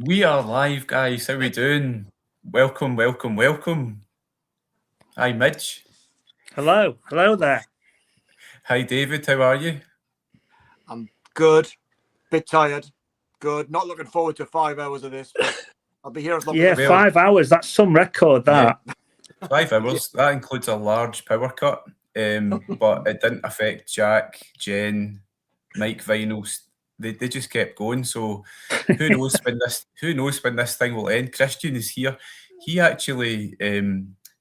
We are live, guys. How we doing? Welcome, welcome, welcome. Hi, Midge. Hello there. Hi, David. How are you? I'm good. Bit tired. Good. Not looking forward to 5 hours of this. But I'll be here as long as 5 hours. That's some record. That 5 hours. That includes a large power cut. But it didn't affect Jack, Jen, Mike Vinyls. They just kept going. So who knows when this thing will end? Christian is here. He actually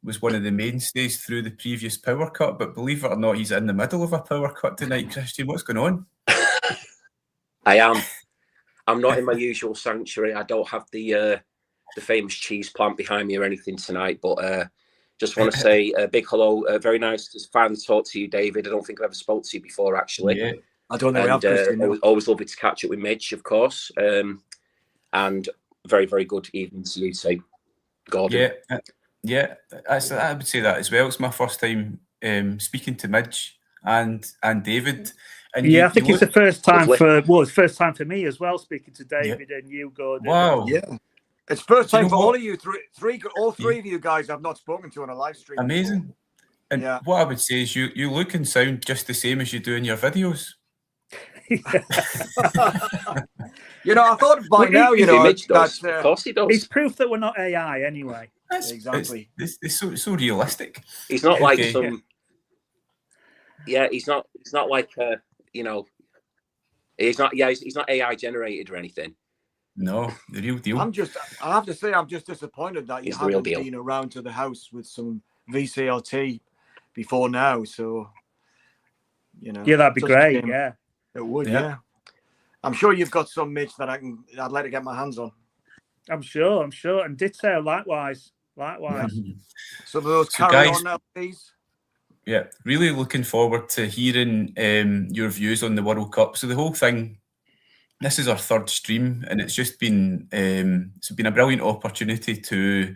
was one of the mainstays through the previous power cut, but believe it or not, he's in the middle of a power cut tonight. Christian, what's going on? I am. I'm not in my usual sanctuary. I don't have the famous cheese plant behind me or anything tonight, but just want to say a big hello. Very nice to finally talk to you, David. I don't think I've ever spoke to you before, actually. Yeah. I don't know. Always lovely to catch up with Midge, of course. And very, very good evening to you too, Gordon. Yeah. I would say that as well. It's my first time speaking to Midge and David. And I think it's the first time it's first time for me as well, speaking to David and you, Gordon. Wow. Yeah. It's first time for all of you all three of you guys I've not spoken to on a live stream. Amazing. Before. And what I would say is you look and sound just the same as you do in your videos. I thought by now, of course he does. It's proof that we're not AI anyway. Exactly. It's so realistic. He's not like some. Yeah, he's not like he's not AI generated or anything. No, the real deal. I have to say, I'm just disappointed that you haven't been around to the house with some VCLT before now. So, Yeah, that'd be great. Yeah. It would, yeah. I'm sure you've got some, Mitch, that I'd like to get my hands on. I'm sure. And ditto, likewise. Yeah. Some of those carry on now, please. Yeah, really looking forward to hearing your views on the World Cup. So the whole thing, this is our third stream, and it's just been it's been a brilliant opportunity to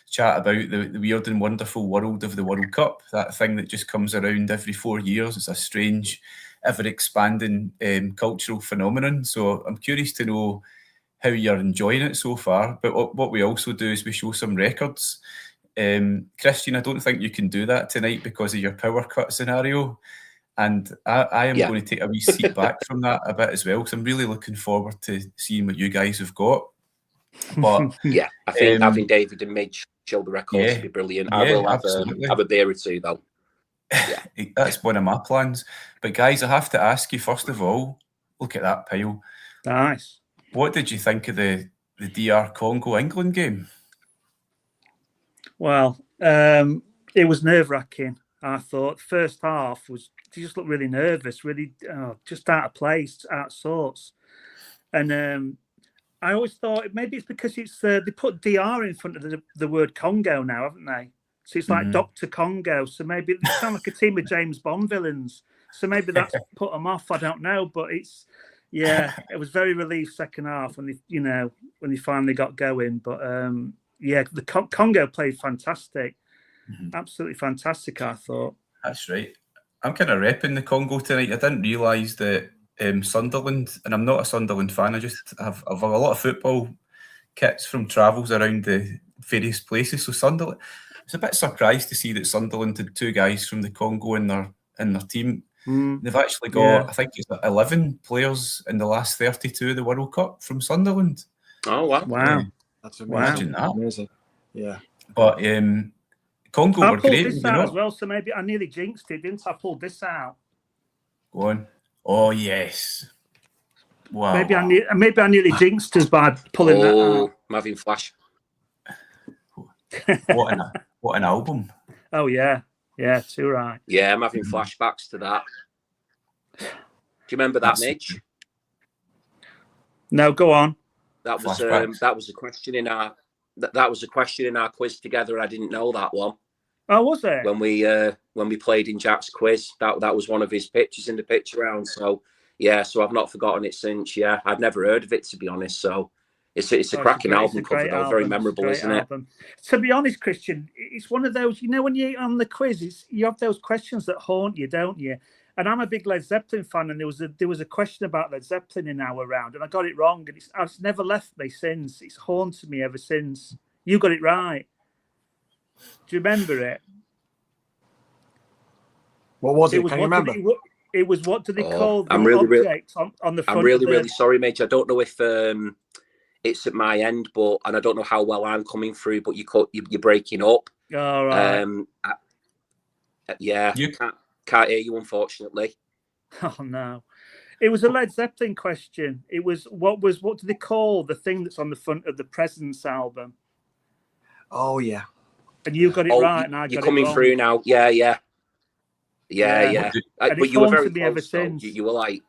chat about the weird and wonderful world of the World Cup. That thing that just comes around every 4 years. It's a strange, ever-expanding cultural phenomenon. So I'm curious to know how you're enjoying it so far. But what we also do is we show some records. Christian, I don't think you can do that tonight because of your power cut scenario. And I am going to take a wee seat back from that a bit as well, because I'm really looking forward to seeing what you guys have got. But I think having David and Midge show the records would be brilliant. I will have a beer or two, though. Yeah. That's one of my plans. But guys, I have to ask you, first of all, look at that pile. Nice. What did you think of the DR Congo England game? Well, it was nerve-wracking. I thought the first half he just looked really nervous, really just out of place, out of sorts. And I always thought maybe it's because they put DR in front of the word Congo now, haven't they? So it's like Dr. Congo. So maybe they sound like a team of James Bond villains. So maybe that's put them off. I don't know, but it was very relieved second half when they finally got going. But the Congo played fantastic, absolutely fantastic. I thought. That's right. I'm kind of repping the Congo tonight. I didn't realise that Sunderland, and I'm not a Sunderland fan. I just have a lot of football kits from travels around the various places. So Sunderland. I was a bit surprised to see that Sunderland had two guys from the Congo in their team. They've actually got, I think it's 11 players in the last 32 of the World Cup from Sunderland. Oh, wow. Wow. That's amazing. Imagine that. Amazing. Yeah. But Congo were great. I pulled this out as well, so maybe I nearly jinxed it, didn't I? Pulled this out. Go on. Oh, yes. Wow. Maybe I nearly jinxed us by pulling that out. I'm having flash. What an album. Oh, yeah. Yeah, too right. Yeah, I'm having flashbacks to that. Do you remember that, Midge? No, go on. That was a question in our quiz together. I didn't know that one. Oh, was it? When we played in Jack's quiz, that was one of his pictures in the picture round. So so I've not forgotten it since. Yeah, I'd never heard of it, to be honest. So it's a cracking album cover, though. Very memorable, isn't it? To be honest, Christian, it's one of those, when you're on the quiz, you have those questions that haunt you, don't you? And I'm a big Led Zeppelin fan, and there was a question about Led Zeppelin in our round, and I got it wrong, and it's never left me since. It's haunted me ever since. You got it right. Do you remember it? What was it? Can you remember? It was, what do they call the object on the front? I'm really sorry, mate. I don't know if it's at my end, and I don't know how well I'm coming through, but you're breaking up. All right. Yeah, you can't hear you, unfortunately. Oh no, it was a Led Zeppelin question. It was what do they call the thing that's on the front of the Presence album? Oh yeah, and you got it right, and I got it wrong. You're coming through now. Yeah. But you were very close. You were like,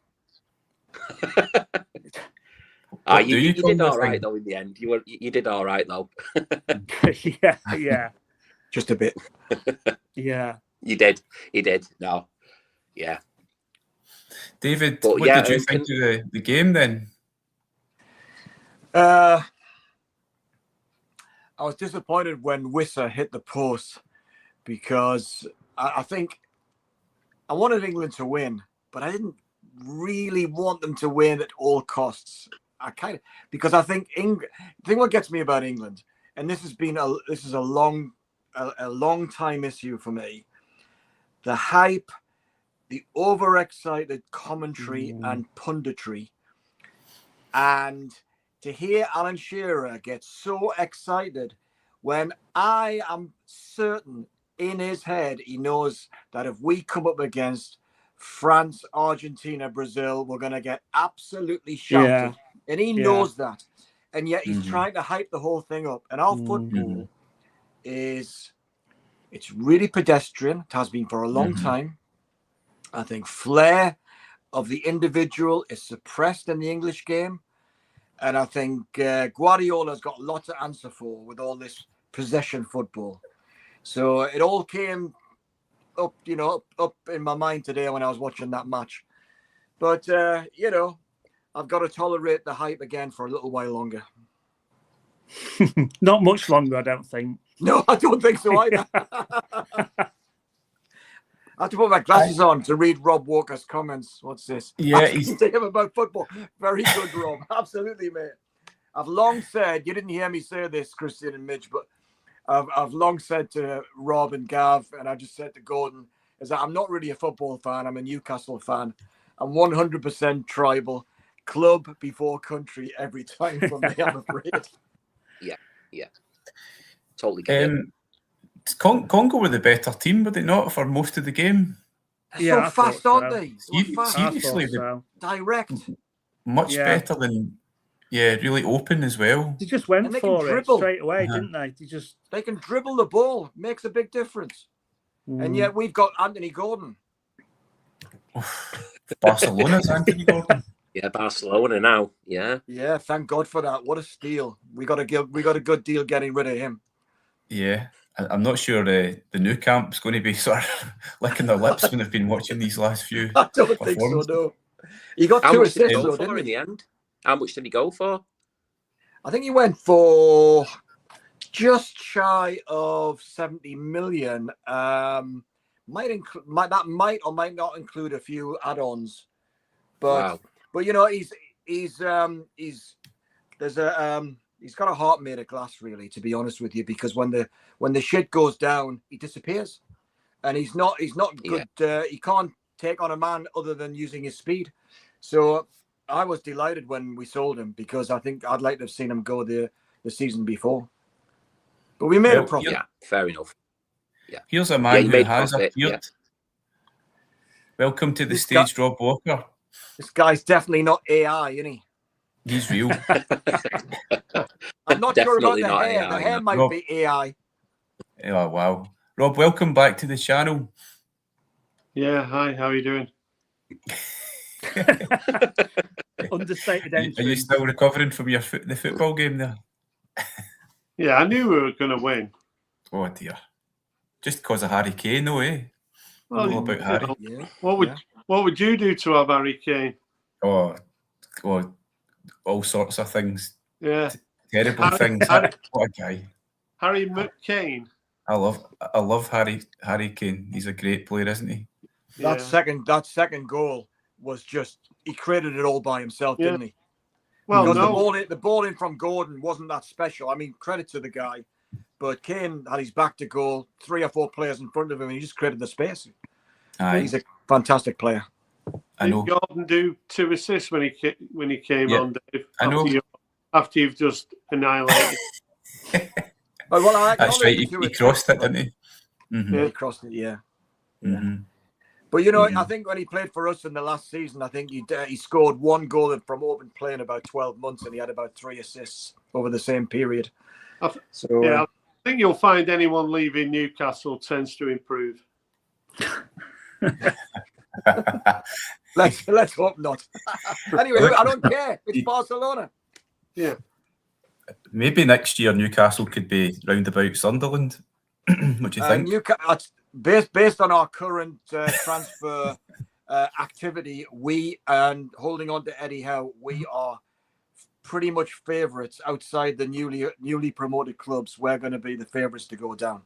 you did all right though in the end. You did all right though. yeah, just a bit. Yeah. You did. No. Yeah. David, what did you think of the game then? I was disappointed when Wissa hit the post because I think I wanted England to win, but I didn't really want them to win at all costs. Because I think the thing what gets me about England, and this is a long time issue for me. The hype, the overexcited commentary and punditry, and to hear Alan Shearer get so excited when I am certain in his head he knows that if we come up against France, Argentina, Brazil, we're going to get absolutely shouted. Yeah. And he knows that. And yet he's trying to hype the whole thing up. And our football it's really pedestrian. It has been for a long time. I think flair of the individual is suppressed in the English game. And I think Guardiola's got a lot to answer for with all this possession football. So it all came up in my mind today when I was watching that match. But, I've got to tolerate the hype again for a little while longer. Not much longer, I don't think. No, I don't think so either. I have to put my glasses on to read Rob Walker's comments. What's this? Yeah, he's to him about football. Very good, Rob. Absolutely, mate. I've long said, you didn't hear me say this, Christian and Midge, but I've long said to Rob and Gav, and I just said to Gordon, is that I'm not really a football fan. I'm a Newcastle fan. I'm 100% tribal. Club before country every time for me, I'm afraid. Yeah. Totally get it. Congo were the better team, were they not, for most of the game? They're so fast, aren't they? Seriously, direct. Much better than, really open as well. They just went for it straight away, didn't they? They can dribble the ball, makes a big difference. And yet we've got Anthony Gordon. Barcelona's Anthony Gordon. Yeah, Barcelona now. Yeah. Yeah, thank God for that. What a steal. We got a good deal getting rid of him. Yeah. I'm not sure the new camp's going to be sort of licking their lips when they've been watching these last few. I don't think so, no. He got 2 assists, though, didn't he? In the end? How much did he go for? I think he went for just shy of 70 million. That might or might not include a few add-ons. But he's got a heart made of glass, really, to be honest with you, because when the shit goes down, he disappears, and he's not good. He can't take on a man other than using his speed. So I was delighted when we sold him, because I think I'd like to have seen him go the season before. But we made a profit. Yeah, fair enough. Yeah, here's a man who has appeared. Yeah. Welcome to the stage, Rob Walker. This guy's definitely not AI, isn't he? He's real. I'm not sure about the hair. AI, the hair might be AI. Oh, wow. Rob, welcome back to the channel. Yeah, hi. How are you doing? Understated entry. Are you still recovering from the football game there? Yeah, I knew we were going to win. Oh, dear. Just because of Harry Kane, no, eh? Well, all about Harry. Yeah. What would you do to have Harry Kane? Oh, all sorts of things. Yeah. Terrible things. What a guy. Harry McCain. I love Harry Kane. He's a great player, isn't he? That second goal was just, he created it all by himself, didn't he? Well, because the ball in from Gordon wasn't that special. I mean, credit to the guy, but Kane had his back to goal, 3 or 4 players in front of him, and he just created the space. Aye. He's a fantastic player. I know. Did Gordon do 2 assists when he came on, Dave? I know. After you've just annihilated. Well, that's right. He crossed it, didn't he? Mm-hmm. Yeah, he crossed it. Yeah. Mm-hmm. But I think when he played for us in the last season, I think he scored 1 goal from open play in about 12 months, and he had about 3 assists over the same period. I think you'll find anyone leaving Newcastle tends to improve. Let's hope not. Anyway, I don't care. It's Barcelona. Yeah. Maybe next year Newcastle could be round about Sunderland. What do you think? Based on our current transfer activity, and holding on to Eddie Howe, we are pretty much favourites outside the newly promoted clubs. We're going to be the favourites to go down.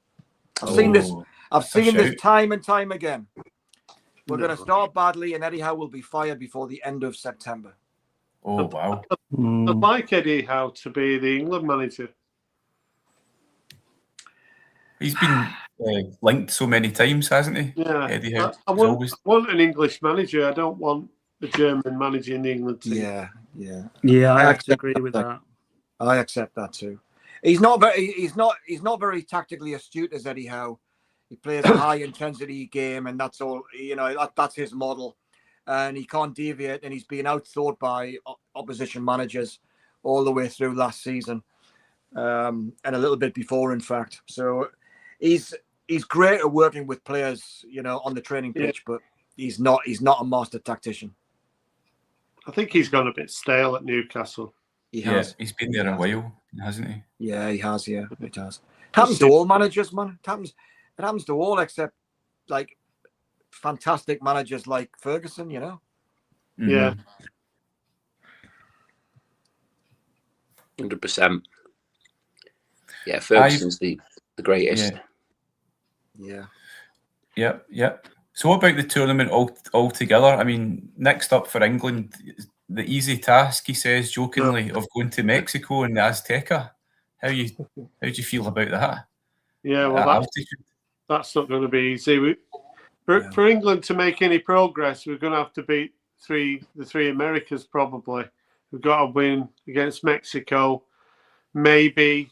I've seen this time and time again. We're going to start badly, and Eddie Howe will be fired before the end of September. Oh, wow. I'd like Eddie Howe to be the England manager. He's been linked so many times, hasn't he? Yeah. Eddie Howe. I want an English manager. I don't want a German managing the England team. Yeah, I have to agree with that. I accept that too. He's not very tactically astute as Eddie Howe. He plays a high intensity game, and that's all. That's his model, and he can't deviate. And he's been outthought by opposition managers all the way through last season, and a little bit before, in fact. So he's great at working with players, on the training pitch, but he's not a master tactician. I think he's gone a bit stale at Newcastle. He has. He's been there a while, hasn't he? Yeah, he has. Yeah, it has. It happens to all managers, man. It happens to all except like fantastic managers like Ferguson. Mm-hmm. Yeah. 100%. Yeah, Ferguson's the greatest. Yeah. Yep. So what about the tournament altogether? I mean, next up for England, the easy task, he says jokingly, of going to Mexico and the Azteca. How do you feel about that? Yeah, well, that's not going to be easy. For England to make any progress, we're going to have to beat the three Americas probably. We've got to win against Mexico. Maybe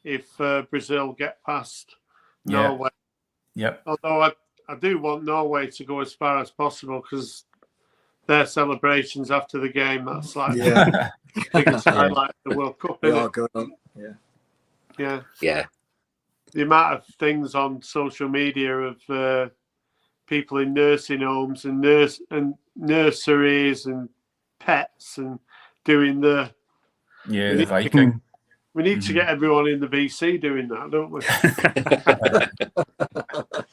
if Brazil get past Norway. Yep. Although I do want Norway to go as far as possible because their celebrations after the game, that's like the biggest highlight of the World Cup. Yeah. The amount of things on social media of people in nursing homes and nurseries and pets and doing the Viking. We need to get everyone in the BC doing that, don't we?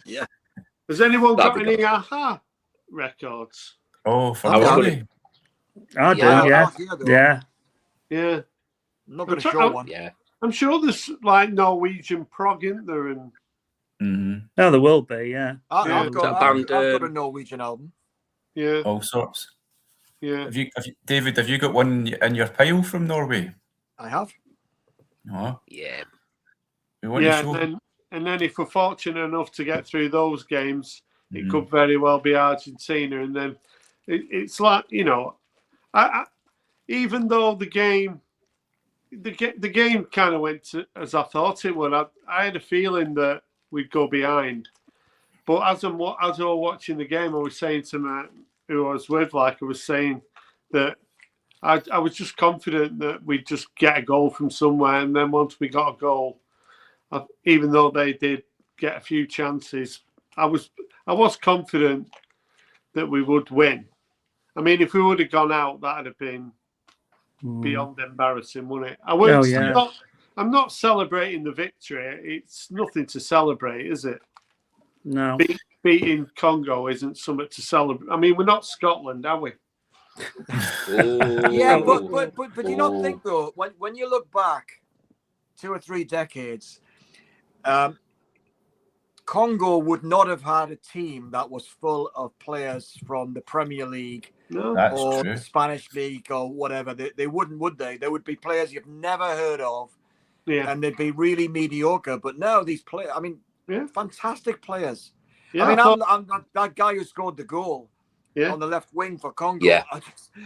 Yeah. Has anyone got any AHA records? Oh, for I do, yeah. I'm not going to show one. Yeah. I'm sure there's like Norwegian prog, isn't there? And no, there will be, yeah. I've got a Norwegian album. Yeah. All sorts. Yeah. David, have you got one in your pile from Norway? I have. Oh. Yeah. We want to show. And then if we're fortunate enough to get through those games, it could very well be Argentina. And then it's like, I even though the game kind of went as I thought it would, I had a feeling that we'd go behind. But as I was watching the game, I was saying to who I was with, I was saying that I was just confident that we'd just get a goal from somewhere. And then once we got a goal, even though they did get a few chances, I was confident that we would win. I mean, if we would have gone out, that'd have been beyond embarrassing, wouldn't it? I'm not celebrating the victory. It's nothing to celebrate, is it? No. Beating Congo isn't something to celebrate. I mean, we're not Scotland, are we? Yeah, but you don't think though, when you look back 2 or 3 decades, Congo would not have had a team that was full of players from the Premier League That's or true. the Spanish League or whatever. They wouldn't, would they? There would be players you've never heard of, and they'd be really mediocre. But no, these players, I mean, fantastic players. Yeah, I mean, I'm that guy who scored the goal on the left wing for Congo. Yeah.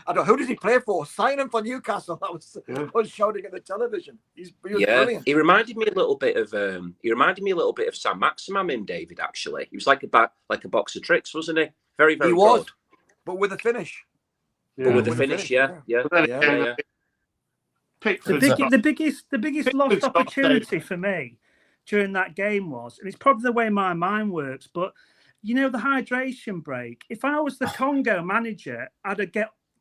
I don't. Who does he play for? Sign him for Newcastle. I was shouting at the television. He was brilliant. He reminded me a little bit of Sam Maximum, him, David. Actually, he was like a box of tricks, wasn't he? Very, very good. But with a finish. But with a finish, yeah. The biggest lost opportunity for me during that game was, and it's probably the way my mind works, but you know, the hydration break. If I was the Congo manager, I'd have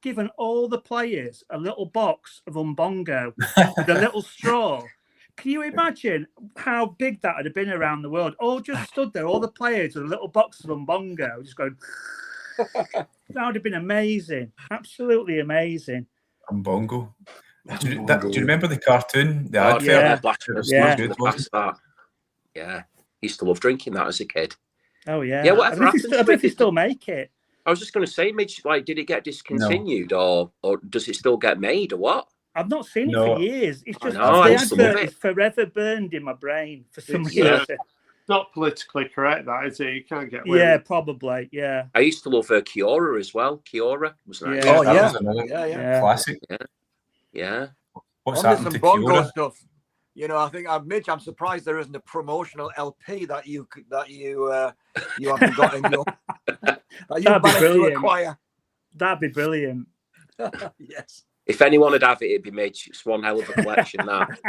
given all the players a little box of Umbongo with a little straw. Can you imagine how big that would have been around the world? All just stood there, all the players with a little box of Umbongo, just going. That would have been amazing, absolutely amazing. Umbongo. Do you remember the cartoon? The advert? Yeah, he used to love drinking that as a kid. Oh yeah. Yeah, whatever I bet if they still make it. I was just going to say, Midge, like, did it get discontinued or does it still get made or what? I've not seen it for years. It's just the advert is forever burned in my brain for some reason. Not politically correct, that is it? You can't get away with it. Probably. Yeah. I used to love Kiora as well. Kiora wasn't it? Oh that was another classic. Yeah. What's happened to Kiora? Stuff. You know, I think Mitch, I'm surprised there isn't a promotional LP that you haven't got in your that you managed to acquire. That'd be brilliant. Yes. If anyone would have it, it'd be Mitch. It's one hell of a collection. That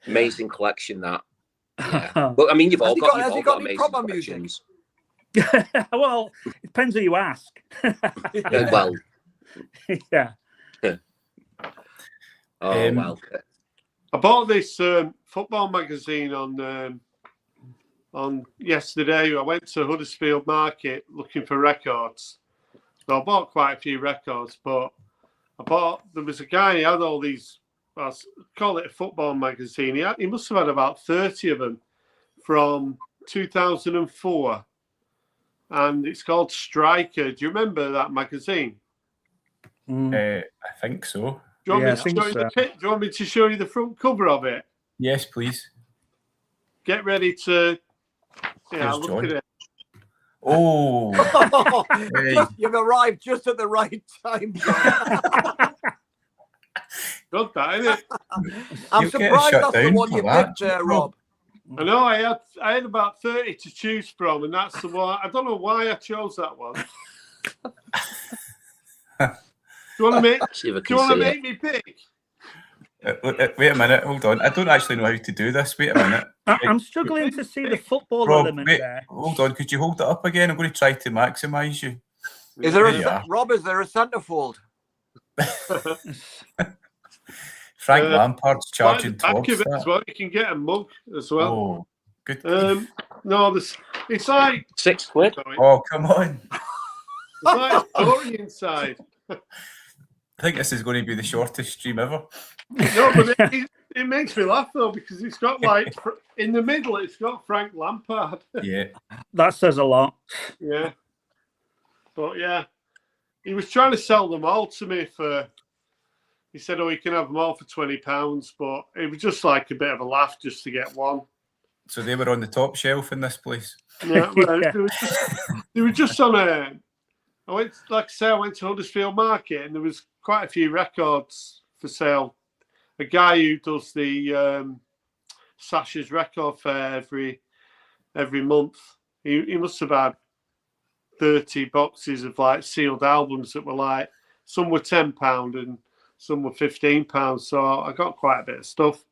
amazing collection. That. Yeah. But I mean, you've all got amazing proper collections. Music? Well, it depends who you ask. Well. Yeah. Well. I bought this football magazine on yesterday. I went to Huddersfield Market looking for records. So I bought quite a few records, but there was a guy, he had all these, I'll call it a football magazine. He must have had about 30 of them from 2004. And it's called Striker. Do you remember that magazine? I think so. Do you want me to show you the front cover of it? Yes, please. Get ready to look at it. Oh, you've arrived just at the right time, John. Good, that, isn't it? I'm surprised that's the one you picked, Rob. I know. I had about 30 to choose from, and that's the one. I don't know why I chose that one. Do you want to make me pick? Wait a minute, hold on. I don't actually know how to do this. Wait a minute. I'm struggling to see the football element there. Hold on, could you hold it up again? I'm going to try to maximise you. Is there a centrefold? Frank Lampard's charging towards it as well. You can get a mug as well. Oh, good. No, it's like £6. Oh, come on. It's like a story inside. I think this is going to be the shortest stream ever. No, but it makes me laugh though, because it's got like in the middle, it's got Frank Lampard. Yeah, that says a lot. Yeah, but yeah, he was trying to sell them all to me for. He said, "Oh, you can have them all for £20," but it was just like a bit of a laugh just to get one. So they were on the top shelf in this place. Yeah, well, they were just on a. I went to Huddersfield Market, and there was quite a few records for sale. A guy who does the Sasha's Record Fair every month. He must have had 30 boxes of like sealed albums that were like, some were £10 and some were £15. So I got quite a bit of stuff.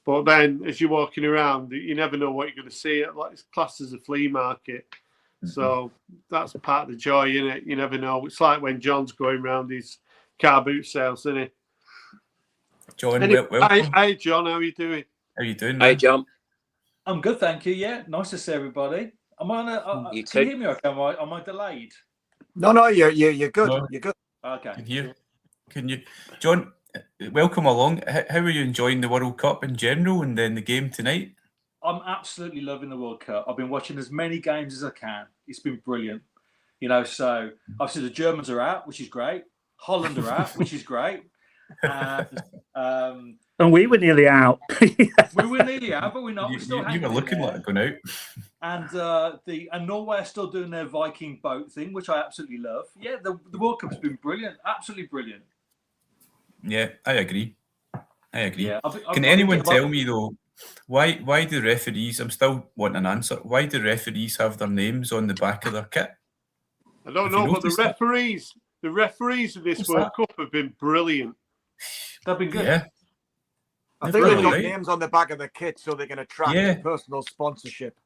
But then as you're walking around, you never know what you're going to see. It's classed as a flea market. So that's part of the joy, isn't it? You never know. It's like when John's going around his car boot sales, isn't it? John, welcome. Hi, John. How are you doing? How are you doing, man? Hi, John. I'm good, thank you. Yeah, nice to see everybody. Am I? You can you hear me? Okay? Am I delayed? No, you're good. No. You're good. Okay. Can you, John? Welcome along. How are you enjoying the World Cup in general, and then the game tonight? I'm absolutely loving the World Cup. I've been watching as many games as I can. It's been brilliant. You know, so obviously the Germans are out, which is great. Holland are out, which is great. And we were nearly out. we were nearly out, but we're not. We're still You were looking like going out. And Norway are still doing their Viking boat thing, which I absolutely love. Yeah, the World Cup's been brilliant, absolutely brilliant. Yeah, I agree. Yeah, Can anyone tell me though, why do referees? I'm still wanting an answer. Why do referees have their names on the back of their kit? I don't know, but the referees of this World Cup have been brilliant. They've been good. Yeah. I think they've got names on the back of the kit so they can attract personal sponsorship.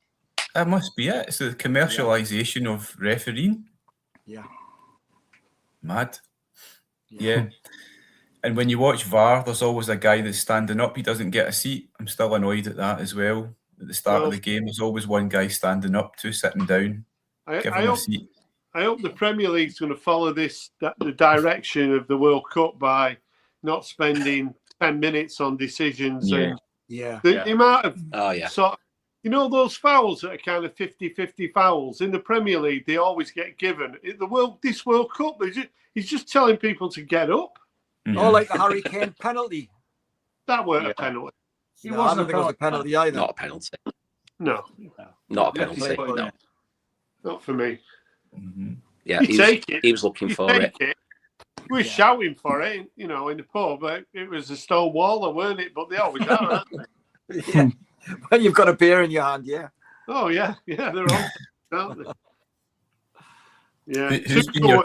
That must be it. It's the commercialisation of refereeing. Yeah. Mad. Yeah. And when you watch VAR, there's always a guy that's standing up. He doesn't get a seat. I'm still annoyed at that as well. At the start of the game, there's always one guy standing up, two sitting down. Give him a seat. I hope the Premier League's going to follow the direction of the World Cup by not spending 10 minutes on decisions. The amount of sort of, you know, those fouls that are kind of 50-50 fouls in the Premier League, they always get given. This World Cup, he's just telling people to get up. Oh, like the Harry Kane penalty. That weren't a penalty. It wasn't a penalty either. Not a penalty. No. Not a penalty. No. Not for me. Mm-hmm. Yeah, he was looking for it. We were shouting for it, you know, in the pub. It was a stone wall, weren't it? But they always are, aren't they? Yeah. When you've got a beer in your hand, yeah. Oh, yeah. Yeah, they're on, aren't they? Yeah.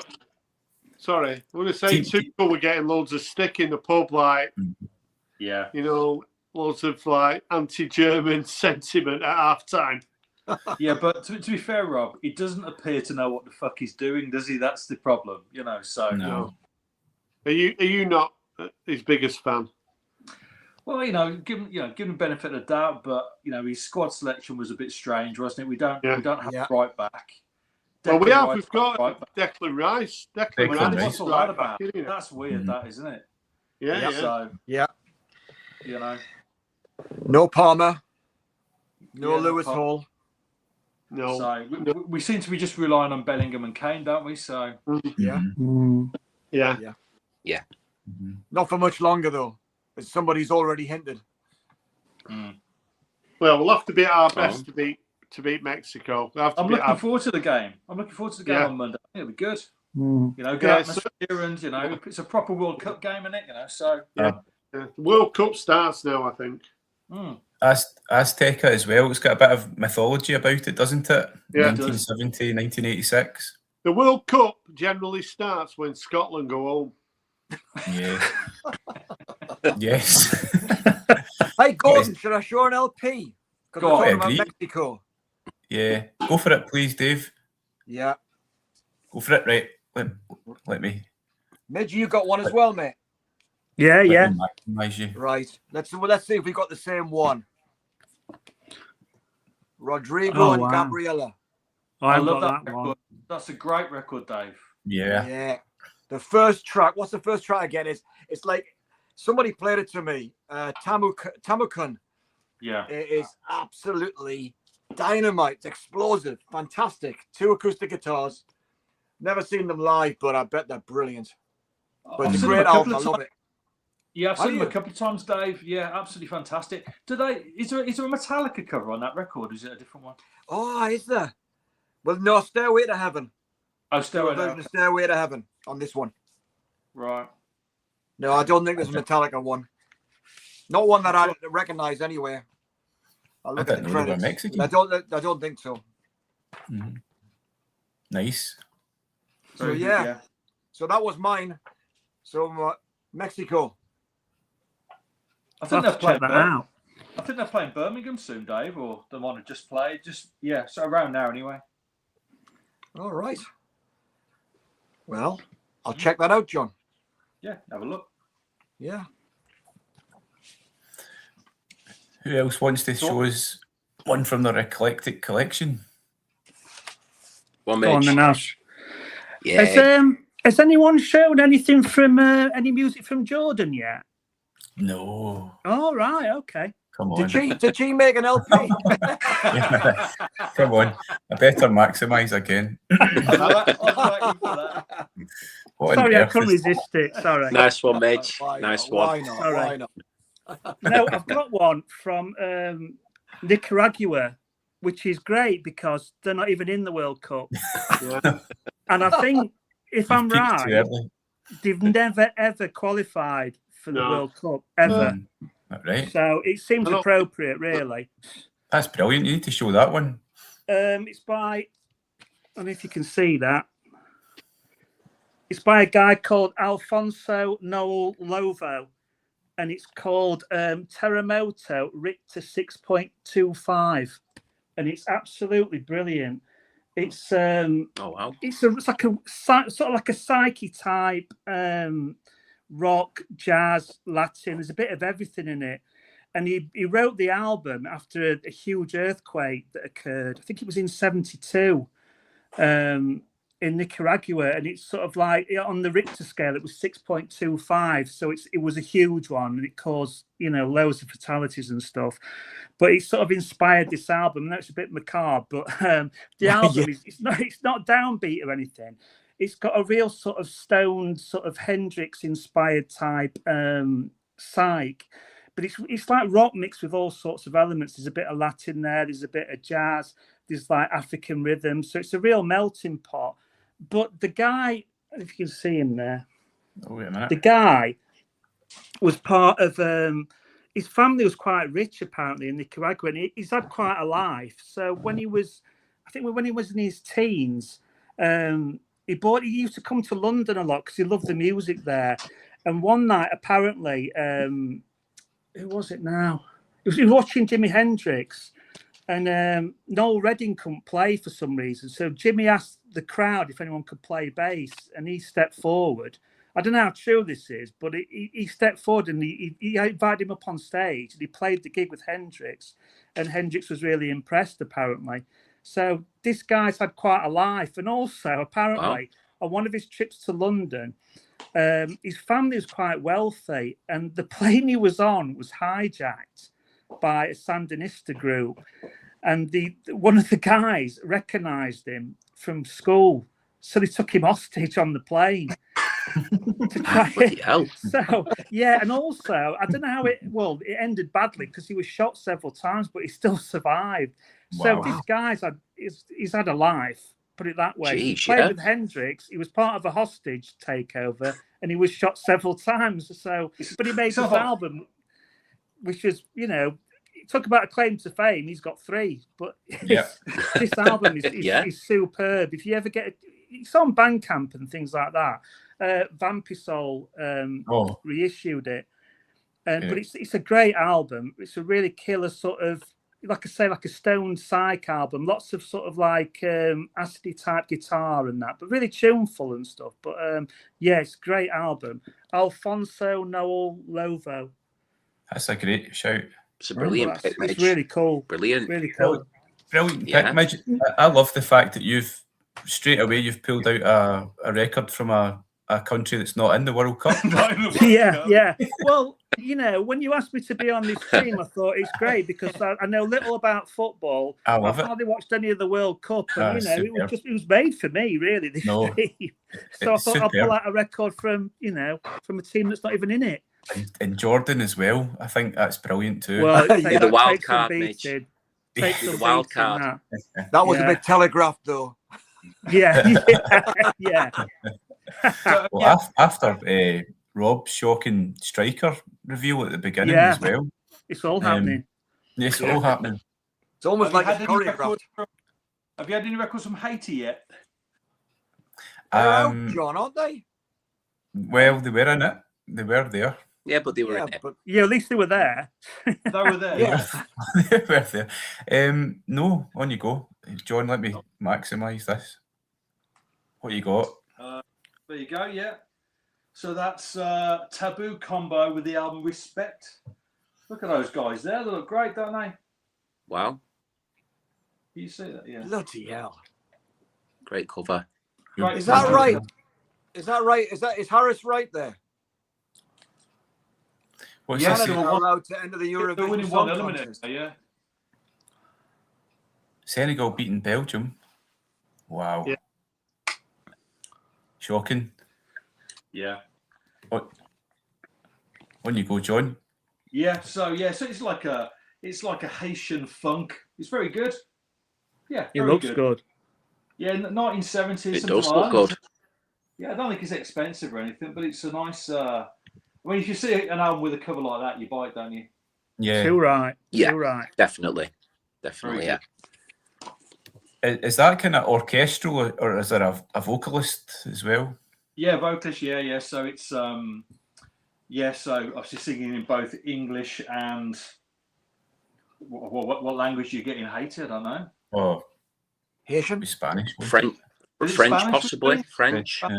Sorry, I want to say Tuchel were getting loads of stick in the pub, like, you know, loads of like anti-German sentiment at half-time. Yeah, but to be fair, Rob, he doesn't appear to know what the fuck he's doing, does he? That's the problem, you know. So, no. Are you not his biggest fan? Well, you know, give him benefit of the doubt, but you know, his squad selection was a bit strange, wasn't it? We don't have right back. Well, we've got Declan Rice. Declan Rice. What's that about? That's weird, that, isn't it? Yeah. So, you know, no Palmer, no Lewis Hall. No. So we seem to be just relying on Bellingham and Kane, don't we? So yeah. Not for much longer though, as somebody's already hinted. Well, we'll have to be at our best to beat Mexico. I'm looking forward to the game. I'm looking forward to the game on Monday. It'll be good. You know, good atmosphere, and you know, it's a proper World Cup game, isn't it? You know, so The World Cup starts now, I think. Azteca as well. It's got a bit of mythology about it, doesn't it? Yeah, 1970, 1986. The World Cup generally starts when Scotland go home. Yeah. Yes. Hey, Gordon, should I show an LP? Because we're talking about Mexico. Yeah. Go for it, please, Dave. Yeah. Go for it, right. Let me. Midge, you got one as well, mate? Yeah. Right. Let's see if we got the same one. Rodrigo and Gabriela. I love that one. That's a great record, Dave. Yeah. The first track. What's the first track again? It's like somebody played it to me. Tamukun. Yeah. It is absolutely dynamite. It's explosive. Fantastic. 2 acoustic guitars. Never seen them live, but I bet they're brilliant. But it's a great album. I love it. Yeah, I've seen them a couple of times, Dave. Yeah, absolutely fantastic. Is there a Metallica cover on that record? Is it a different one? Oh, is there? Well, no, Stairway to Heaven. Oh, Stairway to Heaven on this one. Right. No, I don't think there's a Metallica one. Not one that I recognise anywhere. I look at the credits. Mexican. I don't think so. Mm-hmm. Nice. So yeah. So that was mine. So Mexico. I think they're playing that out. I think they're playing Birmingham soon, Dave, or they want to just play. So around now anyway. All right. Well, I'll check that out, John. Yeah, have a look. Yeah. Who else wants to show us one from their eclectic collection? One Go on then, Ash. Yeah. Has anyone shown anything from any music from Jordan yet? No. Oh, right, okay. Come on. Did she make an LP? Come on. I better maximise again. Sorry, I couldn't resist it. Sorry. Nice one, Midge. Nice one. Why not? Sorry. Why not? No, I've got one from Nicaragua, which is great because they're not even in the World Cup. Yeah. And I think, if I'm Peaked too right, early. they've never, ever qualified for the No. World Cup, ever. Right. So it seems appropriate, really. That's brilliant. You need to show that one. It's by, I don't know if you can see that. It's by a guy called Alfonso Noel Lovo, and it's called Terremoto Richter 6.25, and it's absolutely brilliant. It's Oh wow! It's like a sort of like a psyche type, rock, jazz, Latin. There's a bit of everything in it. And he wrote the album after a huge earthquake that occurred. I think it was in '72 in Nicaragua. And it's sort of like, on the Richter scale, it was 6.25. So it was a huge one. And it caused, loads of fatalities and stuff. But it sort of inspired this album. Now it's a bit macabre, but the album it's not downbeat or anything. It's got a real sort of stoned, sort of Hendrix-inspired type psych. But it's like rock mixed with all sorts of elements. There's a bit of Latin there. There's a bit of jazz. There's like African rhythm. So it's a real melting pot. But the guy, if you can see him there, wait a minute. the guy was part of, his family was quite rich apparently in Nicaragua, and he's had quite a life. So when he was in his teens, he used to come to London a lot because he loved the music there. And one night, apparently, who was it now? He was watching Jimi Hendrix, and Noel Redding couldn't play for some reason. So Jimmy asked the crowd if anyone could play bass, and he stepped forward. I don't know how true this is, but he stepped forward and he invited him up on stage, and he played the gig with Hendrix, and Hendrix was really impressed, apparently. So this guy's had quite a life. And also, apparently, on one of his trips to London, his family was quite wealthy, and the plane he was on was hijacked by a Sandinista group, and one of the guys recognized him from school, so they took him hostage on the plane. To try it. So yeah, and also I don't know how it ended badly because he was shot several times, but he still survived. So this guy's he's had a life, put it that way. He played with Hendrix. He was part of a hostage takeover, and he was shot several times. So, but he made this album, which was, talk about a claim to fame. He's got 3, but this album is superb. If you ever it's on Bandcamp and things like that. Vampisol reissued it, but it's a great album. It's a really killer sort of, like I say, like a stone psych album. Lots of sort of like acidy type guitar and that, but really tuneful and stuff. But it's a great album. Alfonso Noel Lovo. That's a great shout. It's a brilliant pick, It's really cool. Brilliant. Really cool. Brilliant pick, Midge. I love the fact that you've pulled out a record from a country that's not in the World Cup. Yeah. Well, when you asked me to be on this team, I thought it's great because I know little about football. I love I've hardly watched any of the World Cup, and it was made for me, really. This team. So I thought I'll pull out a record from a team that's not even in it. And Jordan as well. I think that's brilliant too. Well, the wild card, Mitch. The wild card. That was a bit telegraphed, though. Yeah. Well, after Rob's shocking striker reveal at the beginning as well. It's all happening. It's all happening. It's almost like it's choreographed. Have you had any records from Haiti yet? John, aren't they? Well, they were in it. They were there. Yeah, but they were in it. Yeah, at least they were there. They were there. They were there. No, on you go. John, let me maximise this. What you got? There you go, yeah. So that's Taboo Combo with the album Respect. Look at those guys there. They look great, don't they? Wow. Can you see that? Yeah. Bloody hell. Great cover. Great. Is that right? Is Harris right there? What's Yeah, this? they were Allowed to enter the They're Eurovision winning Song one eliminator, Contest. yeah. Senegal beating Belgium. Wow. Yeah. Shocking. Yeah. On you go, John. Yeah, so it's like a Haitian funk. It's very good. Yeah, It very looks good. Yeah, 1970s. It something does like look that. good. Yeah, I don't think it's expensive or anything, but it's a nice. I mean, if you see an album with a cover like that, you buy it, don't you? Yeah. Too right. Yeah. Too right. Definitely, Very yeah. Is that kind of orchestral, or is there a vocalist as well? Yeah, vocalist. Yeah. So it's so obviously singing in both English and what language you get in Haiti? I don't know. Oh, Haitian? be Spanish. French, Is it French Spanish, possibly. really? French, Yeah.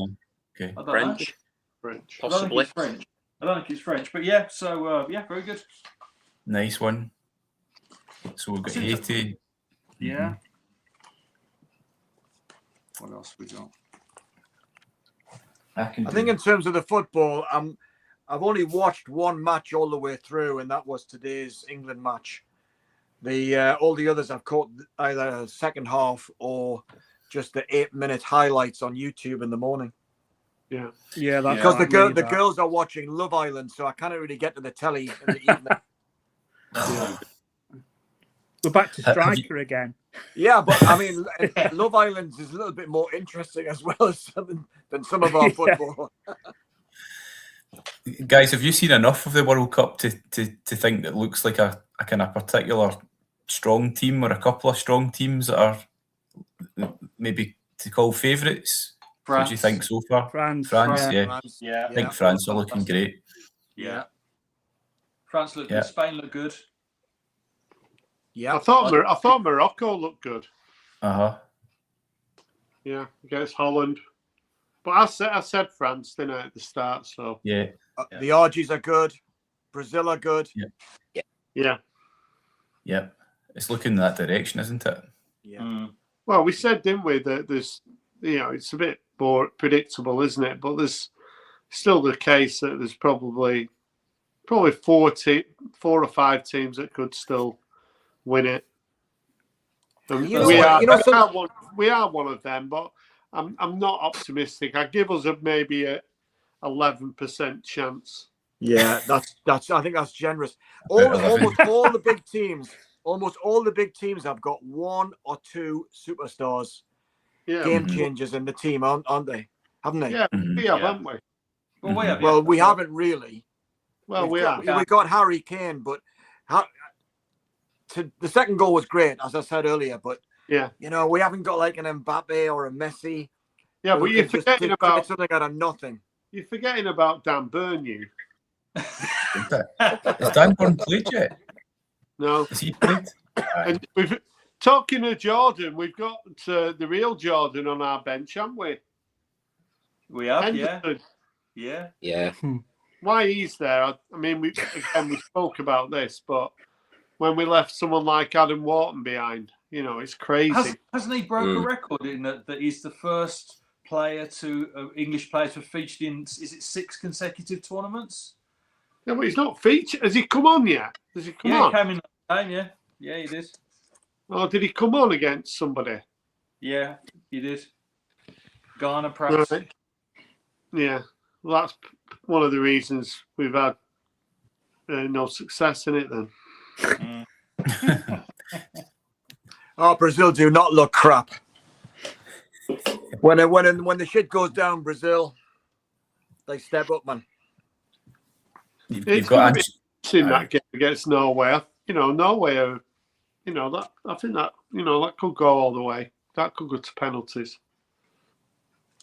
Okay. I don't know. French, French. I don't think possibly. it's French. I don't think it's French, but yeah. So yeah, very good. Nice one. So we've got Haiti. Yeah. What else we got? I think in terms of the football, I've only watched one match all the way through, and that was today's England match. All the others I've caught either second half or just the 8-minute highlights on YouTube in the morning. Yeah. Yeah, that's Because right, the girls are watching Love Island, so I can't really get to the telly in the evening. We're back to Have you- striker again. Yeah, but I mean, Love Island is a little bit more interesting as well as than some of our Yeah. football. Guys, have you seen enough of the World Cup to think that it looks like a kind of particular strong team or a couple of strong teams that are maybe to call favourites? What do you think so far? France. Yeah. France, Yeah. I think France are looking great. Yeah. France looked Yeah. good. Spain looked good. Yeah, I thought Morocco looked good. Uh-huh. Yeah, against Holland. But I said France, didn't I, at the start? So Yeah. The Argies are good. Brazil are good. yeah. Yeah. It's looking in that direction, isn't it? Yeah. Mm. Well, we said, didn't we, that there's, it's a bit more predictable, isn't it? But there's still the case that there's probably 4 or 5 teams that could still win it. And You know we what? are we are one of them, but I'm not optimistic. I give us maybe a 11% chance. Yeah, that's. I think that's generous. Almost all the big teams have got 1 or 2 superstars, Yeah, game changers in the team, aren't they? Haven't they? yeah, we have, haven't we? Well, we have. Well, we haven't really. Well, we have. got Harry Kane, but the second goal was great, as I said earlier. But Yeah, we haven't got like an Mbappe or a Messi. yeah, who but you're can just forgetting create about something out of nothing. Dan Burn. Has Dan Burn played yet? No, Has he played? and we've talking of Jordan, we've got the real Jordan on our bench, haven't we? We have. Yeah. Henderson. Yeah. Yeah. Why he's there? I mean, we spoke about this, but when we left someone like Adam Wharton behind, it's crazy. Hasn't he broke a record in that he's the first English player to have featured in, is it 6 consecutive tournaments? No, but he's not featured. Has he come on yet? Has he come on? He came in that game, yeah. Yeah, he did. Oh, did he come on against somebody? Yeah, he did. Ghana, perhaps. Right. Yeah, well, that's one of the reasons we've had no success in it then. Oh, Brazil do not look crap. When the shit goes down, Brazil, they step up, man. You've It's got going to be in that game against Norway. Norway are, that I think that, that could go all the way. That could go to penalties.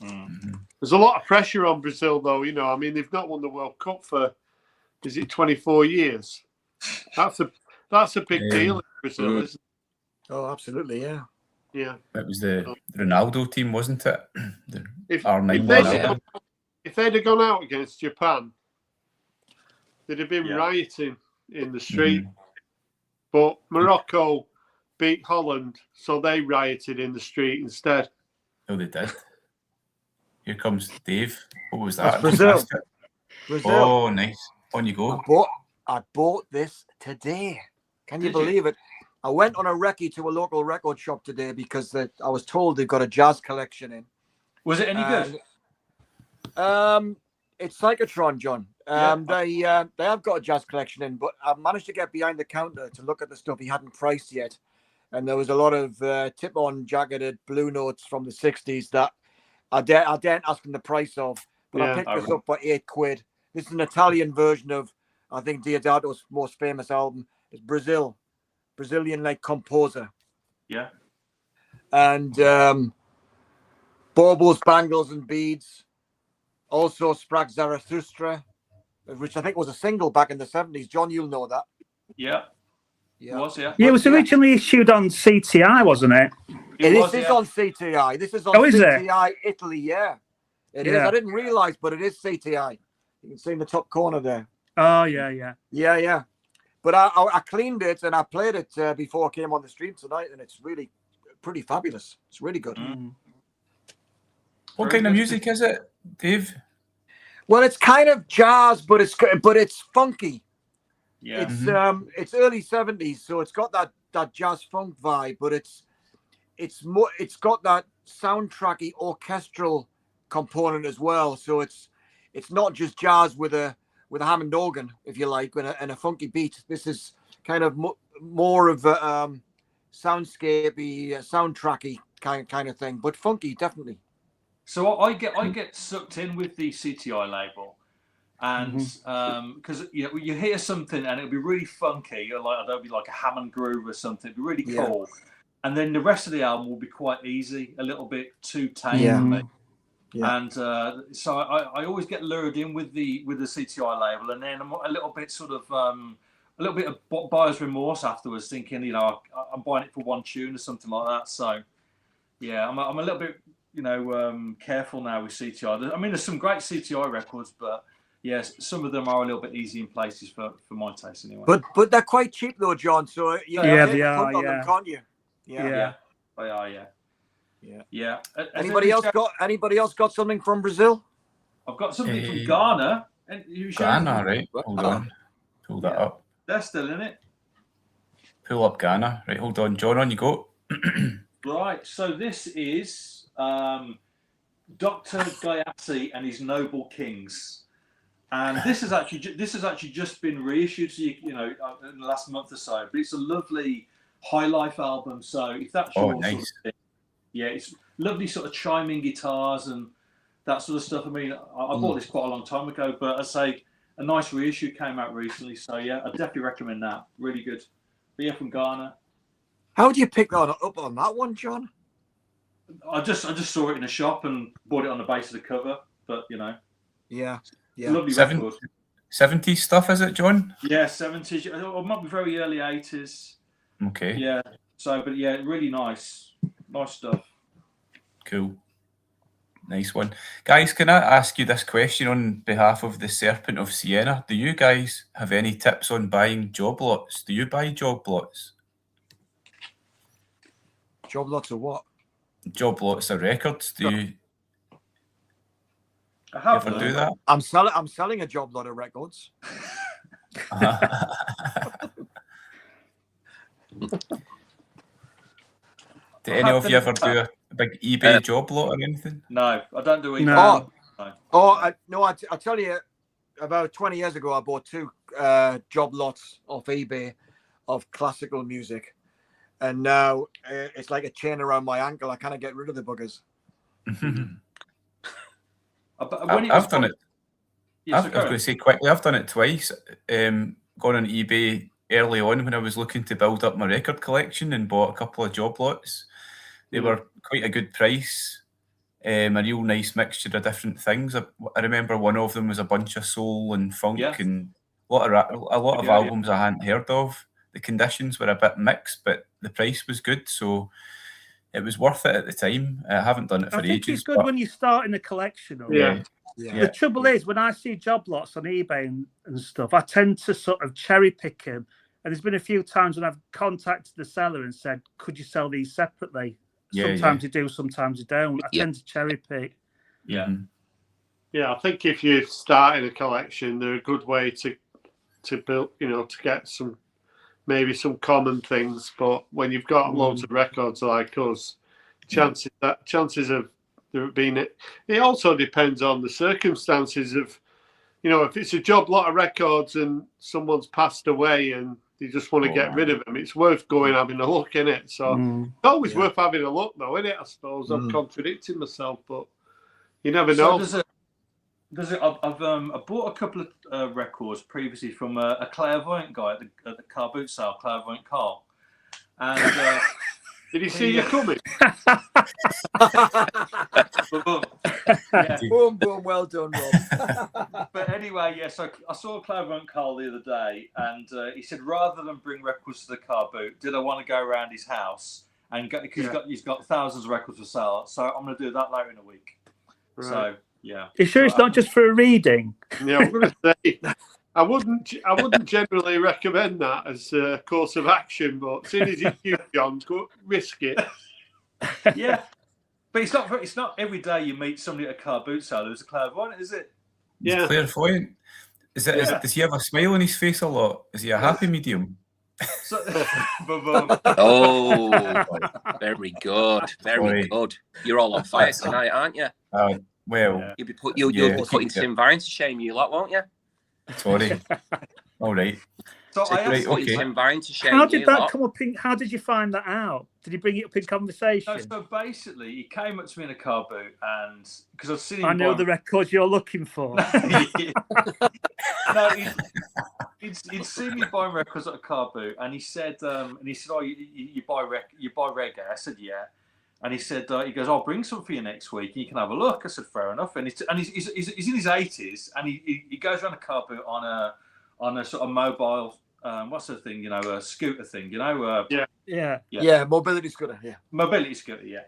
There's a lot of pressure on Brazil, though. I mean, they've not won the World Cup for, is it 24 years? That's a big deal in Brazil, isn't it? Oh, absolutely, yeah. Yeah. It was the Ronaldo team, wasn't it? If R9 they'd have gone out against Japan, they'd have been rioting in the street. But Morocco beat Holland, so they rioted in the street instead. Oh, they did. Here comes Dave. What was that? That's Brazil. Brazil. Oh, nice. On you go. I bought this today. Can you Did you? believe it? I went on a recce to a local record shop today because I was told they've got a jazz collection in. Was it any good? It's Psychotron, John. Yeah. They have got a jazz collection in, but I managed to get behind the counter to look at the stuff he hadn't priced yet. And there was a lot of tip-on jacketed blue notes from the 60s that I daren't ask him the price of. But I picked this up for £8. This is an Italian version of, I think, Diodato's most famous album. It's Brazilian like composer. Yeah. And Baubles, Bangles and Beads. Also Sprach Zarathustra, which I think was a single back in the 70s. John, you'll know that. Yeah. It was, yeah. Yeah, it was originally issued on CTI, wasn't it? This is on CTI. This is on CTI Italy, yeah. It is. I didn't realise, but it is CTI. You can see in the top corner there. Oh, yeah. Yeah. But I cleaned it and I played it before I came on the stream tonight, and it's really pretty fabulous. It's really good. What kind of music is it, Dave? Well, it's kind of jazz, but it's funky. Yeah. It's early 70s, so it's got that jazz funk vibe, but it's got that soundtracky orchestral component as well. So it's not just jazz with a Hammond organ, if you like, and a funky beat. This is kind of more of a soundscapey, soundtracky kind of thing, but funky, definitely. So I get sucked in with the CTI label, and because you hear something and it'll be really funky, or like it'll be like a Hammond groove or something, it'll be really cool, and then the rest of the album will be quite easy, a little bit too tame for me. Yeah. And so I always get lured in with the CTI label, and then I'm a little bit sort of a little bit of buyer's remorse afterwards, thinking I'm buying it for one tune or something like that. So yeah, I'm a little bit careful now with CTI. I mean, there's some great CTI records, but yes, some of them are a little bit easy in places for my taste anyway. But they're quite cheap though, John. So they are. Them, can't you? Yeah, they are. Yeah. Anybody else got something from Brazil? I've got something from Ghana. Ghana, right? Hold on. Pull that up. They're still in it. Pull up Ghana. Right, hold on. John, on you go. Right, so this is Dr. Gayatri and his Noble Kings. And this has actually just been reissued, so in the last month or so. But it's a lovely high life album. So if that's your nice. sort of thing, yeah, it's lovely sort of chiming guitars and that sort of stuff. I mean, I bought this quite a long time ago, but I say a nice reissue came out recently. So yeah, I definitely recommend that. Really good. But yeah, from Ghana. How do you pick that up on that one, John? I just saw it in a shop and bought it on the base of the cover. But yeah, lovely record. 70s stuff, is it, John? Yeah, 70s. It might be very early 80s. Okay. Yeah. So, but yeah, really nice stuff. Cool. Nice one. Guys, can I ask you this question on behalf of the Serpent of Siena? Do you guys have any tips on buying job lots? Do you buy job lots? Job lots of what? Job lots of records. Do you ever do that? I'm selling a job lot of records. Do any of you ever do a big eBay job lot or anything? No, I don't do eBay. No. I tell you, about 20 years ago, I bought 2 job lots off eBay of classical music. And now it's like a chain around my ankle. I can't get rid of the buggers. I've done it. Yes, I was going to say quickly, I've done it twice. Gone on eBay early on when I was looking to build up my record collection and bought a couple of job lots. They were quite a good price. A real nice mixture of different things. I remember one of them was a bunch of soul and funk and a lot of albums I hadn't heard of. The conditions were a bit mixed, but the price was good, so it was worth it at the time. I haven't done it for ages. I think it's good when you start in a collection. The trouble is, when I see job lots on eBay and stuff, I tend to sort of cherry pick them. And there's been a few times when I've contacted the seller and said, could you sell these separately? Sometimes you do, sometimes you don't. I tend to cherry pick. Yeah, I think if you start in a collection, they're a good way to to build, to get maybe some common things. But when you've got loads of records like us, chances of there being it also depends on the circumstances of, if it's a job lot of records and someone's passed away and you just want to get rid of them, it's worth going having a look in it. So it's always worth having a look, though, isn't it? I suppose I'm contradicting myself, but you never know. I've bought a couple of records previously from a clairvoyant guy at the car boot sale, Clairvoyant Carl. And did he see you coming? Boom, boom, well done, Rob. But anyway, so I saw Clairvoyant Carl the other day, and he said rather than bring records to the car boot, did I want to go around his house and get, because he's got thousands of records for sale. So I'm going to do that later in a week. Right. So yeah. You sure it's not just for a reading? Yeah, I'm going to say I wouldn't generally recommend that as a course of action, but seeing as it's you, John, risk it. Yeah, but it's not every day you meet somebody at a car boot sale who's a clairvoyant, is it? Yeah, clairvoyant. Is it? Does he have a smile on his face a lot? Is he a happy medium? Oh, very good, very good. You're all on fire tonight, aren't you? Well, you'll be putting Tim Vine to shame, you lot, won't you? Sorry. All right. So I asked Tim Vine to shame. How did that come up? How did you find that out? Did he bring it up in conversation? No, so basically, he came up to me in a car boot, and because I've seen him. I know the record you're looking for. No, he'd seen me buying records at a car boot, and he said, "Oh, you buy reggae?" I said, "Yeah." And he said, he goes, "I'll bring some for you next week, and you can have a look." I said, "Fair enough." And he's in his 80s, and he goes around a car boot on a sort of mobile, what's the thing, a scooter thing, Yeah, mobility scooter, yeah. Mobility scooter, yeah.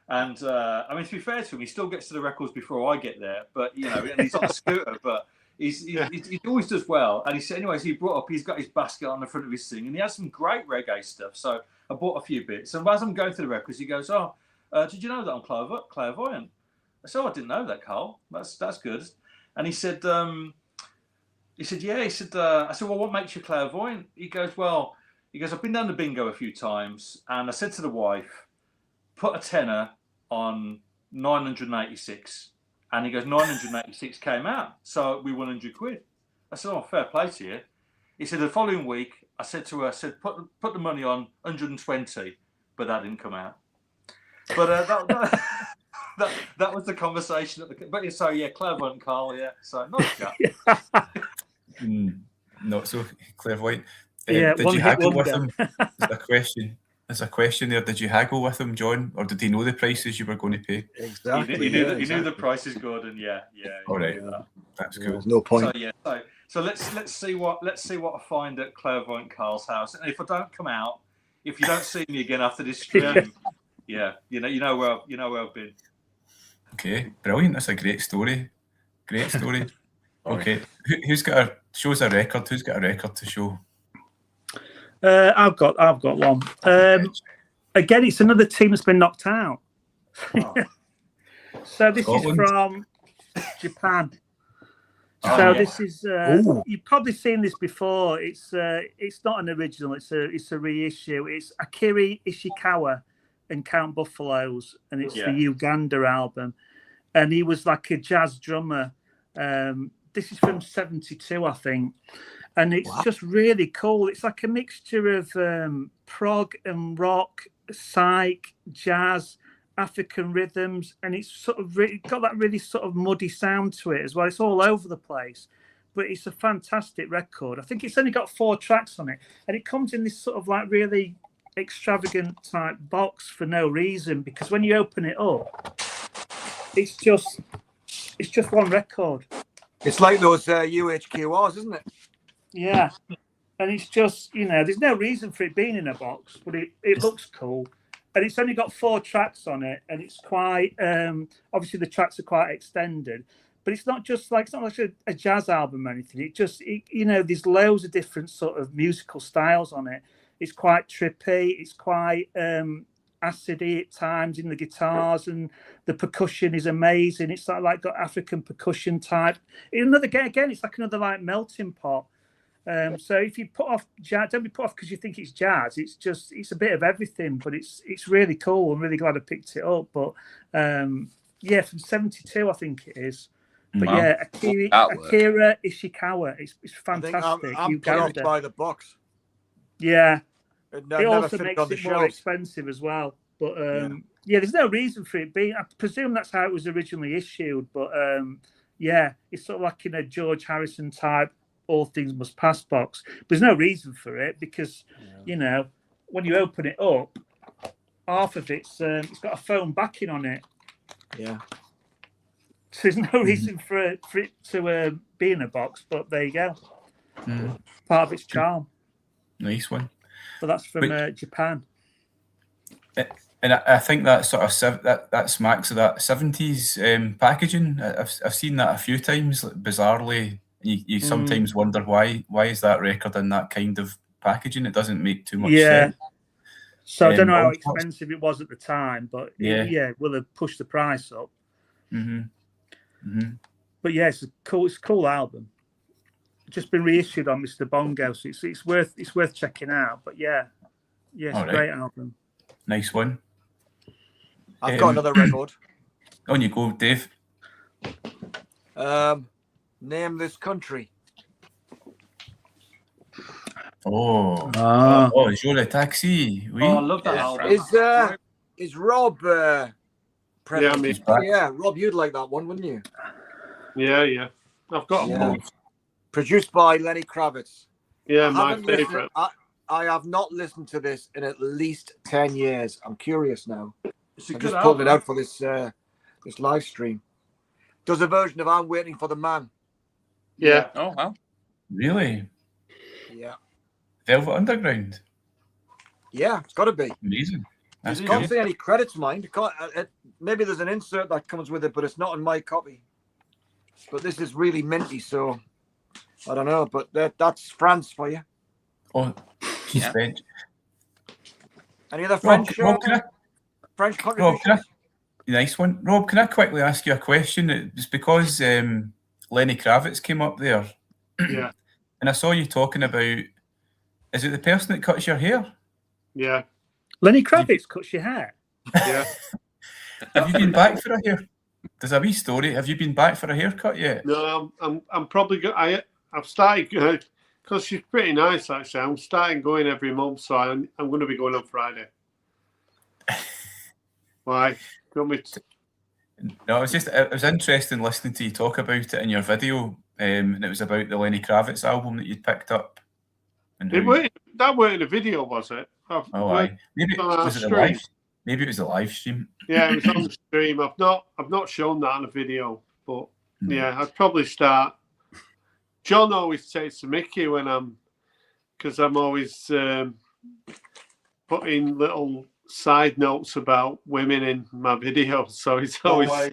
And I mean, to be fair to him, he still gets to the records before I get there, but and he's on a scooter, but he always does well. And he said, anyways, he brought up, he's got his basket on the front of his thing, and he has some great reggae stuff. So I bought a few bits, and as I'm going through the records, he goes, "Oh, did you know that I'm clairvoyant?" I said, "Oh, I didn't know that, Carl. That's good." And he said, "Yeah." He said, I said, "Well, what makes you clairvoyant?" He goes, "I've been down to bingo a few times, and I said to the wife, put a tenner on 986." And he goes, 986 came out, so we won 100 quid. I said, "Oh, fair play to you." He said, the following week, I said to her, put the money on 120, but that didn't come out. But that was the conversation at the. But so yeah, clairvoyant Carl, yeah. So nice guy. Not so clairvoyant. Yeah, did you haggle with him? There's a question there. Did you haggle with him, John, or did he know the prices you were going to pay? Exactly. He knew the prices, Gordon. Yeah. All right, that's cool. There's no point. So let's see what I find at Clairvoyant Carl's house. And if I don't come out, if you don't see me again after this stream, yeah, you know where I've been. Okay, brilliant. That's a great story. Great story. Okay, who's got a record? Who's got a record to show? I've got one. Again, it's another team that's been knocked out. So this Scotland. is from Japan. So this is you've probably seen this before. It's not an original. It's a reissue. It's Akira Ishikawa and Count Buffaloes, and it's the Uganda album. And he was like a jazz drummer. This is from '72, I think. And it's just really cool. It's like a mixture of prog and rock, psych, jazz, African rhythms, and it's sort of got that really sort of muddy sound to it as well. It's all over the place, but it's a fantastic record. I think it's only got 4 tracks on it, and it comes in this sort of like really extravagant type box for no reason, because when you open it up, it's just one record. It's like those UHQRs, isn't it? Yeah, and it's just, there's no reason for it being in a box, but it looks cool. And it's only got 4 tracks on it, and it's quite, obviously the tracks are quite extended, but it's not like a jazz album or anything. There's loads of different sort of musical styles on it. It's quite trippy, it's quite acidy at times in the guitars, and the percussion is amazing. It's like got African percussion type. Again, it's like another like melting pot. So if you put off jazz, don't be put off because you think it's jazz. It's a bit of everything, but it's really cool. I'm really glad I picked it up. But yeah, from 72, I think it is. But Wow. yeah, Akira Ishikawa, it's fantastic. I'm put off by the box. Yeah, It also makes it more expensive as well. But yeah, there's no reason for it being. I presume that's how it was originally issued. But yeah, it's sort of like in a George Harrison type All Things Must Pass box. There's no reason for it because you know when you open it up, half of it's got a foam backing on it. Yeah. So there's no reason for it to be in a box, but there you go. Part of its charm. Nice one. But that's from Japan. And I think that sort of that smacks of that 70s packaging. I've seen that a few times, bizarrely. You sometimes wonder why is that record in that kind of packaging? It doesn't make too much sense. So I don't know how expensive it was at the time, but it will have pushed the price up. But yeah, it's a cool album. Just been reissued on Mr. Bongo, so it's worth checking out. But yeah, it's a great album. Nice one. I've got another record. On you go, Dave. Name this country. Oh, Jolie Taxi. Oui. Oh, I love that album. Is Rob present? Yeah, Rob, you'd like that one, wouldn't you? Yeah. I've got a produced by Lenny Kravitz. Yeah, my favourite. I have not listened to this in at least 10 years. I'm curious now. It's a I'm good just album. putting it out for this live stream. Does a version of I'm Waiting for the Man. Yeah. Oh, wow. Really? Yeah. Velvet Underground. Yeah, it's got to be. Amazing. That's Can't good. see any credits, mind. Maybe there's an insert that comes with it, but it's not on my copy. But this is really minty, so I don't know. But that's France for you. Oh, he's French. Any other French? Rob, French Rob, contributions? nice one. Rob, can I quickly ask you a question? It's because Lenny Kravitz came up there. Yeah. And I saw you talking about, is it the person that cuts your hair? Yeah. Lenny Kravitz cuts your hair. Yeah. Have you been back for a hair? There's a wee story. Have you been back for a haircut yet? No, I'm probably I've started because she's pretty nice actually. I'm starting going every month, so I'm going to be going on Friday. Why? Do you want me to... No, it was interesting listening to you talk about it in your video, and it was about the Lenny Kravitz album that you'd picked up. And That weren't in a video, was it? Aye. Maybe was it live? Maybe it was a live stream. Yeah, it was on the stream. I've not shown that on a video, but yeah, I'd probably start. John always takes the mickey when because I'm always putting little side notes about women in my videos, so he's always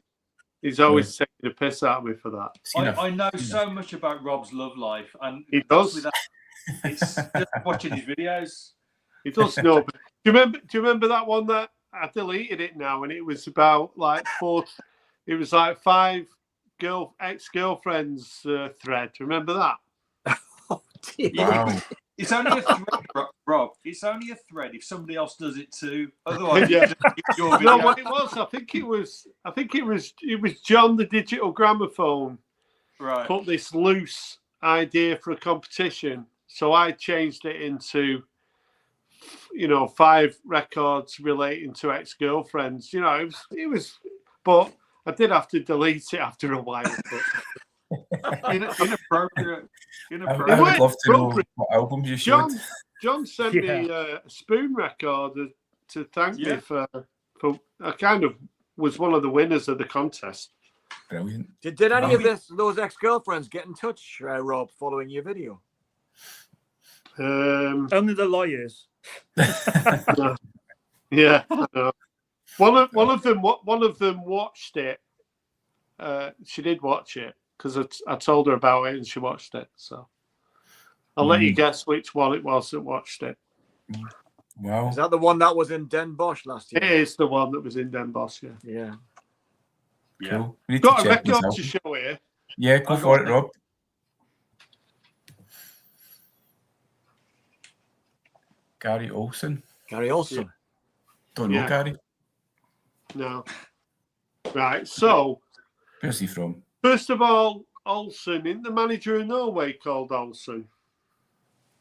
taking the piss out of me for that. I know so much about Rob's love life, and he does. It's just watching his videos. He does know. But do you remember that one that I deleted it now, and it was about like it was like 5 ex-girlfriends thread. Remember that? Oh, dear. Wow. It's only a thread, Rob. It's only a thread if somebody else does it too. Otherwise, your video. No, what it was, I think it was John the Digital Gramophone. Right. Put this loose idea for a competition, so I changed it into 5 records relating to ex-girlfriends. It was, but I did have to delete it after a while. But Inappropriate. I would love to know what albums you showed. John sent me a Spoon record to thank me for. I kind of was one of the winners of the contest. Brilliant. Did any of those ex-girlfriends get in touch, Rob, following your video? Only the lawyers. Yeah. One of them watched it. She did watch it because I told her about it and she watched it. So I'll let you guess which one it was that watched it. Wow. Is that the one that was in Den Bosch last year? It is the one that was in Den Bosch, Yeah. Cool. We need Got to a check this record out. to show here. Yeah, go for it, Rob. Gary Olsen. Gary Olsen. Don't know Yeah. Gary. No. Right. So, Where's he from? first of all, Olsen, isn't the manager of Norway called Olsen?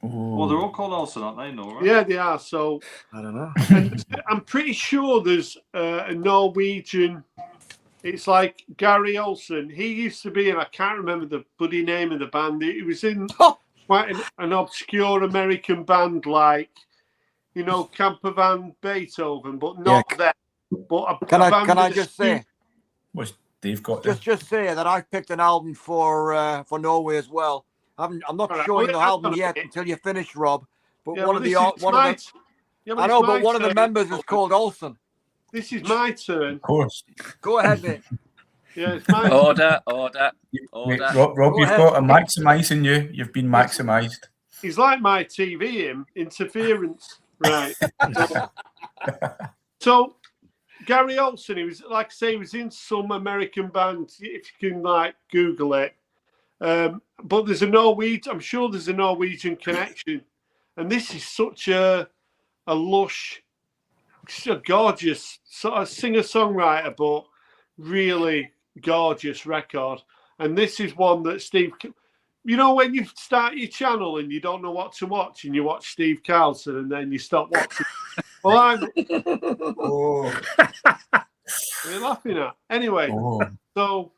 Well, they're Oh, all called Olsen, aren't they, Nora? Yeah, they are. So, I don't know. and I'm pretty sure there's a Norwegian. It's like Gary Olsen. He used to be, and I can't remember the bloody name of the band. He was in quite an obscure American band, like, you know, Camper Van Beethoven, but not them. But Can I just say? what's Dave got there? Just say that I've picked an album for Norway as well. I'm not All right, showing well, the hang album on a yet minute. until you finish, Rob. But Yeah, one of the I know, but one of the members is called Olsen. This is my turn. Of course. Go ahead, mate. Yeah, it's my Order. Wait, Rob, you've got a maximising you. You've been maximised. He's like my TV, him. Interference. Right. So, Gary Olsen, he was, like I say, he was in some American band, if you can, like, Google it. But there's a Norwegian, I'm sure there's a Norwegian connection. And this is such a lush, a gorgeous sort of singer-songwriter, but really gorgeous record. And this is one that Steve, you know, when you start your channel and you don't know what to watch and you watch Steve Carlson and then you stop watching. Well, I'm. Oh. What are you laughing at? Anyway, so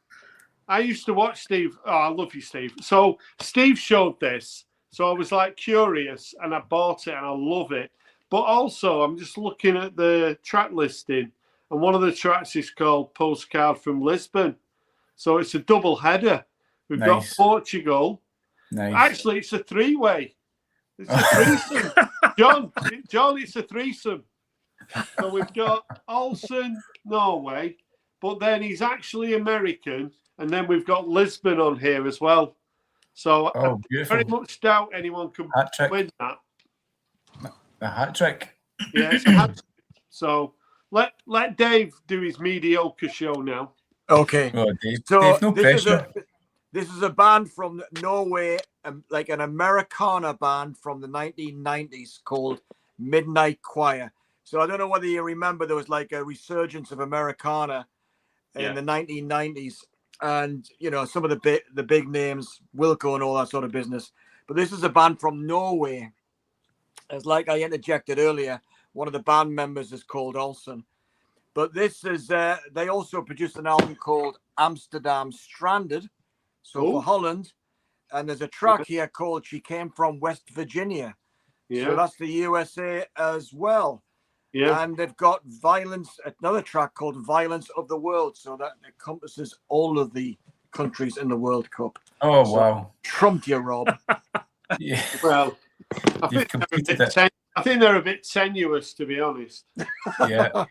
I used to watch Steve. Oh, I love you, Steve. So Steve showed this. So I was like curious and I bought it and I love it. But also, I'm just looking at the track listing, and one of the tracks is called Postcard from Lisbon. So it's a double header. We've got Portugal. Nice. Actually, it's a three-way. It's a threesome. John, it's a threesome. So we've got Olsen, Norway, but then he's actually American, and then we've got Lisbon on here as well. So I very much doubt anyone can win that. A hat trick. Yeah, it's a hat trick. So let Dave do his mediocre show now. Okay. Oh, Dave, so Dave, no pressure. This is a band from Norway, like an Americana band from the 1990s called Midnight Choir. So I don't know whether you remember, there was like a resurgence of Americana in the 1990s. And, you know, some of the big names, Wilco and all that sort of business. But this is a band from Norway. As like I interjected earlier, one of the band members is called Olsen. But this is, they also produced an album called Amsterdam Stranded. So for Holland. And there's a track here called She Came from West Virginia. Yeah. So that's the USA as well. Yeah. And they've got another track called Violence of the World. So that encompasses all of the countries in the World Cup. Oh, so wow. Trumped you, Rob. Yeah. Well, I think they're a bit tenuous, to be honest. Yeah.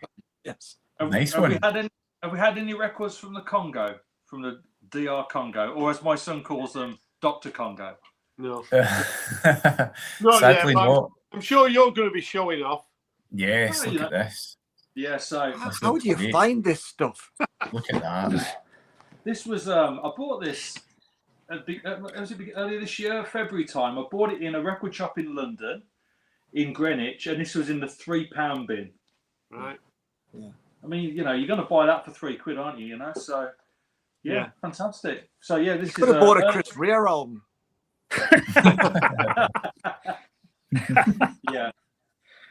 Yes. Nice one. Have we had any records from the Congo, from the DR Congo, or as my son calls them, Dr. Congo? No. Sadly not. I'm sure you're going to be showing off. Yes, look at this. Yeah, so how do you find this stuff? Look at that. This was I bought this earlier this year, February time. I bought it in a record shop in London, in Greenwich, and this was in the £3 bin. Right. Yeah. I mean, you know, you're going to buy that for £3, aren't you? You know, so yeah. Fantastic. So yeah, this could have bought a Chris Rea album. Yeah.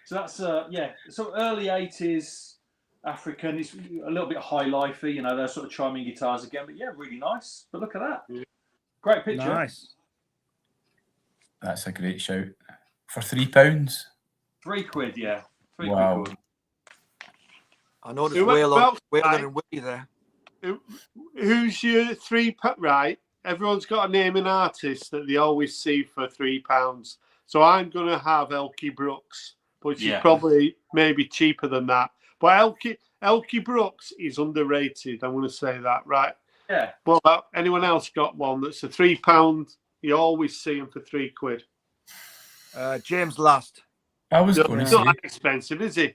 So that's so early 80s African. It's a little bit high lifey, you know, those sort of chiming guitars again. But yeah, really nice. But look at that. Yeah. Great picture. Nice. That's a great shout. For £3? £3, yeah. Wow. £3. I noticed Whaler and Willie there. Who's your £3? Right. Everyone's got a name and artist that they always see for £3. So I'm going to have Elkie Brooks, but she's probably maybe cheaper than that. But Elkie Brooks is underrated. I'm going to say that, right? Yeah. But anyone else got one that's a £3? You always see them for £3. James Last. I was going to say. Not that expensive, is he?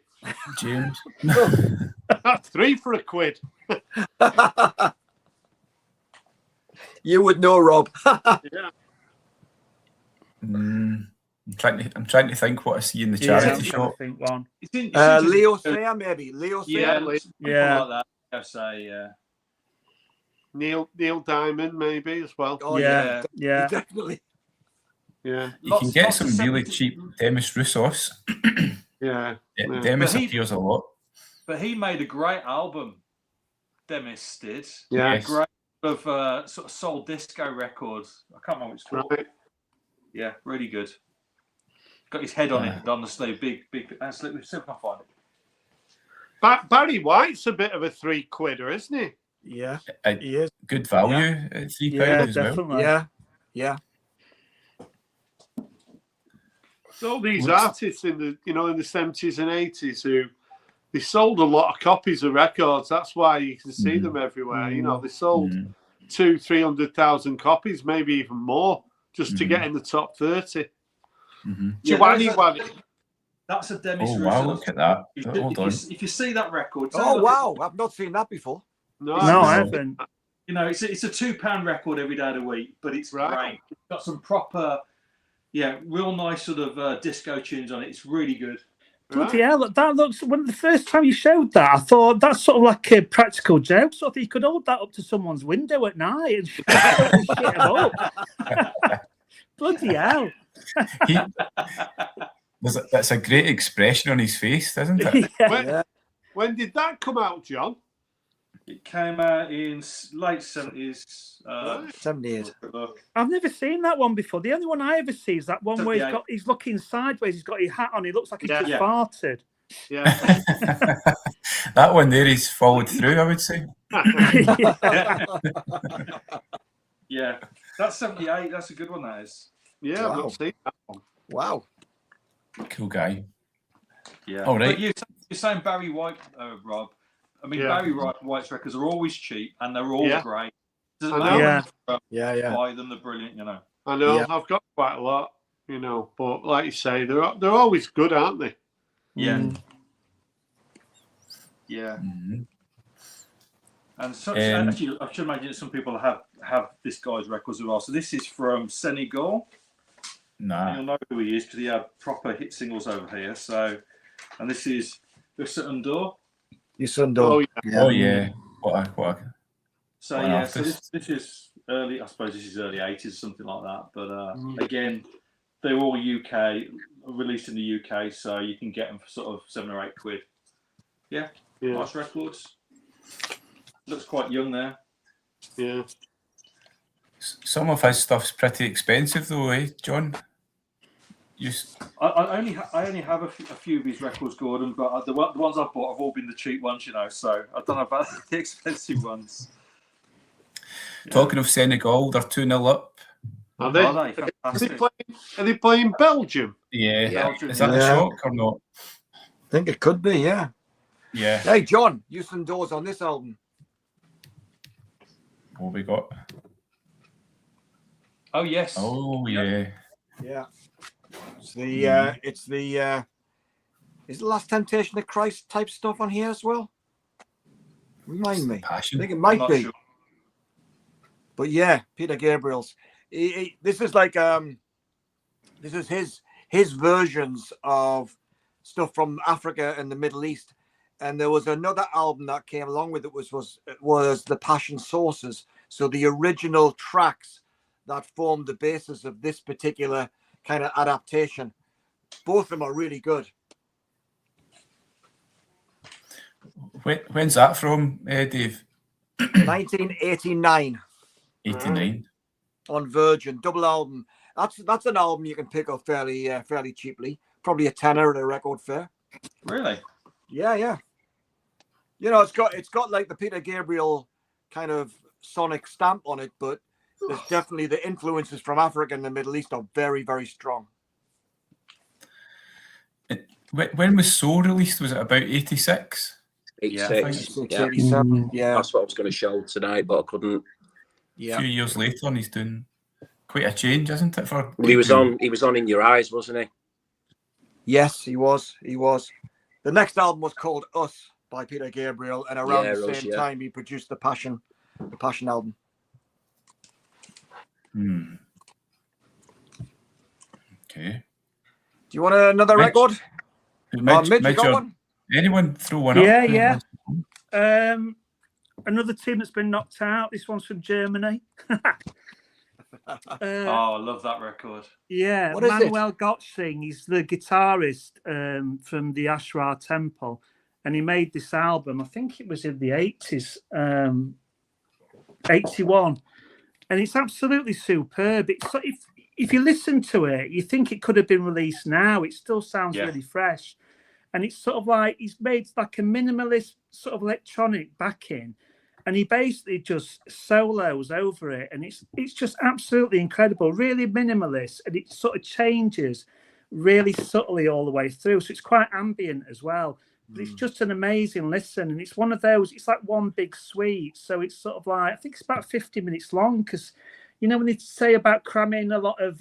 James. That's £3 for £1. You would know, Rob. Yeah. I'm trying to think what I see in the Yeah, charity I'm trying shop. to think one. Leo Sayer, maybe. Leo Sayer. Yeah, like that. I say, yeah. Neil Diamond, maybe as well. Oh Yeah. definitely. Yeah, You can get lots of some really 70s. cheap Demis Roussos. yeah. Demis But he- appears a lot. But he made a great album. Demis did. Yeah. Yes. Great of sort of soul disco records. I can't remember what it's called. Right. Yeah, really good. Got his head on it, on the sleeve. Big. Let's see if I can find it. Barry White's a bit of a £3-quidder, isn't he? Yeah, A he is. good value at £3 Yeah, as well. definitely. Yeah. All these artists in the 70s and 80s who they sold a lot of copies of records. That's why you can see them everywhere. You know, they sold 200,000-300,000 copies, maybe even more, just to get in the top 30. That's a Demis Oh Roussos. wow! Look at that. Hold on. If you see that record, Oh wow! I've not seen that before. No, I haven't. You know, it's a £2 record every day of the week, but it's great. It's got some proper, real nice sort of disco tunes on it. It's really good. Bloody hell, that looks. When the first time you showed that, I thought that's sort of like a practical joke. So you could hold that up to someone's window at night and shit them up. Bloody hell! That's a great expression on his face, isn't it? When did that come out, John? It came out in late 70s. 78. I've never seen that one before. The only one I ever see is that one where he's looking sideways. He's got his hat on. He looks like he's just farted. Yeah. That one there is followed through, I would say. Yeah, that's 78. That's a good one, that is. Yeah, I've not seen that one. Wow. Cool guy. Yeah. All right. But you're saying Barry White, Rob. I mean, Barry White's records are always cheap and they're all great. Doesn't matter buy them, they're brilliant, you know. I know. I've got quite a lot, you know, but like you say, they're always good, aren't they? Yeah. Yeah. And such, actually, I should imagine some people have this guy's records as well. So this is from Senegal. Nah. You'll know who he is because he had proper hit singles over here. So, and this is Issa Undur. Oh yeah. What a So an so this is early. I suppose this is early 80s, something like that. But again, they're all UK, released in the UK, so you can get them for sort of £7 or £8. Yeah. Nice records. Looks quite young there. Yeah. Some of his stuff's pretty expensive though, eh, John? I only have a few of his records, Gordon, but the ones I've bought have all been the cheap ones, you know. So I don't know about the expensive ones. Talking of Senegal, they're 2-0 up. Are they? Fantastic. Are they playing Belgium? Yeah. Belgium, Is that a shock or not? I think it could be, yeah. Yeah. Hey, John, Houston Doors on this album. What we got? Oh yes. Oh yeah. Yeah. It's the is the Last Temptation of Christ type stuff on here as well? Remind me. Passion. I think it might be. Sure. But yeah, Peter Gabriel's. This is like this is his versions of stuff from Africa and the Middle East. And there was another album that came along with it was the Passion Sources. So the original tracks that formed the basis of this particular kind of adaptation. Both of them are really good. When's that from, Dave? 1989. 89. On Virgin, double album. That's an album you can pick up fairly cheaply. Probably a tenner at a record fair. Really? Yeah. You know, it's got like the Peter Gabriel kind of sonic stamp on it, but there's definitely the influences from Africa and the Middle East are very, very strong. When was Soul released? Was it about 86? 86. Yeah. 87. Yeah. That's what I was going to show tonight, but I couldn't. A few years later, and he's doing quite a change, isn't it? Well, he was on In Your Eyes, wasn't he? Yes, he was. The next album was called Us by Peter Gabriel, and around the same time he produced the Passion album. Okay. Do you want another Mitch? record? Mitch, you got one? Anyone throw one Yeah, up? yeah. Another team that's been knocked out. This one's from Germany. Oh, I love that record. Yeah, What is Manuel Gottsing. He's the guitarist from the Ashra Temple, and he made this album. I think it was in the 80s, 81, and it's absolutely superb. It's if you listen to it, you think it could have been released now. It still sounds really fresh, and it's sort of like he's made like a minimalist sort of electronic backing. And he basically just solos over it, and it's just absolutely incredible, really minimalist, and it sort of changes really subtly all the way through. So it's quite ambient as well. But it's just an amazing listen, and it's one of those. It's like one big suite, so it's sort of like I think it's about 50 minutes long because, you know, when they say about cramming a lot of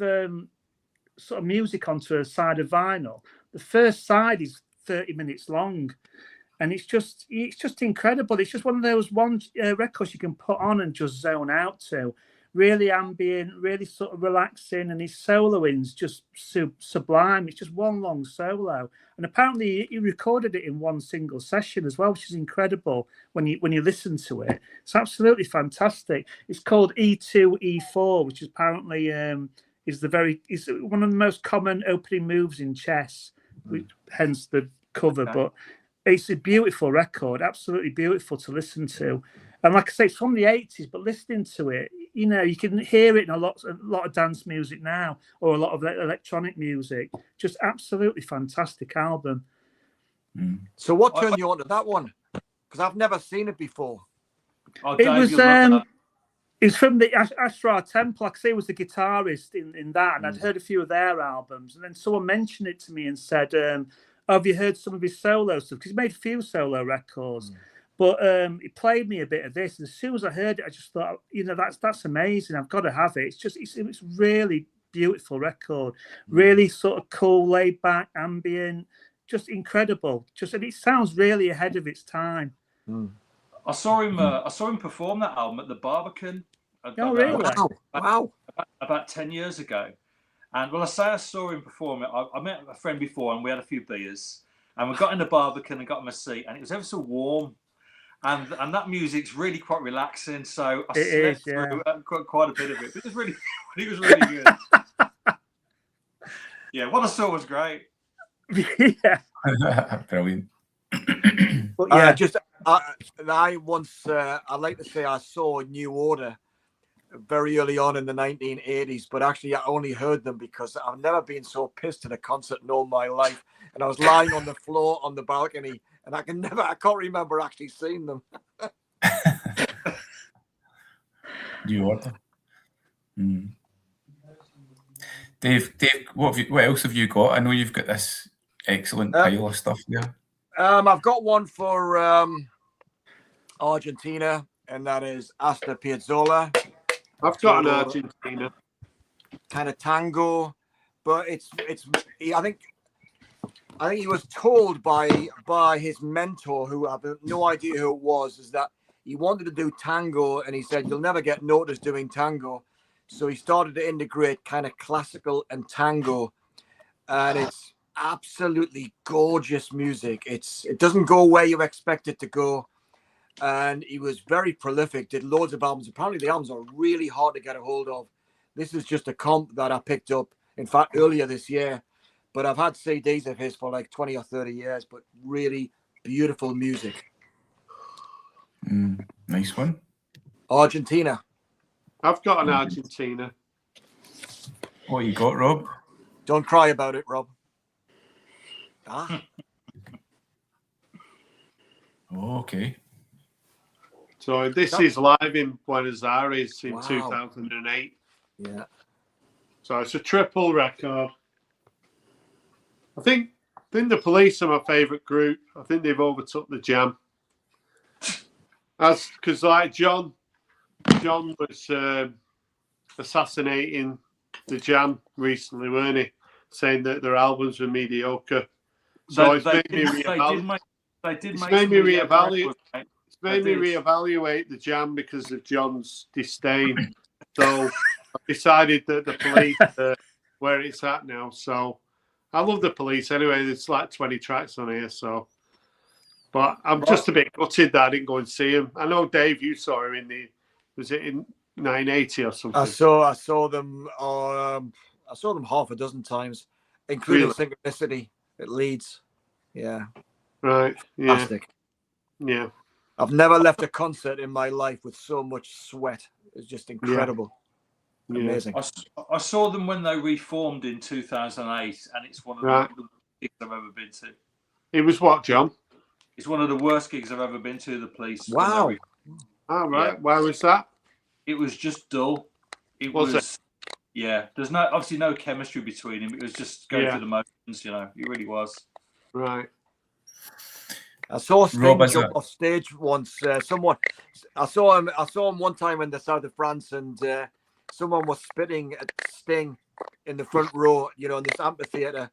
sort of music onto a side of vinyl, the first side is 30 minutes long. And it's just incredible. It's just one of those records you can put on and just zone out to. Really ambient, really sort of relaxing, and his soloing's just sublime. It's just one long solo, and apparently he recorded it in one single session as well, which is incredible when you listen to it. It's absolutely fantastic. It's called E2 E4, which is apparently is one of the most common opening moves in chess, hence the cover, but. It's a beautiful record, absolutely beautiful to listen to. And like I say, it's from the 80s, but listening to it, you know, you can hear it in a lot of dance music now, or a lot of electronic music. Just absolutely fantastic album. So what turned you on to that one? Because I've never seen it before. It was from the Ashra Temple. Like I say, he was the guitarist in that, and I'd heard a few of their albums. And then someone mentioned it to me and said, have you heard some of his solo stuff? Because he made a few solo records, but he played me a bit of this. And as soon as I heard it, I just thought, you know, that's amazing. I've got to have it. It's really beautiful record, really sort of cool, laid back, ambient, just incredible. And it sounds really ahead of its time. I saw him perform that album at the Barbican. Oh, really? Wow. About 10 years ago. And when I say I saw him perform it, I met a friend before and we had a few beers. And we got in the Barbican and got him a seat, and it was ever so warm. And that music's really quite relaxing. So I slept through quite a bit of it. But it was really good. Yeah, what I saw was great. Yeah. Brilliant. But yeah, I once, I like to say I saw New Order very early on in the 1980s, but actually I only heard them because I've never been so pissed at a concert in all my life. And I was lying on the floor on the balcony, and I can't remember actually seeing them. New Order. Dave, what else have you got? I know you've got this excellent pile of stuff there. I've got one for Argentina, and that is Astor Piazzolla. I've got an Argentina. Kind of tango, but it's. I think he was told by his mentor, who I have no idea who it was, is that he wanted to do tango, and he said you'll never get noticed doing tango, so he started to integrate kind of classical and tango, and it's absolutely gorgeous music. It doesn't go where you expect it to go. And he was very prolific, did loads of albums. Apparently the albums are really hard to get a hold of. This is just a comp that I picked up, in fact, earlier this year. But I've had CDs of his for like 20 or 30 years, but really beautiful music. Nice one. Argentina. I've got an Argentina. What you got, Rob? Don't cry about it, Rob. Oh, okay. So this is live in Buenos Aires in 2008. Yeah. So it's a triple record. I think the Police are my favourite group. I think they've overtook the Jam. Because like John was assassinating the Jam recently, weren't he? Saying that their albums were mediocre. So it's made me reevaluate the Jam because of John's disdain. So I decided that the Police where it's at now. So I love the Police anyway. There's like 20 tracks on here, so. But I'm just a bit gutted that I didn't go and see him. I know, Dave, you saw him was it in 980 or something? I saw them. I saw them half a dozen times, including Synchronicity at Leeds. Yeah. Right. Yeah. Fantastic. Yeah. I've never left a concert in my life with so much sweat. It's just incredible. Yeah. Amazing. I saw them when they reformed in 2008, and it's one of the worst gigs I've ever been to. It was what, John? It's one of the worst gigs I've ever been to, the Police. Wow. Oh, right. Yeah. Why was that? It was just dull. It was. Yeah. There's obviously no chemistry between him. It was just going through the motions, you know. It really was. Right. I saw Sting jump off stage once. I saw him one time in the south of France, and someone was spitting at Sting in the front row, you know, in this amphitheater,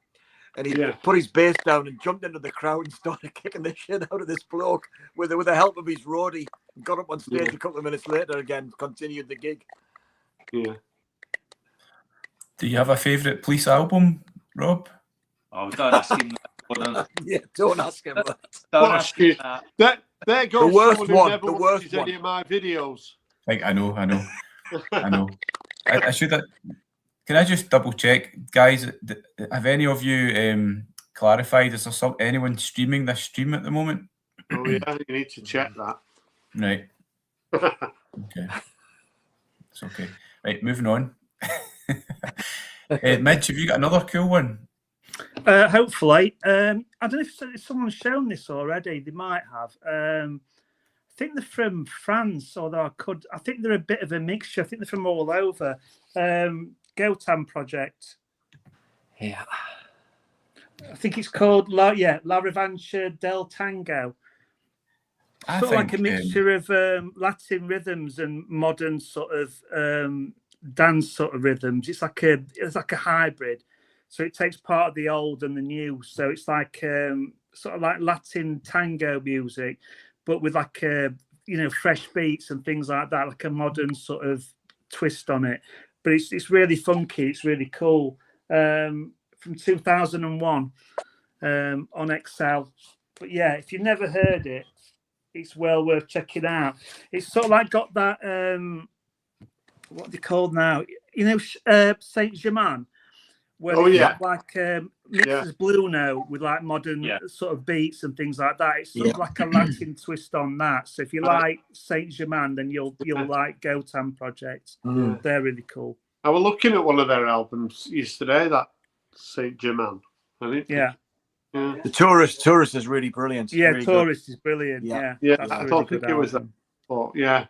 and he put his bass down and jumped into the crowd and started kicking the shit out of this bloke with the help of his roadie. Got up on stage a couple of minutes later again, continued the gig. Yeah. Do you have a favourite Police album, Rob? Oh, don't ask him that. Yeah, don't ask him that. Don't ask him that. There goes the worst someone who one. never The watches worst one. any of my videos. I know. I know. I should have. Can I just double check, guys? Have any of you clarified? Is there anyone streaming this stream at the moment? Oh yeah, you need to check that. Right. Okay. It's okay. Right, moving on. Mitch, have you got another cool one? Hopefully. I don't know if someone's shown this already. They might have. I think they're from France, although I think they're a bit of a mixture. I think they're from all over. Gotham Project. Yeah. I think it's called La Revanche del Tango. Sort of like a mixture of Latin rhythms and modern sort of dance sort of rhythms. It's like a hybrid. So it takes part of the old and the new. So it's like sort of like Latin tango music, but with like fresh beats and things like that, like a modern sort of twist on it. But it's really funky. It's really cool. From 2001 on Excel. But yeah, if you've never heard it, it's well worth checking out. It's sort of like got that what are they called now? You know, Saint Germain. Where like mixes Blue Note with like modern sort of beats and things like that. It's sort of like a Latin twist on that. So if you like Saint Germain, then you'll like Gotham Project. They're really cool. I was looking at one of their albums yesterday, that Saint Germain. Yeah. The Tourist is really brilliant. Yeah, really Tourist is brilliant. Yeah. I don't think it was that. But yeah,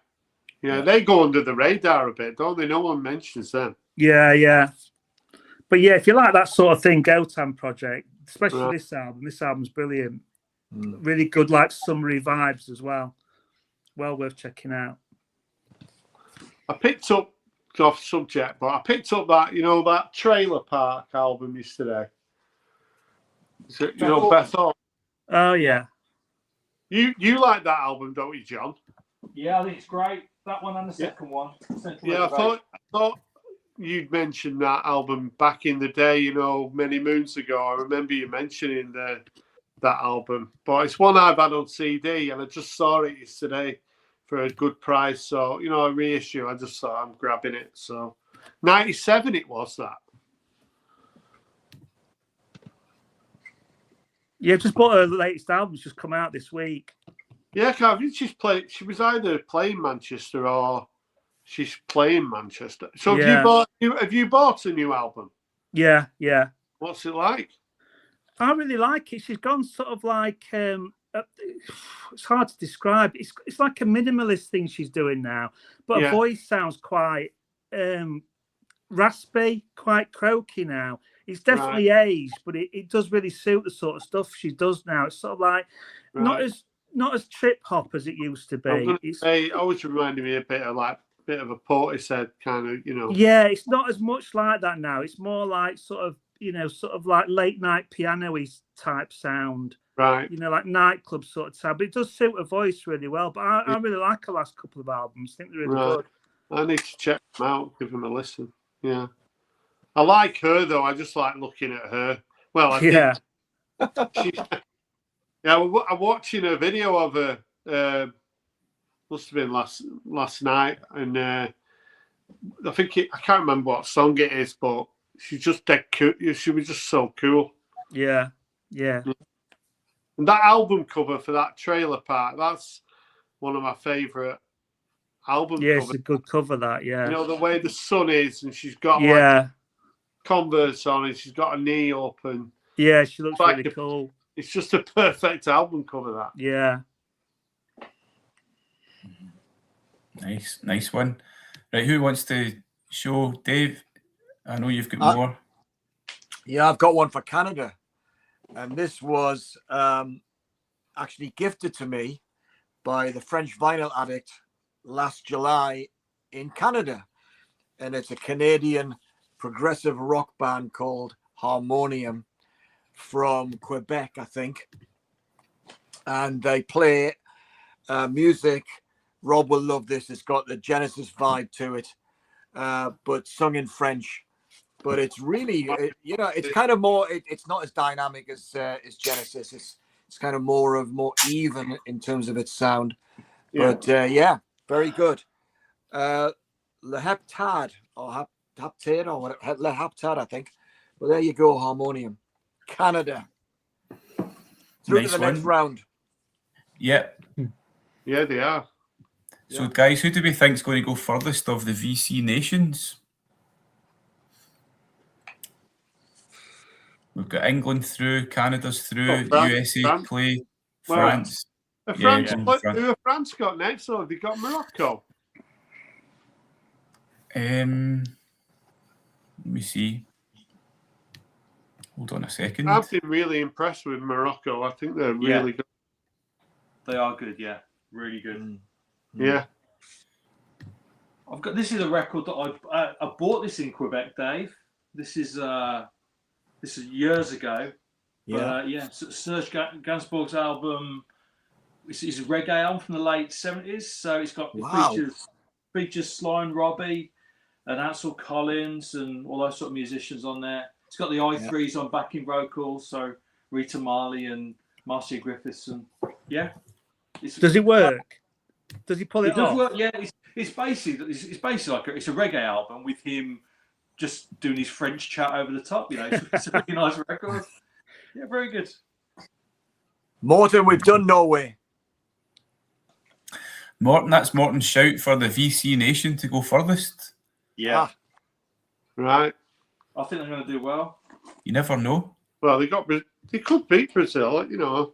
they go under the radar a bit, don't they? No one mentions them. Yeah. But yeah, if you like that sort of thing, Gotham Project, especially this album's brilliant. Really good, like summery vibes as well. Well worth checking out. I picked up, off subject, but I picked up that, that Trailer Park album yesterday. So, Bethel. Oh yeah. You like that album, don't you, John? Yeah, I think it's great. That one and the second one. Yeah, I thought you'd mentioned that album back in the day, many moons ago. I remember you mentioning that album, but it's one I've had on CD, and I just saw it yesterday for a good price. So, a reissue. I just thought I'm grabbing it. So, 97 it was that. Yeah, just bought her latest album. It's just come out this week. Yeah, she was either playing Manchester or she's playing Manchester. So have you bought a new album? Yeah. What's it like? I really like it. She's gone sort of like it's hard to describe. It's like a minimalist thing she's doing now, but her voice sounds quite raspy, quite croaky now. It's definitely aged, but it does really suit the sort of stuff she does now. It's sort of like not as trip hop as it used to be. It always reminded me a bit of a Portishead kind of, Yeah, it's not as much like that now. It's more like sort of like late night piano-y type sound. Right. Like nightclub sort of sound. But it does suit her voice really well. But I really like her last couple of albums. I think they're really good. I need to check them out, give them a listen. Yeah. I like her though. I just like looking at her. Well, I Yeah. Yeah, I'm watching a video of her. Must have been last night, and I think I can't remember what song it is, but she's just dead cool. She was just so cool. Yeah. Yeah. And that album cover for that trailer park, that's one of my favourite album Yeah, covers. it's a good cover, that. Yeah. You know, the way the sun is, and she's got Yeah. like Converse on, and she's got a knee up, and Yeah, she looks like really cool. it's just a perfect album cover, that. Yeah. Nice one. Right, who wants to show? Dave, I know you've got more. Yeah, I've got one for Canada. And this was actually gifted to me by the French vinyl addict last July in Canada. And it's a Canadian progressive rock band called Harmonium from Quebec, I think. And they play music. Rob will love this. It's got the Genesis vibe to it, but sung in French. But it's really, it's kind of more. It's not as dynamic as Genesis. It's kind of more even in terms of its sound. Yeah. But yeah, very good. Le Heptad or Heptad or whatever, Le Heptad, I think. Well, there you go, Harmonium, Canada. Through to the next round. Yeah. Yeah, they are. So, guys, who do we think is going to go furthest of the VC nations? We've got England through, Canada's through, USA play, France. Who have France got next? Or have they got Morocco? Let me see. Hold on a second. I've been really impressed with Morocco. I think they're really good. They are good, yeah. Really good. Yeah. This is a record that I bought this in Quebec, Dave. This is years ago. Yeah. But, Serge Gainsbourg's album. It's a reggae album from the late 70s. So it's got features Sly and Robbie and Ansel Collins and all those sort of musicians on there. It's got the I3s on backing vocals, so Rita Marley and Marcia Griffiths, and does it work? Does he pull it off? Does work. Yeah, it's basically like it's a reggae album with him just doing his French chat over the top. You know, it's a really nice record. Yeah, very good. Morton, we've done Norway. Morton, that's Morton's shout for the VC nation to go furthest. Yeah. Right. I think they're going to do well. You never know. Well, they could beat Brazil, you know.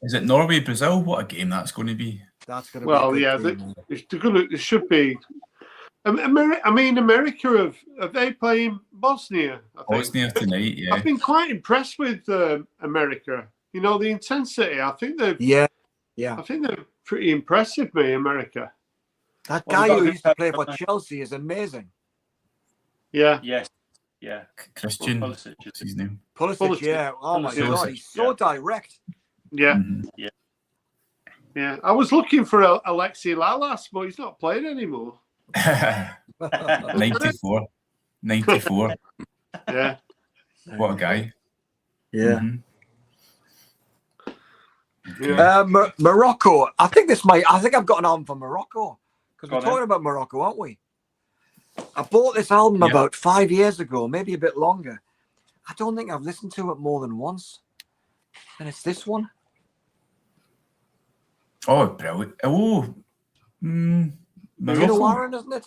Is it Norway, Brazil? What a game that's going to be. That's going to be a good game. It should be. America have they playing Bosnia? I think. Bosnia tonight, yeah. I've been quite impressed with America. You know, the intensity. I think they've. Yeah. I think they're pretty impressive, me, America. That guy who used to play for Chelsea is amazing. Yeah. Yes. Yeah. Christian. Pulisic is his name. Pulisic, yeah. Oh my God, he's so direct. Yeah. Mm-hmm. Yeah. Yeah. I was looking for Alexi Lalas, but he's not playing anymore. 94. Yeah. What a guy. Yeah. Mm-hmm. Okay. Morocco. I think I've got an album for Morocco because we're talking about Morocco, aren't we? I bought this album about 5 years ago, maybe a bit longer. I don't think I've listened to it more than once. And it's this one. Oh, brilliant. Oh. Morocco, Aaron, isn't it?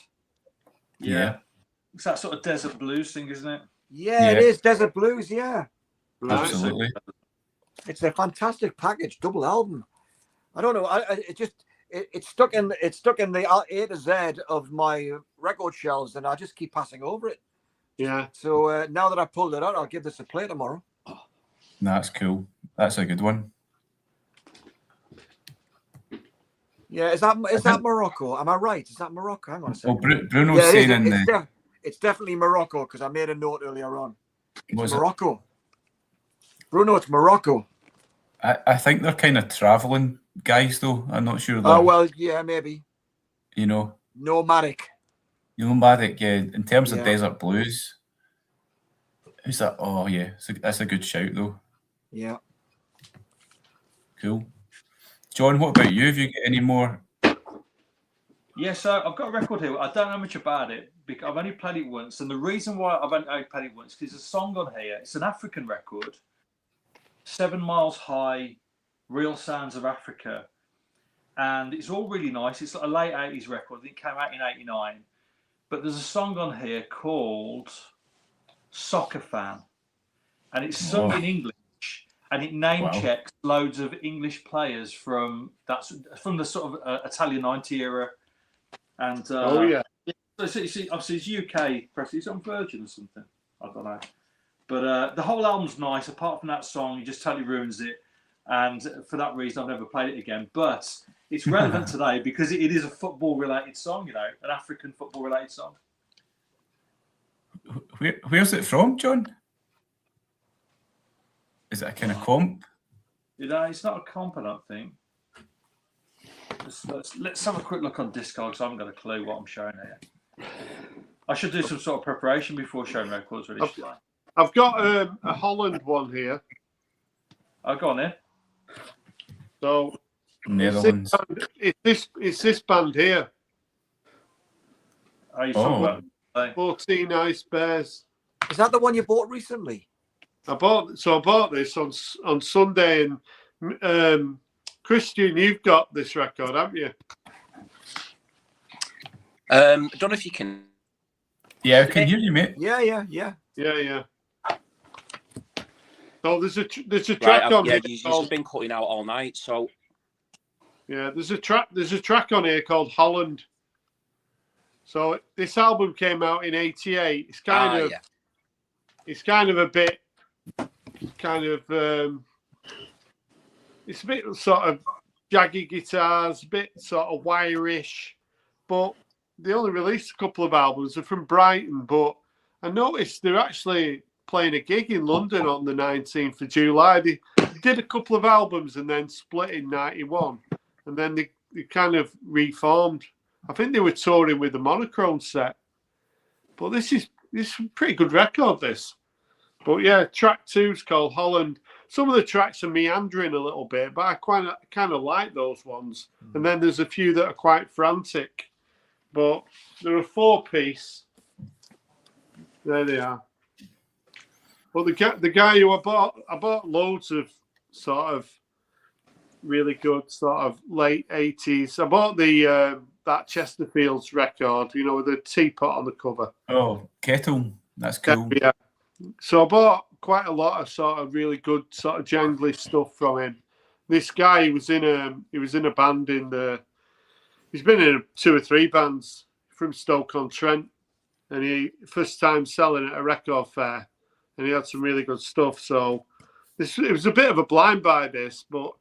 Yeah. It's that sort of desert blues thing, isn't it? Yeah, it is. Desert Blues, yeah. Absolutely. It's a fantastic package, double album. I don't know. It's stuck in the A to Z of my record shelves, and I just keep passing over it. Yeah. So now that I pulled it out, I'll give this a play tomorrow. That's cool. That's a good one. Yeah, is that Morocco? Am I right? Is that Morocco? Hang on a second. Well, Bruno's saying it's definitely Morocco because I made a note earlier on. It's Morocco. Bruno, it's Morocco. I think they're kind of travelling guys, though. I'm not sure. Oh, well, yeah, maybe. You know. Nomadic, yeah. In terms of desert blues. Who's that? Oh, yeah. That's a good shout, though. Yeah. Cool. John, what about you? Have you got any more? Yeah, so I've got a record here. I don't know much about it because I've only played it once. And the reason why I've only played it once is because there's a song on here. It's an African record, 7 Miles High, Real Sounds of Africa. And it's all really nice. It's like a late 80s record. It came out in 89. But there's a song on here called Soccer Fan. And it's sung in English. And it name checks loads of English players from the sort of Italian 90 era. And so obviously it's UK press. It's on Virgin or something. I don't know. But the whole album's nice. Apart from that song, it just totally ruins it. And for that reason, I've never played it again. But it's relevant today because it is a football-related song, an African football-related song. Where's it from, John? Is it a kind of comp? It's not a comp, I don't think. Let's have a quick look on Discogs. So I haven't got a clue what I'm showing here. I should do some sort of preparation before showing records. Really. I've got a Holland one here. Oh, go on then. So Netherlands. It's this band here. Are you talking about? 14 Ice Bears. Is that the one you bought recently? I bought this on Sunday, and Christian, you've got this record, haven't you? I don't know if you can. Yeah, I can hear you, mate. Yeah. So there's a track on here. You've been cutting out all night, so yeah, there's a track on here called Holland. So this album came out in '88. It's kind of a bit. It's a bit sort of jaggy guitars, a bit sort of wire-ish, but they only released a couple of albums. They're from Brighton, but I noticed they're actually playing a gig in London on the 19th of July. They did a couple of albums and then split in 91, and then they kind of reformed. I think they were touring with the Monochrome set, but this is a pretty good record, this. But yeah, track 2 is called Holland. Some of the tracks are meandering a little bit, but I kind of like those ones. And then there's a few that are quite frantic. But they're a 4-piece. There they are. But the guy who I bought loads of sort of really good sort of late 80s. I bought the that Chesterfield's record, with the teapot on the cover. Oh, Kettle. That's cool. Yeah. So I bought quite a lot of sort of really good sort of jangly stuff from him. This guy, he was in a band he's been in 2 or 3 bands from Stoke-on-Trent, and he first time selling at a record fair, and he had some really good stuff. So it was a bit of a blind buy, this, but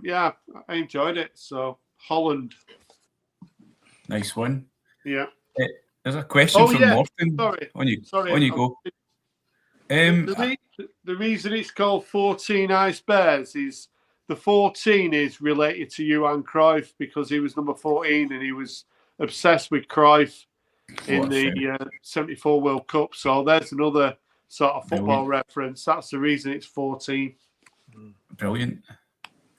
yeah, I enjoyed it. So Holland, nice one. Yeah. There's a question from Morton. Sorry. On you go. The reason it's called 14 Ice Bears is the 14 is related to Johan Cruyff because he was number 14 and he was obsessed with Cruyff in the 74 World Cup. So there's another sort of football reference. That's the reason it's 14. Brilliant.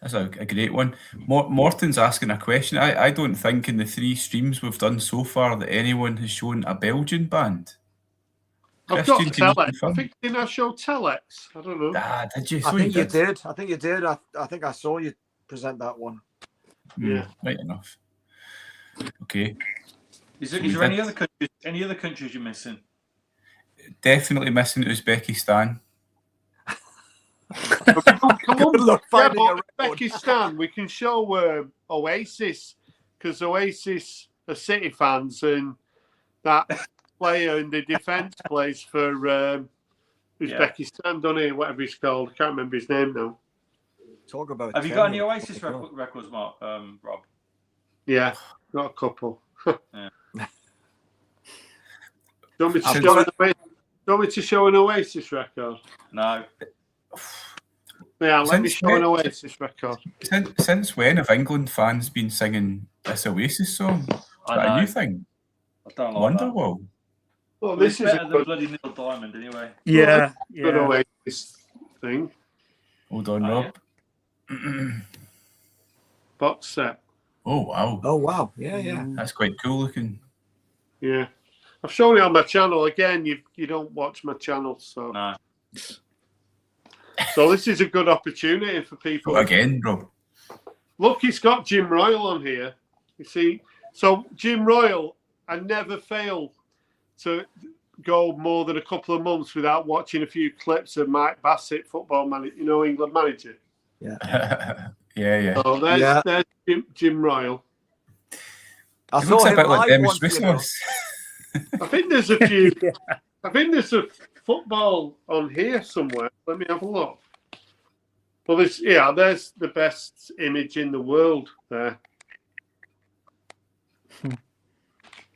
That's a great one. Morton's asking a question. I don't think in the 3 streams we've done so far that anyone has shown a Belgian band. I've got Telex. I think didn't I show Telex? I don't know. Did you? I think you did. I think I saw you present that one. Yeah. Right enough. Okay. Is there any other countries you're missing? Definitely missing Uzbekistan. Come on, Uzbekistan. We can show Oasis because Oasis are City fans, and that player in the defence plays for Uzbekistan, doesn't he? Whatever he's called. I can't remember his name now. Talk about. Have you got any Oasis records, Mark, Rob? Yeah, got a couple. Yeah. Do you want me to show an Oasis record? No. Yeah, let me show an Oasis record. Since when have England fans been singing this Oasis song? Is that a new thing? I don't like Wonderwall. Well, this is better than bloody Neil Diamond, anyway. Yeah, good yeah. Oasis thing. Hold on, Oh, Rob. Box set. Oh, wow. Oh wow, yeah. That's quite cool looking. Yeah, I've shown it on my channel. Again, you don't watch my channel, so No. so this is a good opportunity for people. Oh, again, Rob. Look, it's got Jim Royle on here. You see, so Jim Royle, I never fail to go more than a couple of months without watching a few clips of Mike Bassett, football manager, England manager. Yeah, yeah. So there's Jim Royle. I It looks saw a him bit like live Demis once, you know. Roussos. I think there's a few. I think there's a football on here somewhere. Let me have a look. Well, there's the best image in the world there.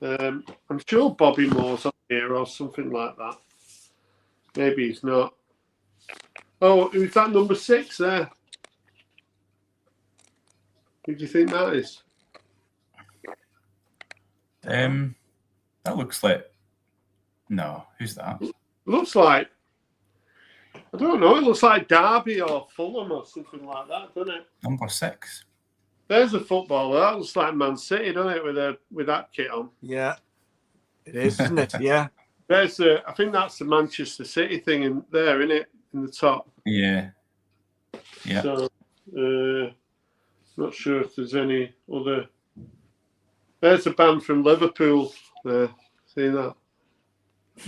I'm sure Bobby Moore's on here or something like that. Maybe he's not. Oh, who's that number 6 there? Who do you think that is? That looks like... No, who's that? Looks like, I don't know, it looks like Derby or Fulham or something like that, doesn't it? Number 6. There's a footballer. That looks like Man City, doesn't it, with that kit on? Yeah, it is, isn't it? Yeah. There's I think that's the Manchester City thing in there, isn't it? In the top. Yeah. Yeah. So, not sure if there's any other. There's a band from Liverpool there. See that?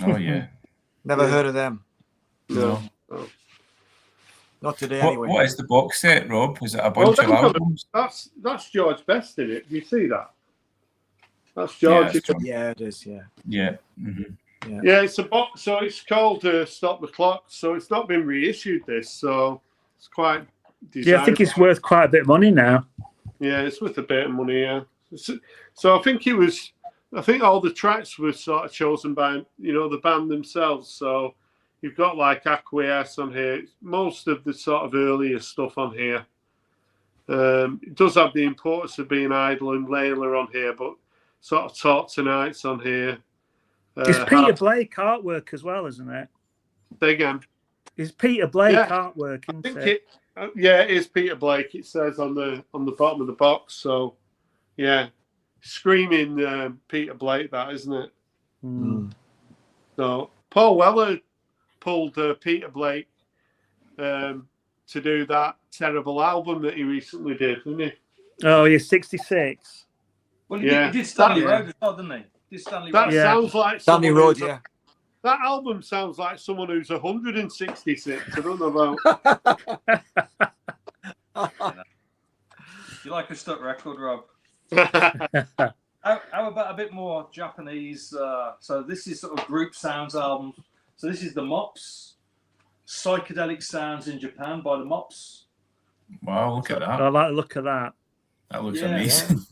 Oh, yeah. Never heard of them. No. Not today, anyway. What is the box set, Rob? Is it a bunch of albums? That's George Best in it. Do you see that? That's George. Yeah, it is. Yeah. Yeah. Mm-hmm. Yeah, it's a box. So it's called Stop the Clock. So it's not been reissued. This, so it's quite. Desirable. Yeah, I think it's worth quite a bit of money now. Yeah, it's worth a bit of money. Yeah. So I think I think all the tracks were sort of chosen by the band themselves. So you've got like Acquiesce on here. Most of the sort of earlier stuff on here. It does have the importance of Being Idle and Layla on here, but sort of Talk Tonight's on here. It's Peter Blake artwork as well, isn't it? Say again. It's Peter Blake artwork, isn't it? It is Peter Blake. It says on the bottom of the box. So, yeah, screaming Peter Blake, that isn't it? Mm. So Paul Weller pulled Peter Blake to do that terrible album that he recently did, didn't he? Oh, yeah, 66. Well, he did Stanley Road as well, didn't he? That sounds like Stanley Road, yeah. That album sounds like someone who's 166. I don't know about. You like a stuck record, Rob? How about a bit more Japanese? So this is sort of group sounds album. So this is the Mops, Psychedelic Sounds in Japan by the Mops. Wow, look at that. I like the look of that. That looks amazing.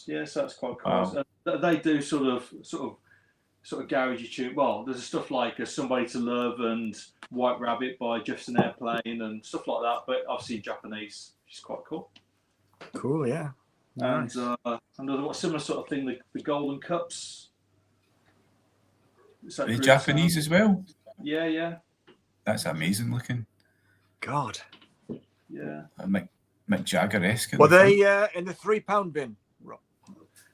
Yeah, so that's quite cool. Wow. So they do sort of garagey tune. Well, there's stuff like Somebody to Love and White Rabbit by Just an Airplane and stuff like that. But obviously in Japanese, which is quite cool. Cool, yeah. Nice. And another similar sort of thing, the Golden Cups. Are they Japanese as well? Yeah. That's amazing looking. God. Yeah. Mick Jagger-esque. Were they in the £3 bin?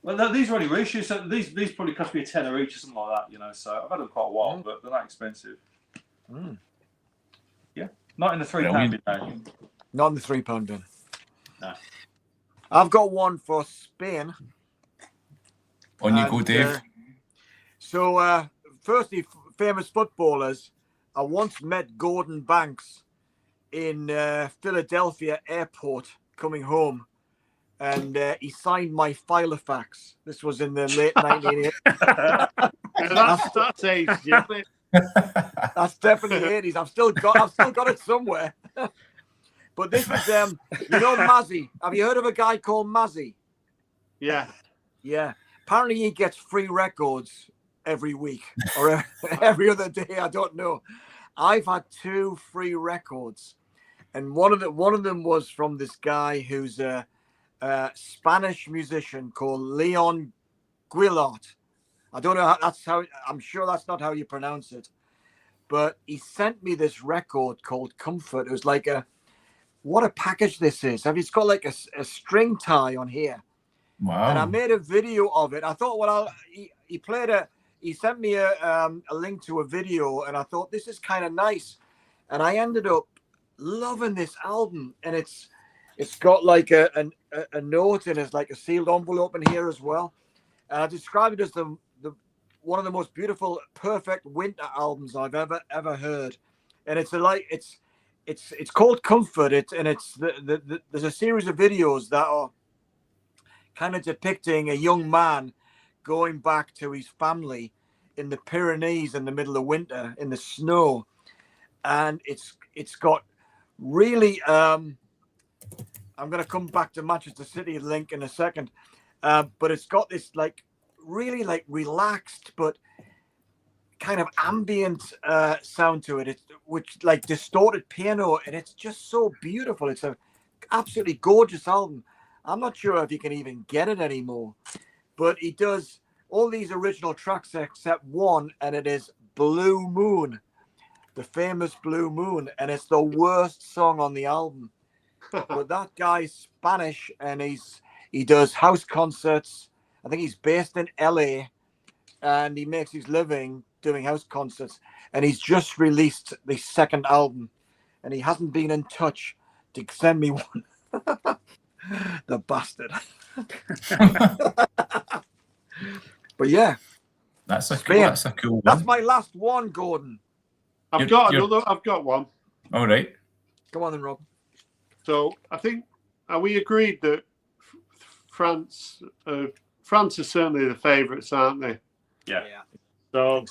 Well, no, these are only reissues. So these probably cost me a tenner each or something like that, So I've had them quite a while, but they're not expensive. Mm. Yeah. Not in the £3 bin, no. Not in the £3 bin. No. I've got one for Spain. On you go, Dave. So, firstly, famous footballers. I once met Gordon Banks in Philadelphia airport coming home, and he signed my Filofax. This was in the late 1980s. That's age, isn't it? That's definitely 80s. I've still got it somewhere. But this is Mazzy. Have you heard of a guy called Mazzy? Yeah. Yeah. Apparently he gets free records every week or every other day. I don't know. I've had 2 free records, and one of them was from this guy who's a Spanish musician called Leon Guillart. I don't know how I'm sure that's not how you pronounce it. But he sent me this record called Comfort. It was like what a package this is. It's got like a string tie on here. Wow. And I made a video of it. I thought, he sent me a link to a video, and I thought, this is kind of nice. And I ended up loving this album. And it's got like a note, and it's like a sealed envelope in here as well. And I described it as one of the most beautiful, perfect winter albums I've ever heard. And it's called Comfort. There's a series of videos that are kind of depicting a young man going back to his family in the Pyrenees in the middle of winter in the snow. And it's got really I'm going to come back to Manchester City link in a second, but it's got this like really like relaxed but kind of ambient sound to it, which like distorted piano, and it's just so beautiful. It's a absolutely gorgeous album. I'm not sure if you can even get it anymore, but he does all these original tracks except one, and it is Blue Moon, the famous Blue Moon, and it's the worst song on the album. But that guy's Spanish, and he does house concerts. I think he's based in LA, and he makes his living doing house concerts. And he's just released the second album, and he hasn't been in touch to send me one. The bastard. But yeah, that's a cool one. That's my last one, Gordon. I've got one. All right. Come on then, Rob. So I think we agreed that France are certainly the favourites, aren't they? Yeah. So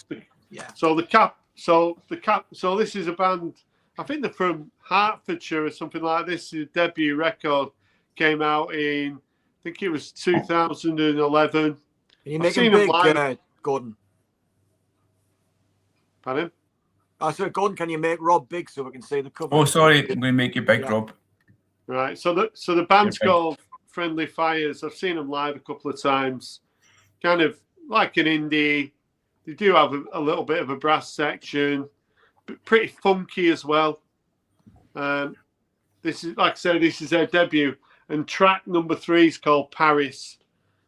this is a band. I think they're from Hertfordshire or something like this. Their debut record came out in, I think it was 2011. Can you make him big, Gordon? Pardon? I said, Gordon, can you make Rob big so we can see the cover? Oh, sorry, I'm going to make you big, Rob. Right. So the band's called Friendly Fires. I've seen them live a couple of times. Kind of like an indie. They do have a little bit of a brass section, but pretty funky as well. This is, like I said, this is their debut, and track number 3 is called Paris.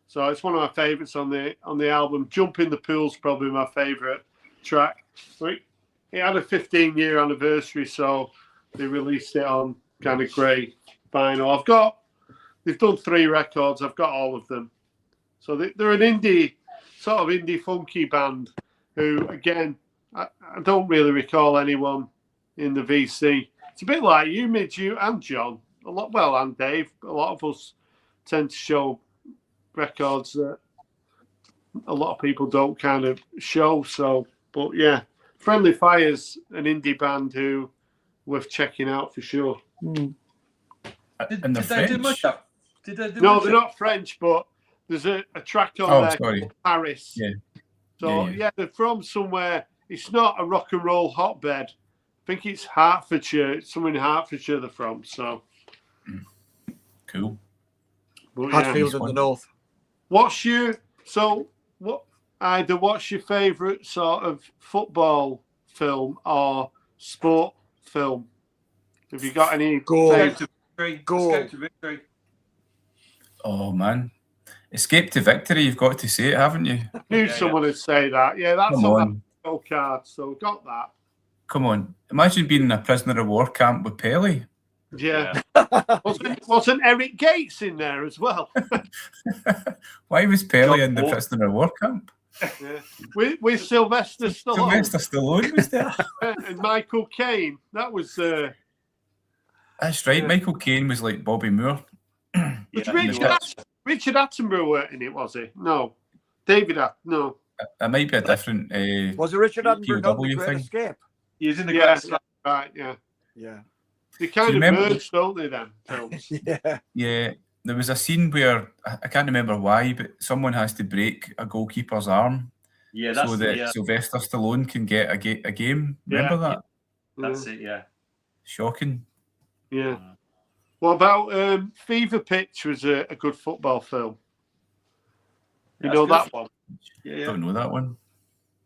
So it's one of my favourites on the album. Jump in the Pool's probably my favourite track. It had a 15-year anniversary, so they released it on kind of grey vinyl. They've done 3 records. I've got all of them. So they're an sort of indie funky band who, again, I don't really recall anyone in the VC. It's a bit like you, Midge, you and John, and Dave. A lot of us tend to show records that a lot of people don't kind of show. So, but yeah, Friendly Fire's an indie band who worth checking out for sure. Did they do much? No, they're not French, but there's a track on there called Paris. Yeah. So yeah, they're from somewhere. It's not a rock and roll hotbed. I think it's Hertfordshire. It's somewhere in Hertfordshire they're from. So cool. Hatfield in the north. What's your favourite sort of football film or sport film? Have you got any? Escape to Victory. Oh man, Escape to Victory. You've got to say it, haven't you? I knew someone would say that. Yeah, that's on that goal card. So got that. Come on, imagine being in a prisoner of war camp with Pelé. Yeah. Wasn't Eric Gates in there as well? Why was Pelé in the prisoner of war camp? Yeah. With Sylvester Stallone. Sylvester Stallone was there. And Michael Caine. That was... That's right. Michael Caine was like Bobby Moore. Richard Attenborough weren't in it, was he? No. No. It might be a different... was it Richard Attenborough not in The Great Escape? He was in The Great Escape. Right, yeah. Yeah. They kind of merged, don't they, then? Films. Yeah. There was a scene where, I can't remember why, but someone has to break a goalkeeper's arm so that Sylvester Stallone can get a game. Remember that? That's it, yeah. Shocking. Yeah. What about Fever Pitch was a good football film? You know that one? Yeah. Don't know that one.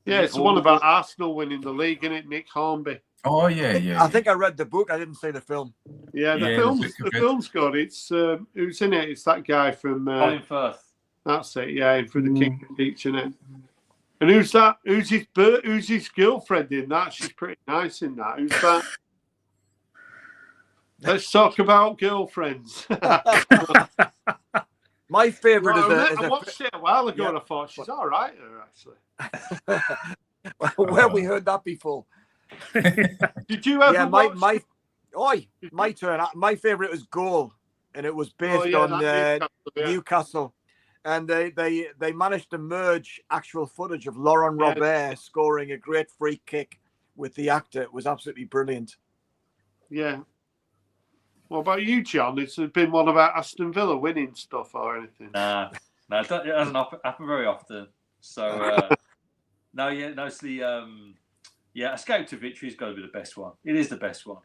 Yeah, it's the one about Arsenal winning the league, isn't it? Nick Hornby. Oh yeah. I think I read the book. I didn't see the film. Yeah, the film's good. It's who's in it? It's that guy from Colin Firth. That's it. Yeah, for the King of Beach, isn't it? And who's that? Who's his girlfriend in that? She's pretty nice in that. Who's that? Let's talk about girlfriends. My favourite I watched it a while ago and I thought she's all right there, actually. Where have we heard that before? Did you ever watch? My turn. My favourite was Goal, and it was based on Newcastle. And they managed to merge actual footage of Laurent Robert scoring a great free kick with the actor. It was absolutely brilliant. Yeah. What about you, John? It's been one about Aston Villa winning stuff or anything? No, it hasn't happened very often. So, it's the Escape to Victory has got to be the best one. It is the best one.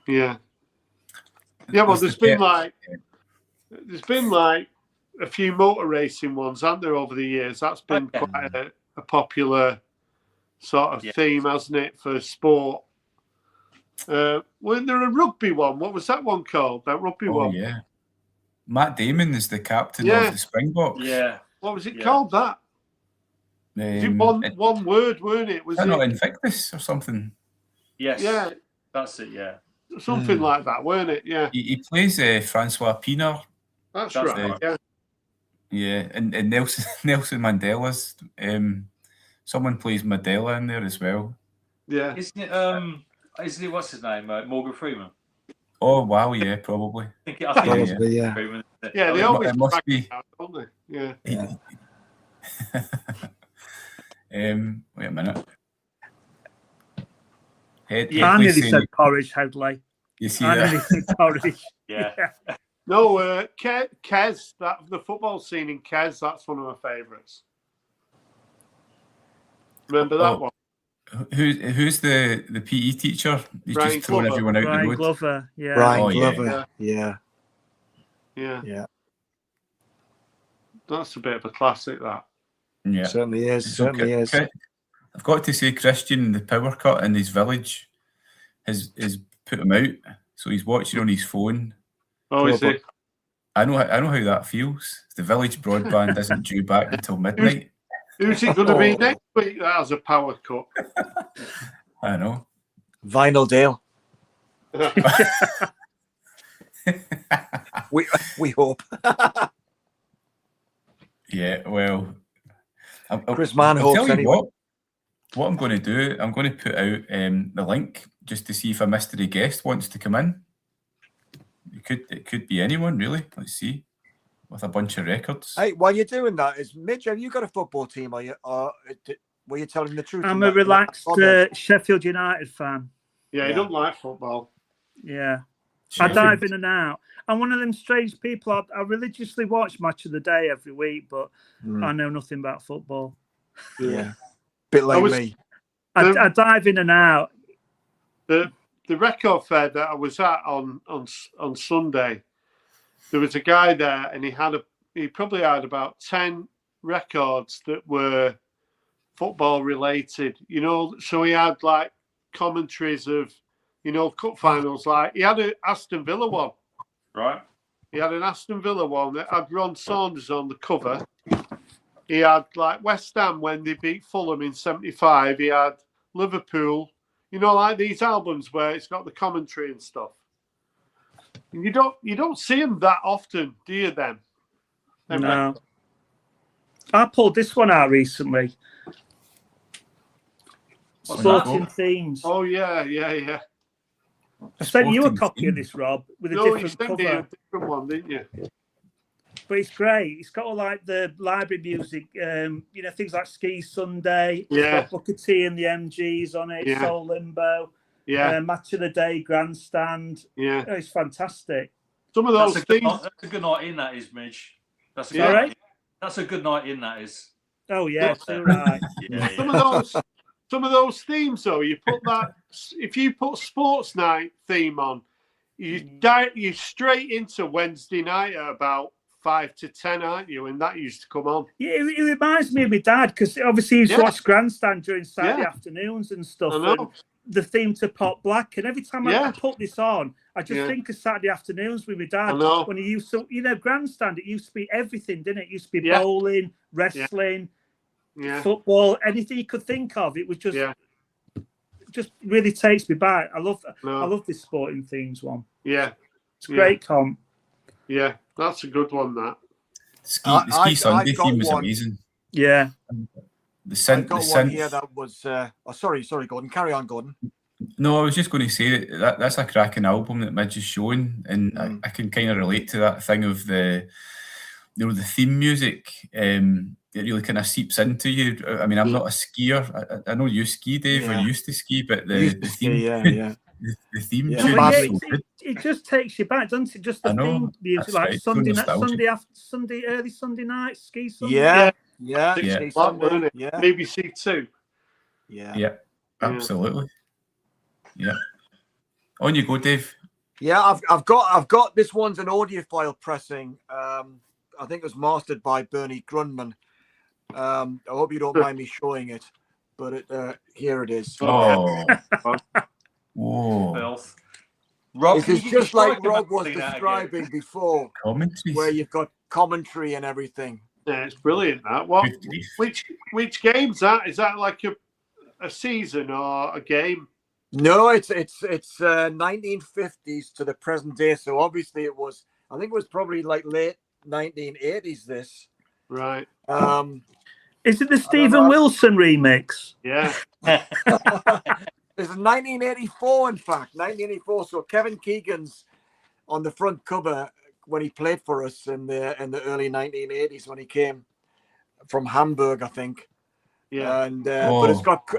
Yeah. Yeah, well, there's been like a few motor racing ones, haven't there, over the years? That's been quite a popular sort of theme, hasn't it, for sport? Wasn't there a rugby one? What was that one called? That rugby one? Yeah. Matt Damon is the captain of the Springboks. Yeah. What was it called? That? One word, weren't it? Was it not Invictus or something? Yes. Yeah. That's it. Yeah. Something like that, weren't it? Yeah. He plays Francois Pienaar. That's right. Yeah. Yeah, and Nelson Mandela's. Someone plays Mandela in there as well. Yeah. Isn't it? What's his name? Morgan Freeman. Oh wow, yeah, probably. I think yeah. Yeah, they always must be. out, don't they? Yeah. Wait a minute. I nearly said porridge, Headley. You see I that? nearly said porridge. Yeah. No, Kez, the football scene in Kez, that's one of my favourites. Remember that one? Who's the PE teacher? He's Brian just throwing Glover. everyone out the Brian road. Glover, yeah. Brian Glover, yeah. That's a bit of a classic, that. Yeah, certainly is. I've got to say, Christian, the power cut in his village has put him out, so he's watching on his phone. Oh, is it? I know how that feels. The village broadband isn't due back until midnight. Who's it going to be next week that has a power cut? I know. Vinyl Dale. we hope. Yeah, well, Chris Mann hopes anyway. What I'm going to do, I'm going to put out the link just to see if a mystery guest wants to come in. It could be anyone, really. Let's see, with a bunch of records. Hey, while you're doing that, Mitch, have you got a football team? Were you telling the truth? I'm a relaxed Sheffield United fan. Yeah, you don't like football. Yeah. I dive in and out. I'm one of them strange people. I religiously watch Match of the Day every week, but I know nothing about football. Yeah. Bit like me. I dive in and out. The record fair that I was at on Sunday, there was a guy there, and he probably had about 10 records that were football related. You know, so he had like commentaries of, cup finals. Like he had an Aston Villa one. Right. He had an Aston Villa one that had Ron Saunders on the cover. He had like West Ham when they beat Fulham in '75. He had Liverpool. Like these albums where it's got the commentary and stuff. And you don't see them that often, do you? Then. No. I pulled this one out recently. Sporting themes. Oh yeah. I sent you a copy of this, Rob, with a different cover. Me a different one, didn't you? But it's great. It's got all like the library music, things like Ski Sunday. Yeah. It's got Booker T and the MGs on it. Yeah. Soul Limbo. Yeah. Match of the Day, Grandstand. Yeah. It's fantastic. Some of those things. That's a good night in, that is, Midge. That's a good night in, that is. Oh yeah, too right. Yeah. Some of those themes, though, you put that. If you put Sports Night theme on, you straight into Wednesday night at about 5 to 10, aren't you? And that used to come on. Yeah, it reminds me of my dad because obviously he used to watch Grandstand during Saturday afternoons and stuff. I know. And the theme to Pop Black, and every time I put this on, I just think of Saturday afternoons with my dad. When he used to, Grandstand, it used to be everything, didn't it? It used to be bowling, wrestling, football, anything you could think of. It was just really takes me back. I love this sporting themes one. Yeah, it's great, Tom. Yeah, that's a good one. That the ski Sunday theme was amazing. Yeah. I've got one here that was. Sorry, Gordon. Carry on, Gordon. No, I was just going to say that's a cracking album that Midge is showing, and I can kind of relate to that thing of the theme music. It really kind of seeps into you. I mean, I'm not a skier. I know you ski, Dave, or you used to ski, but the theme, the theme tune. It just takes you back, doesn't it? Just the theme music, like right. early Sunday night, ski Sunday. Yeah. BBC Two. Yeah, absolutely. Yeah. On you go, Dave. Yeah, I've got this one's an audiophile pressing. I think it was mastered by Bernie Grunman. I hope you don't mind me showing it, but here it is. Oh. Whoa. Rob, it's just like Rob was describing before, where you've got commentary and everything. Yeah, it's brilliant. That what? Which game's that? Is that like a season or a game? No, it's 1950s to the present day. So obviously it was. I think it was probably like late 1980s. This right. Is it the Stephen Wilson remix? Yeah. It's 1984, in fact, 1984. So Kevin Keegan's on the front cover when he played for us in the early 1980s when he came from Hamburg, I think. Yeah. And but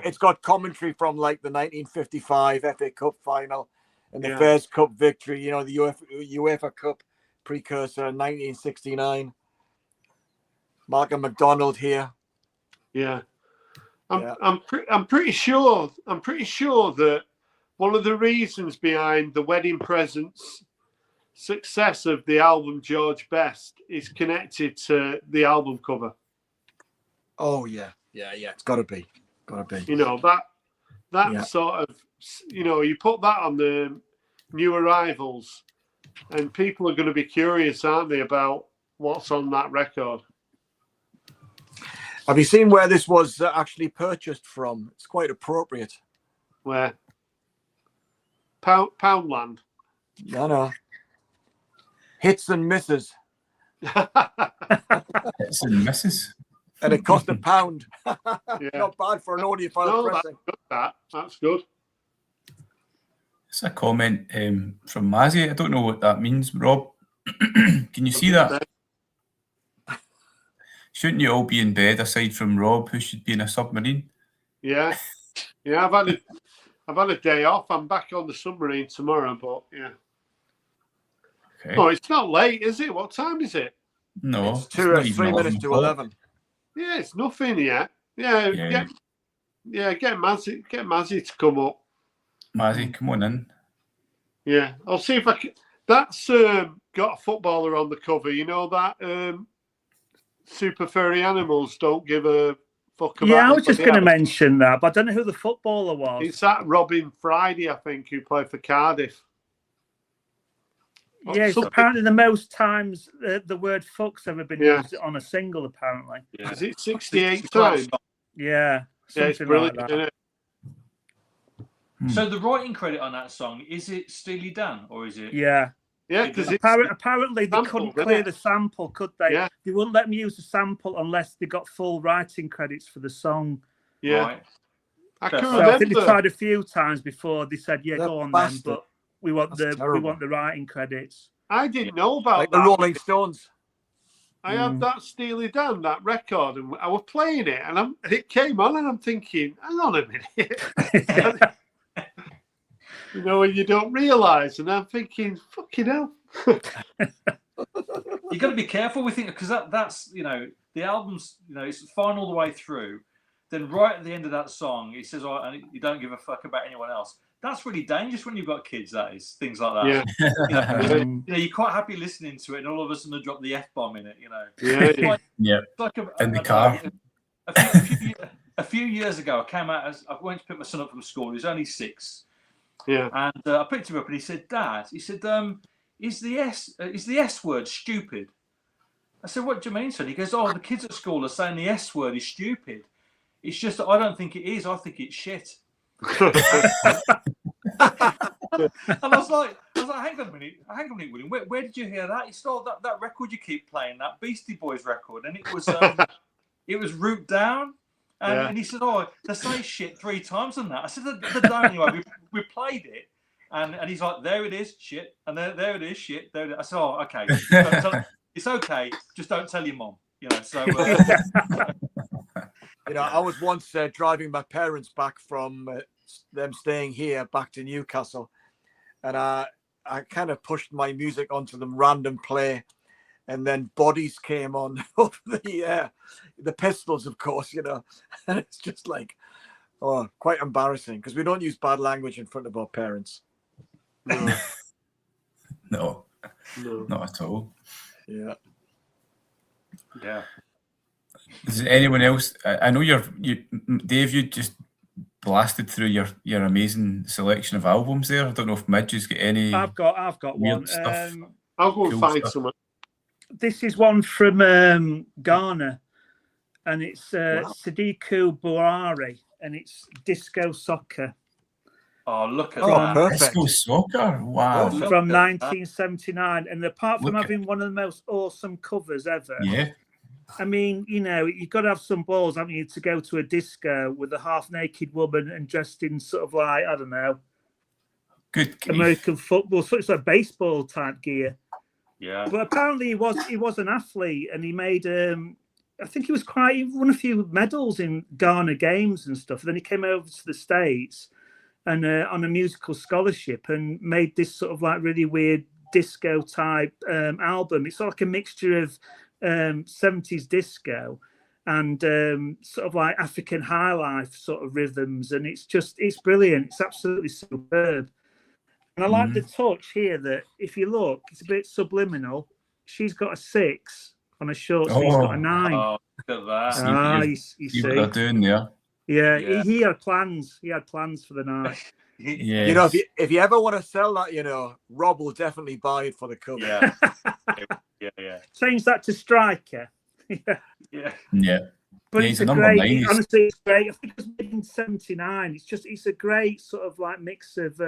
it's got commentary from like the 1955 FA Cup final and the Fairs Cup victory. You know, the UEFA Cup precursor in 1969. Malcolm McDonald here. Yeah. I'm pretty sure that one of the reasons behind the Wedding Presents success of the album George Best is connected to the album cover. Oh yeah, it's got to be. You know that sort of, you know, you put that on the new arrivals, and people are going to be curious, aren't they, about what's on that record. Have you seen where this was actually purchased from? It's quite appropriate. Where? Poundland. No. Hits and misses. Hits and misses. And it cost £1. Not bad for an audiophile pressing. That's good. It's a comment from Mazzy. I don't know what that means, Rob. Can you see that? Shouldn't you all be in bed aside from Rob, who should be in a submarine? Yeah. I've had a day off. I'm back on the submarine tomorrow, but yeah. Okay. Oh, it's not late, is it? What time is it? No, it's 3 minutes to 11. Yeah, it's nothing yet. Yeah. Get Mazzy to come up. Mazzy, come on in. Yeah, I'll see if I can. That's got a footballer on the cover. You know that Super Furry Animals don't give a fuck about. Yeah, I was just going to mention that, but I don't know who the footballer was. It's that Robin Friday, I think, who played for Cardiff. Yeah, it's apparently the most times the word fuck's ever been used on a single, apparently. Yeah. Is it 68 times? Yeah. It's brilliant, like isn't it? So the writing credit on that song, is it Steely Dan or is it? Yeah. Yeah, because apparently they couldn't clear the sample, could they? Yeah. They wouldn't let them use the sample unless they got full writing credits for the song. Yeah. Right. I can remember. I think they tried a few times before they said, "Yeah, go on then," but we want the writing credits. I didn't know about like the Rolling Stones. I had that Steely Dan, that record, and I was playing it, and it came on, and I'm thinking, hang on a minute. You know, when you don't realise, and I'm thinking, fucking hell. You got to be careful with it because that's, you know, the album's, you know, it's fine all the way through. then right at the end of that song, he says, "Oh, and you don't give a fuck about anyone else." That's really dangerous when you've got kids. That is things like that. Yeah. You're quite happy listening to it, and all of a sudden, they drop the F-bomb in it. Yeah. It's like in the car. A few years ago, I came out I went to pick my son up from school. He was only 6. Yeah. And I picked him up, and he said, "Dad," he said, "is the S word stupid?" I said, "What do you mean, son?" He goes, "Oh, the kids at school are saying the S word is stupid. It's just that I don't think it is. I think it's shit." And I was like, hang on a minute, William. Where did you hear that? He said, "Oh, that record you keep playing, that Beastie Boys record," and it was Root Down. And he said, "Oh, they say shit 3 times on that." I said, "They don't anyway. We played it." And he's like, "There it is, shit." And there it is, shit. There it is. I said, "Oh, okay. It's okay. Just don't tell your mom." So... I was once driving my parents back from them staying here back to Newcastle. And I kind of pushed my music onto them, random play. And then Bodies came on over the Pistols, of course, and it's just like, quite embarrassing because we don't use bad language in front of our parents. No, not at all. Yeah. Is there anyone else? I know Dave, you just blasted through your amazing selection of albums there. I don't know if Midge has got any. I've got one. Stuff. I'll go and find some. This is one from Ghana, and it's Sadiku Buhari, and it's Disco Soccer. Oh, look at that. Perfect. Disco Soccer. Wow. From 1979. And apart from having one of the most awesome covers ever, I mean, you've got to have some balls, haven't you, to go to a disco with a half-naked woman and dressed in sort of like, I don't know, good American football, so it's like baseball type gear. Yeah. But apparently he was an athlete, and he made I think he won a few medals in Ghana games and stuff. And then he came over to the States and on a musical scholarship and made this sort of like really weird disco type album. It's like a mixture of 70s disco and sort of like African high life sort of rhythms, and it's brilliant. It's absolutely superb. And I like the touch here that if you look, it's a bit subliminal. She's got a 6 on a short, so he's got a 9. Oh, look at that. You see what they're doing there. Yeah. He had plans. He had plans for the night. Yeah. If you ever want to sell that, Rob will definitely buy it for the cover. Yeah. Change that to Striker. Yeah. But he's it's a great. nine. Honestly, it's great. I think it was made in '79. It's a great sort of like mix of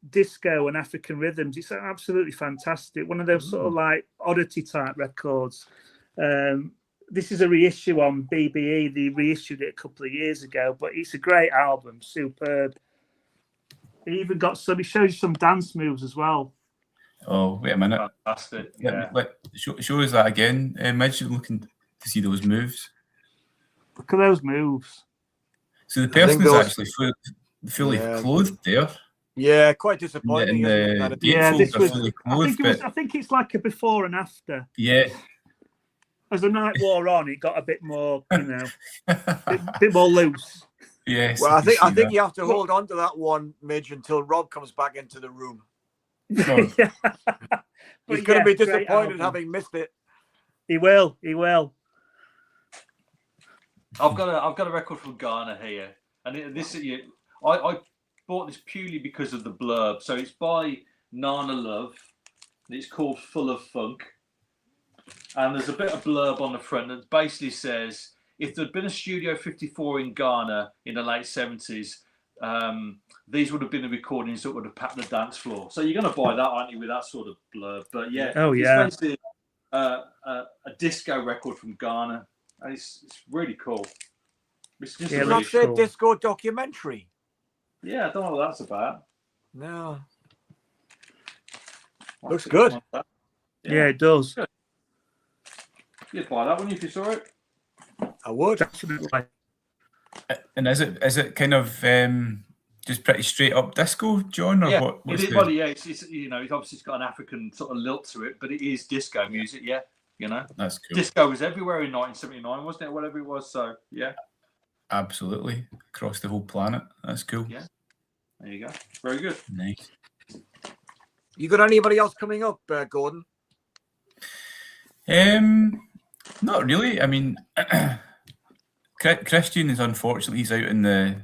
disco and African rhythms. It's absolutely fantastic. One of those sort of like oddity type records. This is a reissue on BBE. They reissued it a couple of years ago, but it's a great album. Superb. It even got it shows you some dance moves as well. Oh, wait a minute. Fantastic. Show us that again. Midge, looking to see those moves. Look at those moves. So the person is actually fully clothed there. Yeah, quite disappointing. This was. Fully clothed, I think it's like a before and after. Yeah. As the night wore on, it got a bit more, bit more loose. Yes. Well, I think you have to hold on to that one, Midge, until Rob comes back into the room. He's going to be disappointed having missed it. He will. I've got a record from Ghana here, and I bought this purely because of the blurb. So it's by Nana Love, and it's called Full of Funk. And there's a bit of blurb on the front that basically says, if there'd been a Studio 54 in Ghana in the late 70s, these would have been the recordings that would have packed the dance floor. So you're going to buy that, aren't you, with that sort of blurb? But yeah, it's basically a disco record from Ghana. And it's really cool. It's just really cool. Disco documentary. Yeah, I don't know what that's about. No. Looks good. Yeah, it does. Good. You'd buy that one if you saw it. I would. Absolutely. And is it kind of just pretty straight up disco, John? Or yeah, what? It is. Well, yeah, it's obviously it's got an African sort of lilt to it, but it is disco music. Yeah, that's cool. Disco was everywhere in 1979, wasn't it? Whatever it was. So yeah. Absolutely. Across the whole planet. That's cool. Yeah. There you go. Very good. Nice. You got anybody else coming up, Gordon? Not really. I mean, Christian is unfortunately he's out in the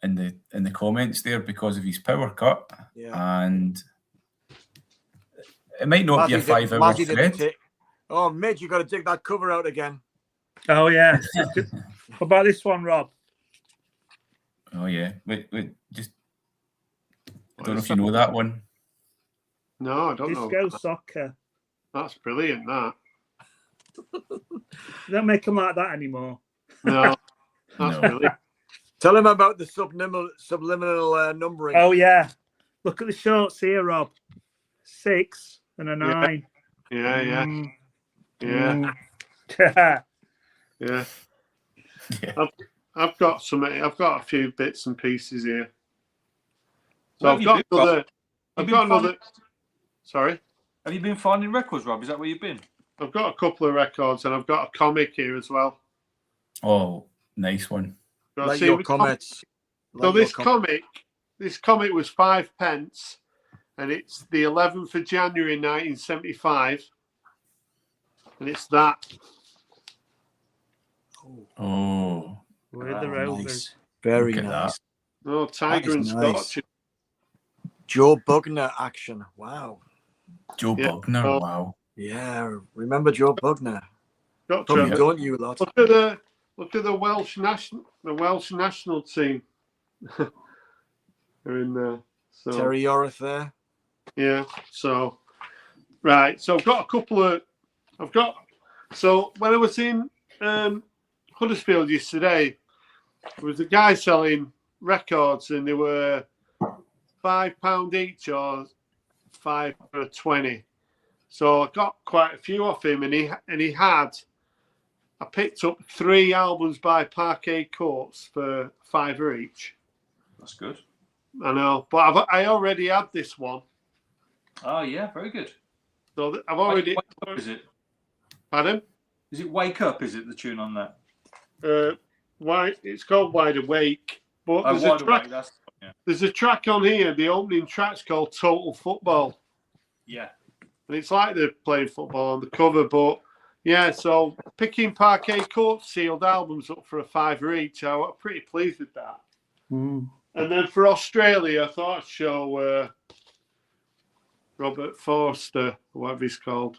in the comments there because of his power cut, and it might not be a 5-hour thread. Oh, Midge, you got to dig that cover out again. Oh yeah. What about this one, Rob? Oh yeah. Wait. Just I don't know if you know that one. No, I don't know. Disco soccer. That's brilliant, that. They don't make them like that anymore. No, that's brilliant. Tell him about the subliminal numbering. Oh yeah. Look at the shorts here, Rob. 6 and a 9. Yeah. Yeah. I've got a few bits and pieces here. So I've got another. Sorry. Have you been finding records, Rob? Is that where you've been? I've got a couple of records, and I've got a comic here as well. Oh, nice one. Like your comments. So this comic was 5 pence, and it's the 11th of January 1975, and it's that. Oh, with the Rovers. Nice. Very nice. Oh, Tiger and Scotch. Joe Bugner action. Wow. Joe Bugner. Wow. Yeah, remember Joe Bugner? Probably don't you, lot? Look at the Welsh national team. They're in there. So, Terry Yoreth there. Yeah. So, right. So I've got a couple of. So when I was in Huddersfield yesterday, there was a guy selling records, and they were £5 each or 5 for 20. So I got quite a few off him, and he had. I picked up 3 albums by Parquet Courts for £5 each. That's good. I know, but I already had this one. Oh yeah, very good. So I've already. Wake Up, is it? Pardon? Is it Wake Up? Is it the tune on that? It's called Wide Awake. But there's a track on here. The opening track's called Total Football. Yeah. And it's like they're playing football on the cover, but yeah. So picking Parquet Court sealed albums up for £5 each, I was pretty pleased with that. Mm. And then for Australia, I thought I'd show Robert Forster, or whatever he's called.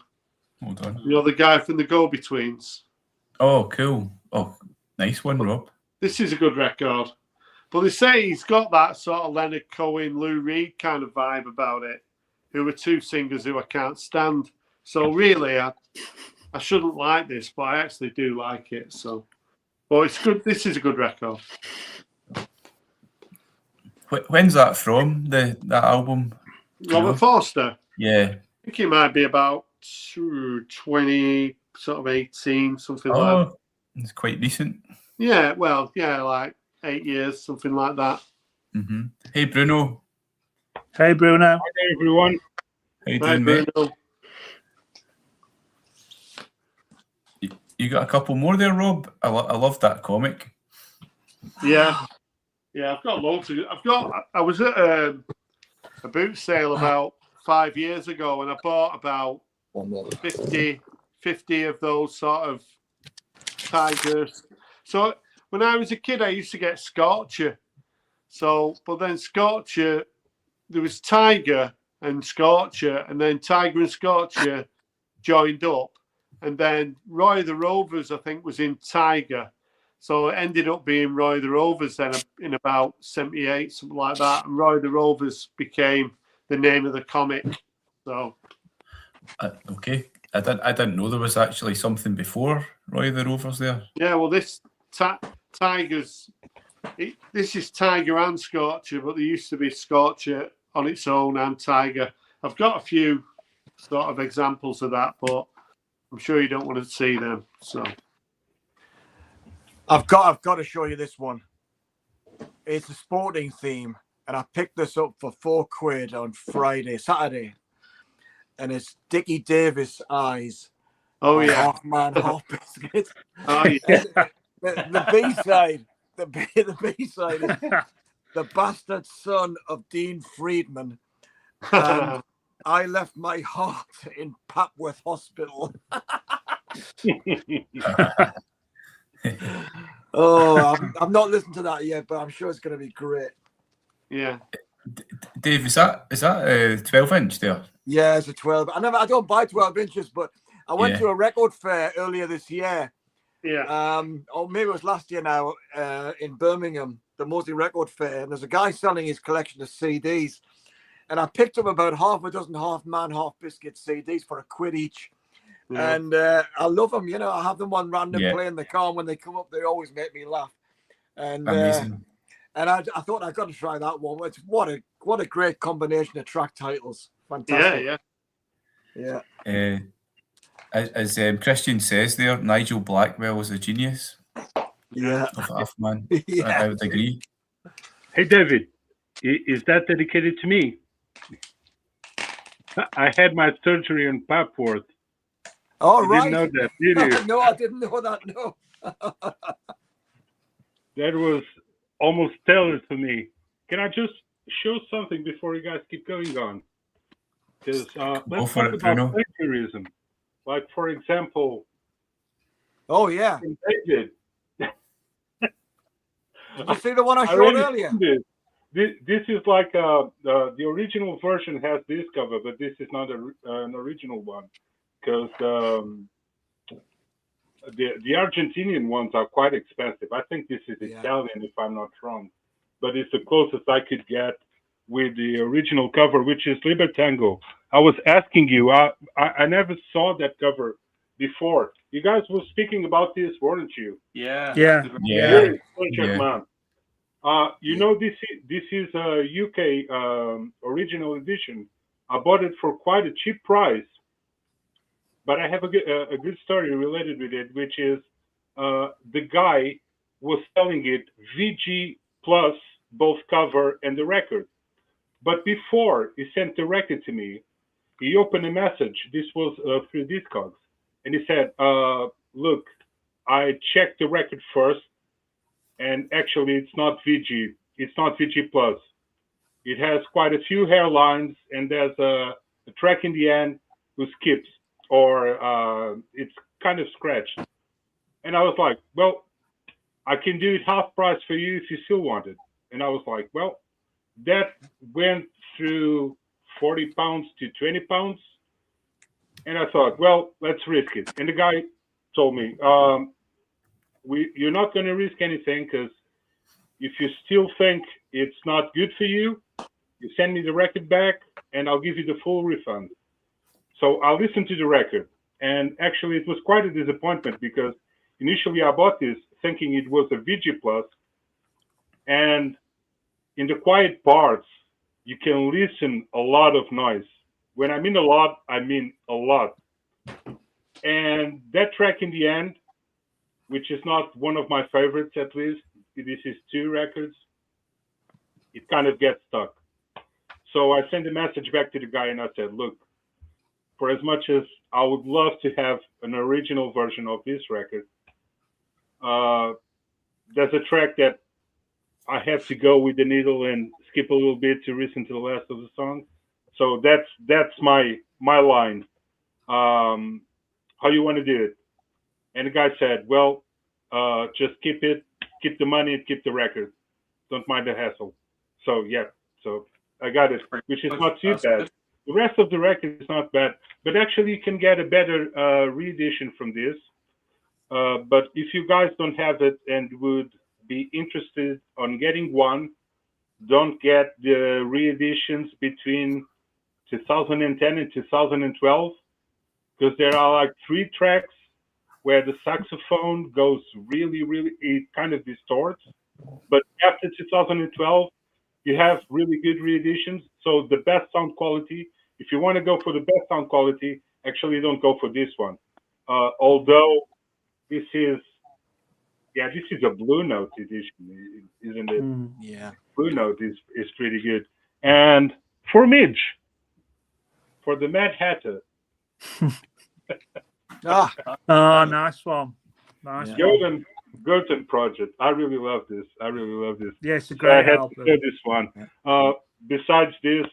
Hold on. You know, the guy from the Go-Betweens. Oh, cool. Oh, nice one, Rob. This is a good record. But they say he's got that sort of Leonard Cohen, Lou Reed kind of vibe about it, who are 2 singers who I can't stand. So really, I shouldn't like this, but I actually do like it. So, but it's good. This is a good record. When's that from? That album? Robert Forster. Yeah. I think it might be about 20, sort of 18, something like that. It's quite recent. Yeah, well, yeah, like 8 years, something like that. Mm-hmm. Hey, Bruno. Hey, Bruno. Hi, everyone. How you Hi, doing, mate? Bruno. You got a couple more there, Rob? I love that comic. Yeah, I've got loads of. I was at a boot sale about 5 years ago, and I bought about 50 of those sort of Tigers. So when I was a kid, I used to get Scorcher. So, but then Scorcher, there was Tiger and Scorcher, and then Tiger and Scorcher joined up, and then Roy the Rovers, I think, was in Tiger. So it ended up being Roy the Rovers then in about 78, something like that. And Roy the Rovers became the name of the comic. So, okay, I didn't know there was actually something before Roy the Rovers there. Yeah, well, this Tigers, this is Tiger and Scorcher, but there used to be Scorcher on its own and Tiger. I've got a few sort of examples of that, but I'm sure you don't want to see them. So, I've got to show you this one. It's a sporting theme, and I picked this up for £4 on Saturday, and it's Dickie Davis Eyes, Oh yeah. Half man, half biscuit. Oh yeah. The B side, the B side is the bastard son of Dean Friedman, and I left my heart in Papworth Hospital. Oh, I'm not listening to that yet, but I'm sure it's going to be great. Yeah. Dave, is that a 12-inch there? Yeah, it's a 12. I don't buy 12 inches, but I went Yeah. to a record fair earlier this year. Yeah. Or maybe it was last year now, in Birmingham, the Moseley Record Fair, and there's a guy selling his collection of CDs, and I picked up about half a dozen half man, half biscuit CDs for £1 each. Yeah. And I love them. You know, I have them on random Yeah. play in the car, and when they come up, they always make me laugh. And Amazing. and I thought I got to try that one. It's what a great combination of track titles. Fantastic. Yeah. Yeah. As Christian says there, Nigel Blackwell is a genius Yeah. of Half Man. Yeah. I would agree. Hey, David, is that dedicated to me? I had my surgery in Papworth. All You right. didn't know that, did you? No, I didn't know that. No. That was almost tailored to me. Can I just show something before you guys keep going on? Because let's for talk it, about Bruno. plagiarism. Like, for example, Oh yeah. David. Did you see the one I I showed really earlier? did. This is like the original version has this cover, but this is not an original one, because the Argentinian ones are quite expensive. I think this is Yeah. Italian, if I'm not wrong, but it's the closest I could get with the original cover, which is Libertango. I was asking you, I never saw that cover before. You guys were speaking about this, weren't you? Yeah. Yeah. Yeah. Contract man. You know, this is a UK original edition. I bought it for quite a cheap price, but I have a good story related with it, which is the guy was selling it VG plus both cover and the record. But before he sent the record to me, he opened a message. This was through Discogs, and he said, "Look, I checked the record first. And actually, it's not VG. It's not VG plus. It has quite a few hairlines, and there's a track in the end who skips, or it's kind of scratched." And I was like, "Well, I can do it half price for you if you still want it." And I was like, "Well, that went through £40 to £20." And I thought, well, let's risk it. And the guy told me, you're not going to risk anything, because if you still think it's not good for you, you send me the record back and I'll give you the full refund. So I listened to the record, and actually it was quite a disappointment, because initially I bought this thinking it was a VG plus, and in the quiet parts you can listen a lot of noise. When I mean a lot, I mean a lot. And that track in the end, which is not one of my favorites, at least, this is 2 records, it kind of gets stuck. So I sent a message back to the guy and I said, "Look, for as much as I would love to have an original version of this record, there's a track that I have to go with the needle and skip a little bit to listen to the rest of the song. So that's my line. How you want to do it?" And the guy said, "Well, just keep it, keep the money, keep the record. Don't mind the hassle." So yeah, so I got it, which is not too bad. The rest of the record is not bad, but actually you can get a better re-edition from this. But if you guys don't have it and would be interested on getting one, don't get the re-editions between 2010 and 2012, because there are like 3 tracks where the saxophone goes really, it kind of distorts. But after 2012, you have really good re-editions. So the best sound quality, if you want to go for the best sound quality, actually don't go for this one. Although this is a Blue Note edition, isn't it? Yeah. Blue Note is pretty good. And for Midge, for the Mad Hatter, Ah, Oh, nice one. Nice one. Golden Project. I really love this. Yeah, it's a So I great had album. to say this one. Besides this,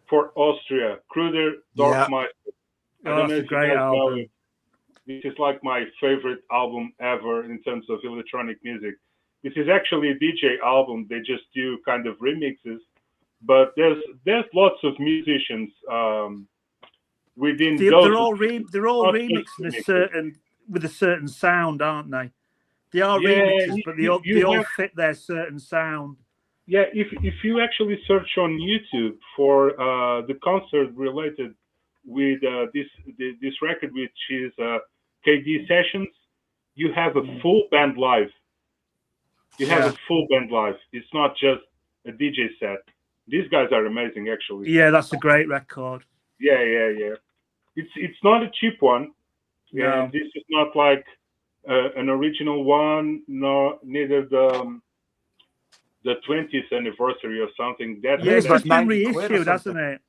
for Austria, Kruder Yeah. Dorfmeister. I Oh, don't know that's a if you great guys know album. it. This is like my favorite album ever in terms of electronic music. This is actually a DJ album. They just do kind of remixes, but there's lots of musicians within those. They're all remixing with a certain sound, aren't they? They are remixes, but they all fit their certain sound. Yeah, if you actually search on YouTube for the concert related with this record, which is KD Sessions, you have a full band live. You have a full band live. It's not just a DJ set. These guys are amazing, actually. Yeah, that's a great record. Yeah. It's not a cheap one, No. and this is not like an original one, neither the 20th anniversary or something. It's just been reissued, hasn't it?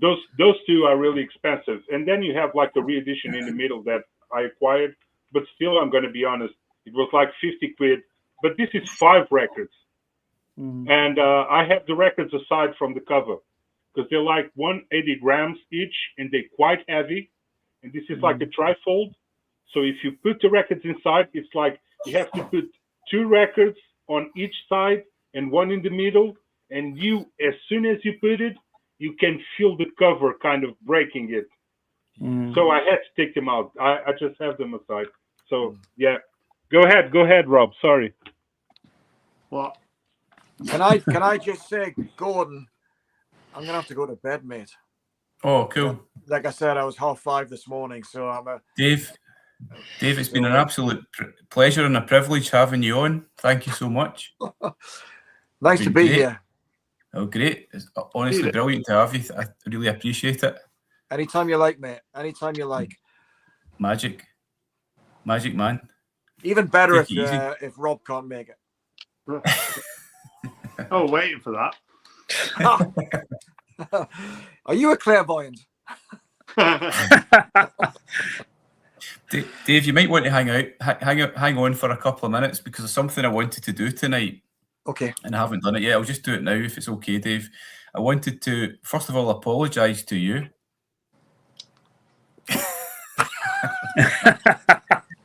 Those two are really expensive, and then you have like the re-edition in the middle that I acquired. But still, I'm going to be honest, it was like 50 quid. But this is 5 records, and I have the records aside from the cover because they're like 180 grams each, and they're quite heavy. And this is like a trifold. So if you put the records inside, it's like you have to put 2 records on each side and 1 in the middle. And as soon as you put it, you can feel the cover kind of breaking it. So I had to take them out. I just have them aside. So yeah, go ahead, Rob. Sorry. What? Can I just say, Gordon, I'm gonna have to go to bed, mate. Oh, cool. Like I said, I was 5:30 this morning, so I'm Dave, it's been an absolute pleasure and a privilege having you on. Thank you so much. Nice to be here. Oh, great. It's honestly brilliant to have you. I really appreciate it. Anytime you like, mate. Anytime you like. Magic man. Even better if Rob can't make it. Oh, waiting for that. Are you a clairvoyant? Dave, you might want to hang on for a couple of minutes because there's something I wanted to do tonight. Okay. And I haven't done it yet. I'll just do it now if it's okay, Dave. I wanted to, first of all, apologise to you.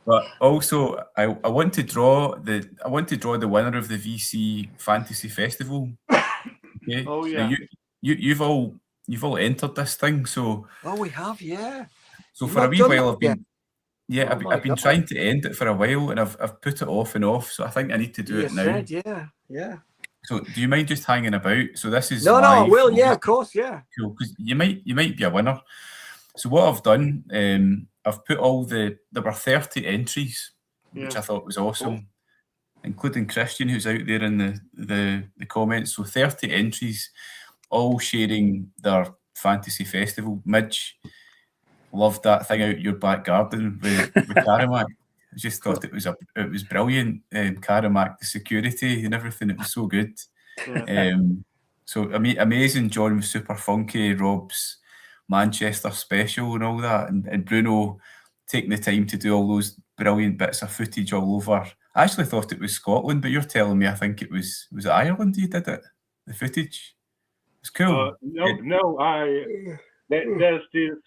But also, I want to draw the winner of the VC Fantasy Festival. Okay? Oh yeah. Now you've all entered this thing, so. Oh, we have, yeah. So for a wee while, I've been trying to end it for a while, and I've put it off and off. So I think I need to do it now. Yeah. So do you mind just hanging about? So this is no, I will. Yeah, of course, yeah. Cool, because you might be a winner. So what I've done, I've put there were 30 entries, which I thought was awesome, including Christian, who's out there in the comments. So 30 entries, all sharing their fantasy festival. Midge loved that thing out your back garden with Karamak. I just thought it was brilliant. Karamak, the security and everything, it was so good. So amazing. John was super funky. Rob's Manchester special and all that, and Bruno taking the time to do all those brilliant bits of footage all over. I actually thought it was Scotland, but you're telling me I think it was Ireland you did it, the footage. It's cool. There's this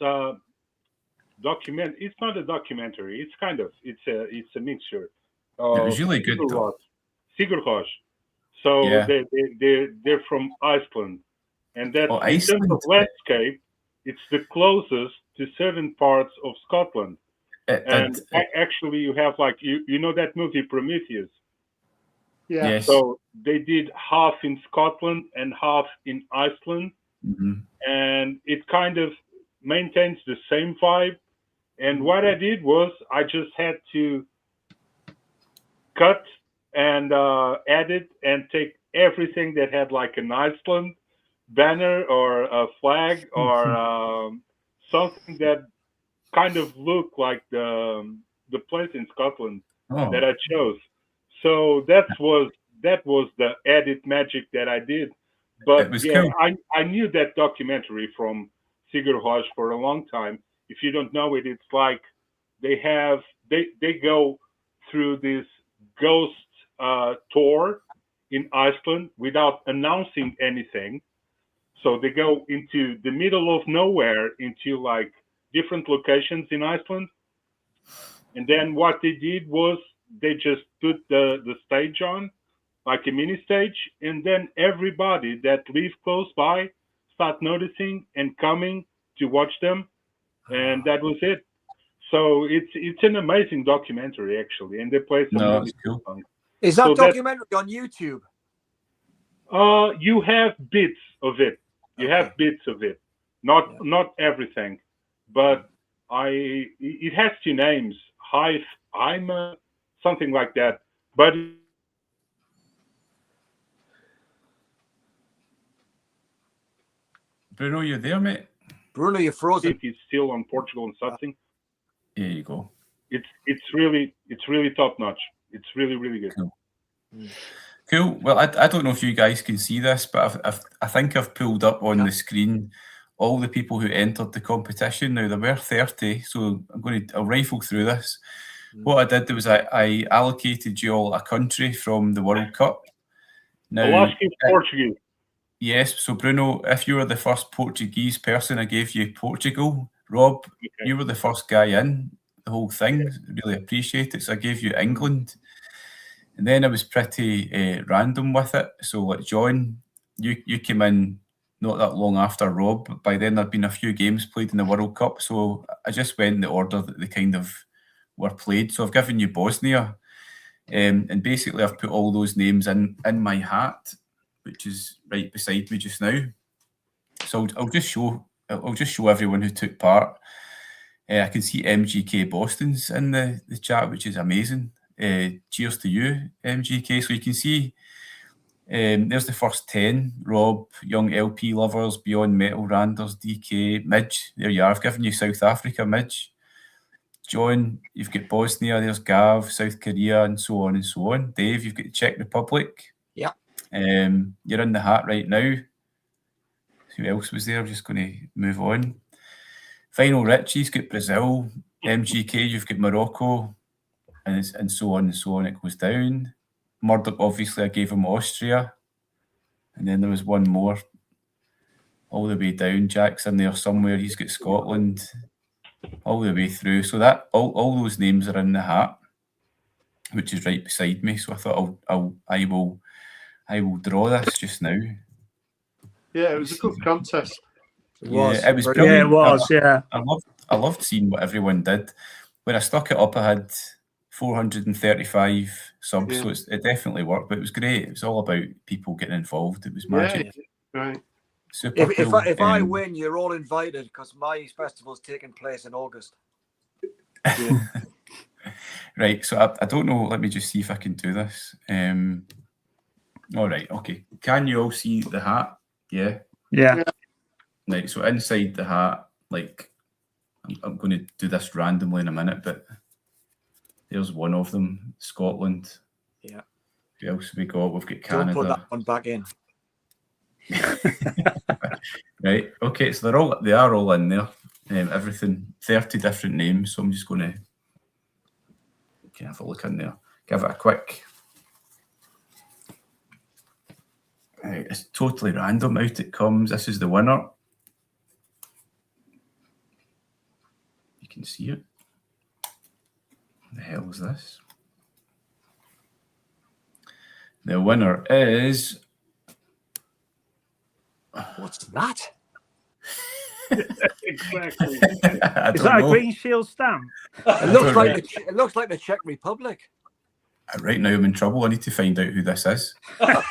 document. It's not a documentary. It's kind of it's a mixture. It was really good. Sigur Rós. So they're from Iceland, and that in terms of landscape, it's the closest to certain parts of Scotland. Actually, you have like you know that movie Prometheus. Yeah. Yes. So they did half in Scotland and half in Iceland, and it kind of maintains the same vibe. And what I did was I just had to cut and edit and take everything that had like an Iceland banner or a flag or something that kind of looked like the place in Scotland that I chose. So that was the edit magic that I did. But yeah, cool. I knew that documentary from Sigur Rós for a long time, if you don't know it, it's like they go through this ghost tour in Iceland without announcing anything. So they go into the middle of nowhere, into like different locations in Iceland. And then what they did was they just put the stage on, like a mini stage, and then everybody that lives close by start noticing and coming to watch them, and that was it. So it's an amazing documentary, actually, and they play some really cool songs. Is that documentary on YouTube? You have bits of it. You have bits of it, not everything, but it has two names. I'm something like that, but Bruno, you there, mate? Bruno, you're frozen. It is still on Portugal and something. There you go. It's really top notch. It's really, really good. Cool. Cool. Well, I don't know if you guys can see this, but I think I've pulled up on the screen all the people who entered the competition. Now, there were 30, so I'll rifle through this. What I did was I allocated you all a country from the World Cup. Now, I'll ask you Portuguese. Yes, so Bruno, if you were the first Portuguese person, I gave you Portugal. Rob, you were the first guy in the whole thing. Really appreciate it. So I gave you England. And then I was pretty random with it. So like John, you came in not that long after Rob, but by then there'd been a few games played in the World Cup. So I just went in the order that they kind of were played. So I've given you Bosnia. And basically I've put all those names in my hat, which is right beside me just now. So I'll just show everyone who took part. I can see MGK Boston's in the chat, which is amazing. Cheers to you, MGK. So you can see there's the first 10. Rob, Young LP Lovers, Beyond Metal, Randers, DK, Midge. There you are. I've given you South Africa, Midge. John, you've got Bosnia. There's Gav, South Korea, and so on and so on. Dave, you've got the Czech Republic. Yeah. You're in the hat right now. Who else was there? I'm just going to move on. Final Richie's got Brazil. MGK, you've got Morocco, and so on and so on. It goes down. Murdoch, obviously, I gave him Austria. And then there was one more all the way down. Jack's in there somewhere. He's got Scotland all the way through. So that all those names are in the hat, which is right beside me. So I thought I will draw this just now. Yeah, it was a good contest. It was brilliant. Yeah, it was. Yeah, I loved seeing what everyone did. When I stuck it up, I had 435 subs, so it definitely worked. But it was great. It was all about people getting involved. It was magic. Yeah, right. Super cool. If I win, you're all invited because my festival is taking place in August. Yeah. Right, so I don't know. Let me just see if I can do this. All right, okay. Can you all see the hat? Yeah. yeah. Right, so inside the hat, like I'm going to do this randomly in a minute, but there's one of them, Scotland. Yeah. Who else have we got? We've got Canada. Don't put that one back in. Right, okay, so they are all in there. Everything, 30 different names. So I'm just going to have a look in there. Give it a quick. Right, it's totally random. Out it comes. This is the winner. You can see it. What the hell is this? The winner is. What's that? Exactly. Is that a Green Shield stamp? It looks like the Czech Republic. Right now I'm in trouble. I need to find out who this is. Right,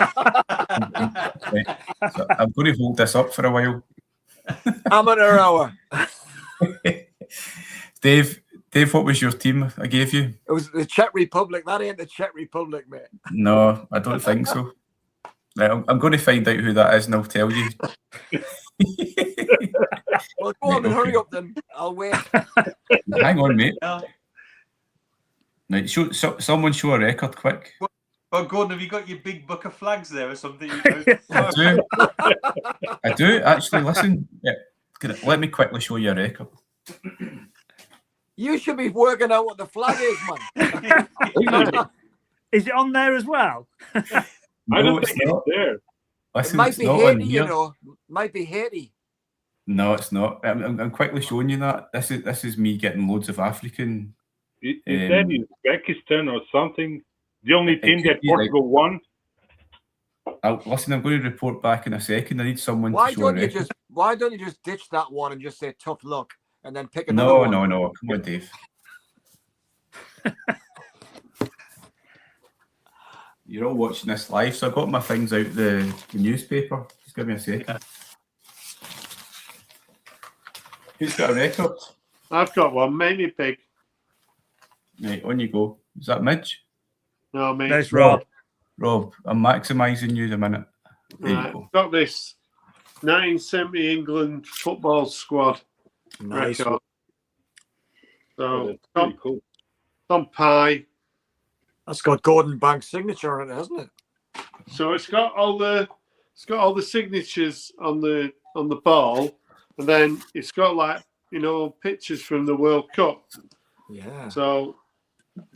so I'm going to hold this up for a while. Amateur hour. Dave, what was your team I gave you? It was the Czech Republic. That ain't the Czech Republic, mate. No, I don't think so. Right, I'm going to find out who that is and I'll tell you. Well, go on and hurry up then. I'll wait. Hang on, mate. Right, someone show a record quick. Oh, Gordon, have you got your big book of flags there or something? I do. Actually, listen. Yeah, let me quickly show you a record. You should be working out what the flag is, man. Is it on there as well? I No, don't it's think it's not. there. It Listen, might it's be not on Haiti, you here. know. Might be Haiti. No, it's not. I'm quickly showing you that. This is me getting loads of African. Is that Uzbekistan or something? The only it team could that be, like- Portugal won? Listen, I'm going to report back in a second. I need someone Why to show a don't you record. just ditch that one and just say tough luck and then pick another one? No. Come on, Dave. You're all watching this live, so I got my things out the newspaper. Just give me a second. Who's got a record? I've got one. Make me big. Right, on you go. Is that Midge? No, mate. There's Rob. Rob, I'm maximising you the minute. There Right. you go. Got this 1970 England football squad Nice. record. So That's pretty cool. on pie. That's got Gordon Banks' signature on it, hasn't it? So it's got all the signatures on the ball, and then it's got, like, you know, pictures from the World Cup. Yeah. So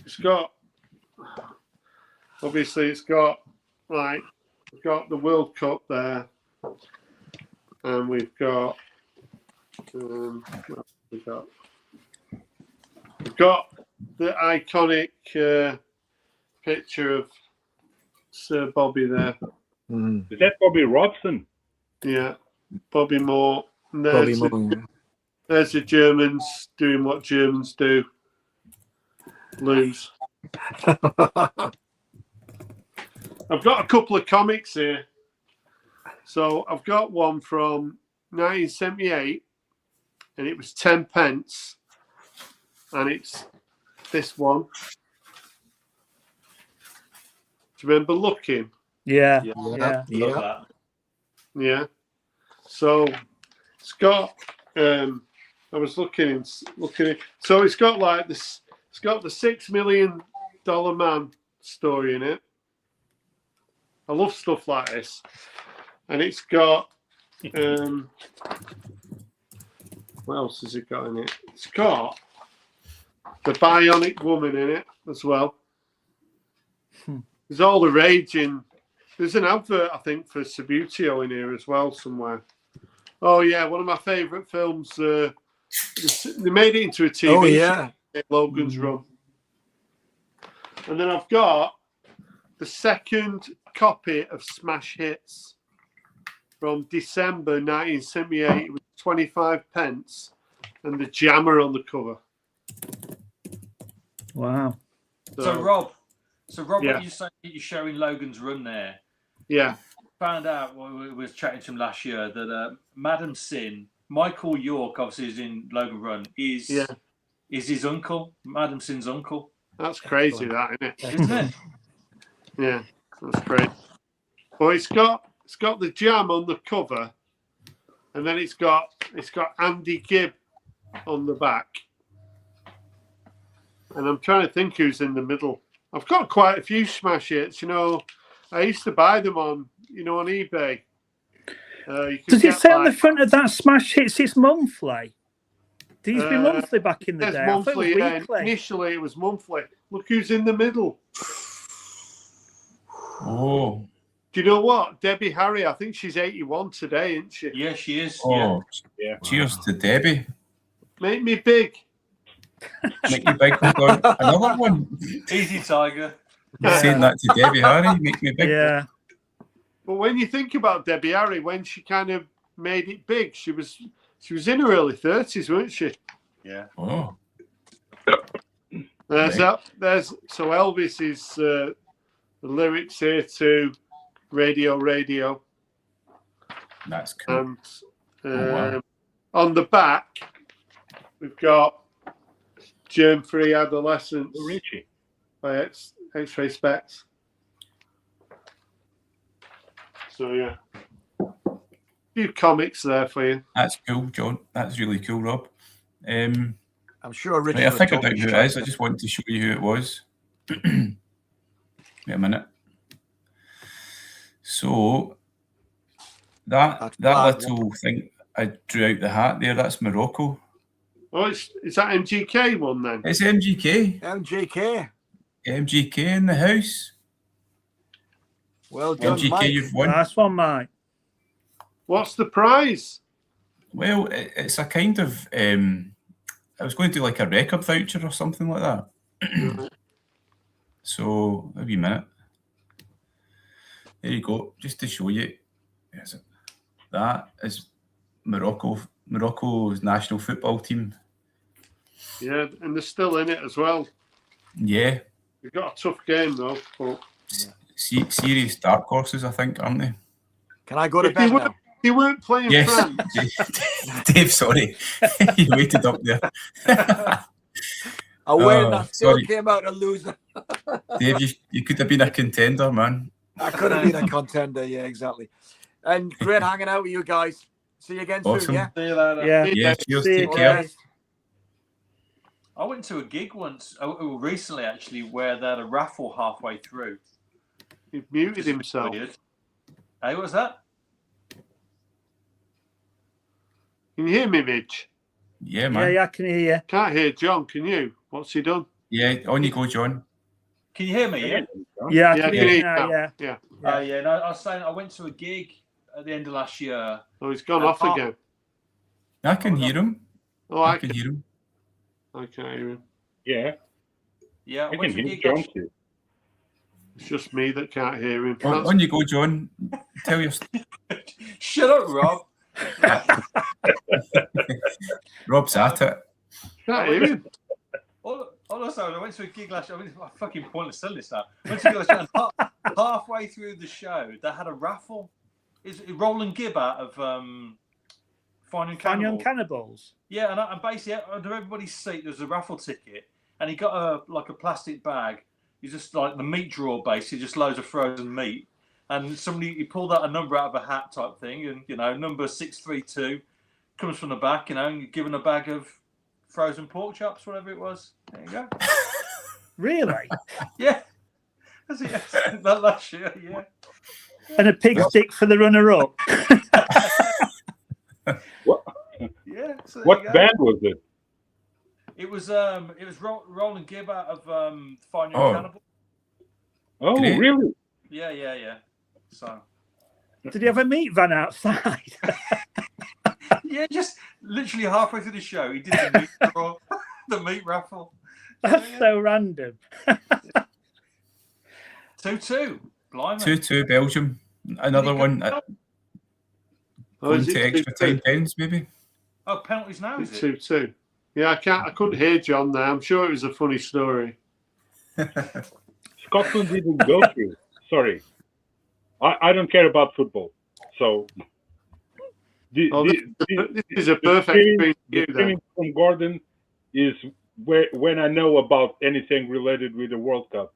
it's got, obviously it's got, like, we've got the World Cup there, and we've got what we've got the iconic picture of Sir Bobby there. Is that Bobby Robson? Yeah, Bobby Moore. And Bobby there's, Moore. there's the Germans doing what Germans do. Lose. I've got a couple of comics here. So I've got one from 1978, and it was 10 pence. And it's this one. Do you remember looking? Yeah. Yeah. Love that. Yeah. So it's got I was looking at, so it's got like this, it's got the $6 million man story in it. I love stuff like this. And it's got what else has it got in it? It's got the Bionic Woman in it as well. There's all the rage in. There's an advert, I think, for Subbuteo in here as well somewhere. Oh yeah, one of my favourite films. They made it into a TV Oh yeah. show, Logan's Run. And then I've got the second copy of Smash Hits from December 1978. It was 25 pence, and the Jammer on the cover. Wow. So Rob, Yeah. what you saying? You're showing Logan's Run there. Yeah. Found out when we were chatting to him last year that Madam Sin, Michael York, obviously is in Logan Run, is his uncle, Madam Sin's uncle. That's crazy, that, isn't it? Isn't it? Yeah, that's great. Well, it's got the Jam on the cover, and then it's got Andy Gibb on the back. And I'm trying to think who's in the middle. I've got quite a few Smash Hits. You know, I used to buy them on eBay. Does it say on the front of that Smash Hits it's monthly? It used to be monthly back in the It's day. I thought it was monthly. weekly. Initially, it was monthly. Look who's in the middle. Oh. Do you know what? Debbie Harry, I think she's 81 today, isn't she? Yeah, she is. Oh. Yeah. Cheers to Debbie. Make me big. Make me big. Hold on. Another one. Easy, Tiger. You're saying that to Debbie Harry. Make me big. Yeah. But when you think about Debbie Harry, when she kind of made it big, she was in her early 30s, wasn't she? Yeah. Oh. There's so Elvis is the lyrics here to Radio. That's cool. And wow. on the back, we've got Germ-Free Adolescence Richie. by X-Ray Specs. So yeah, a few comics there for you. That's cool, John. That's really cool, Rob. I'm sure Richard. Right, I figured out who it is. I just wanted to show you who it was. Wait a minute. So that little thing I drew out the hat there, that's Morocco. Oh, is that MGK one then? It's MGK. MGK in the house. Well done, MGK, Mike. you've won. Last one, Mike. What's the prize? Well, it's a kind of. I was going to do like a record voucher or something like that. So, a wee minute. There you go, just to show you. Is it? That is Morocco's national football team. Yeah, and they're still in it as well. Yeah. We've got a tough game though. But... Serious dark horses, I think, aren't they? Can I go to bed now? You weren't playing Yes. France. Dave, sorry. You waited up there. I win. I still sorry. came out a loser. Dave, you could have been a contender, man. I could have been a contender. Yeah, exactly. And great hanging out with you guys. See you again Awesome. soon, yeah? See you later. Yeah. Cheers, See you take care. guys. I went to a gig once, recently actually, where they had a raffle halfway through. He muted himself. Weird. Hey, what's that? Can you hear me, Midge? Yeah, man. Yeah, I can hear you. Can't hear John, can you? What's he done? Yeah, on you go, John. Can you hear me? Yeah. Yeah, I Yeah, can I hear you hear now, you yeah. Yeah. Yeah. No, I was saying I went to a gig at the end of last year. Oh, he's gone off again. I can hear him. Oh, I can hear him. I can't hear him. Yeah, Yeah, I I went can to a hear gig. John too. It's just me that can't hear him. On you go, John. Tell your. Shut up, Rob. Rob's at it. Can't hear him. Also, I went to a gig last year. I mean, it's fucking pointless telling this now. I went to a gig last year, and halfway through the show, they had a raffle. It's Roland Gibb out of Finding Finding Cannibals. Cannibals. Yeah, and basically under everybody's seat there's a raffle ticket, and he got a plastic bag. He's just like the meat drawer, basically, just loads of frozen meat. And he pulled out a number out of a hat type thing, and number 632 comes from the back, and you're given a bag of frozen pork chops, whatever it was. There you go. Really? Yeah. That's it. That last year, yeah. And a pig stick for the runner-up. Yeah. So What band was it? It was Roland Gibb out of Finding Oh. Cannibal. Oh, Great. really? Yeah. So Did he have a meat van outside? yeah, just literally halfway through the show, he did the meat draw, the meat raffle. That's so random. 2-2. Blimey. 2-2 Belgium. Another one. Oh, is Going to it extra 2-2? time pens, maybe. Oh, penalties now, is it? 2-2. Yeah, I couldn't hear John there. I'm sure it was a funny story. Scotland didn't go through. Sorry. I don't care about football. So This is a perfect thing the to do then. streaming from Gordon is when I know about anything related with the World Cup.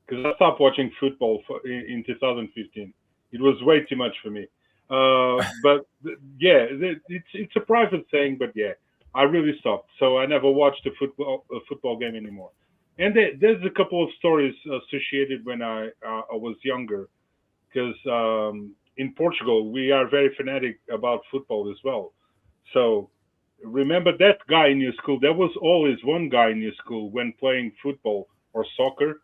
Because I stopped watching football in 2015. It was way too much for me. But yeah, it's a private thing. But yeah, I really stopped. So I never watched a football game anymore. And there's a couple of stories associated when I was younger. Because in Portugal, we are very fanatic about football as well. So remember that guy in your school. There was always one guy in your school when playing football or soccer.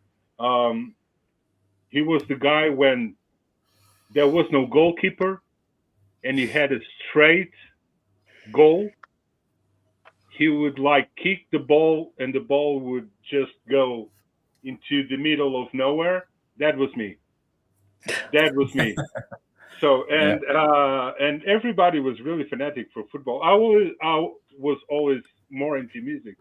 He was the guy when there was no goalkeeper and he had a straight goal. He would kick the ball and the ball would just go into the middle of nowhere. That was me. So and everybody was really fanatic for football. I was always more into music.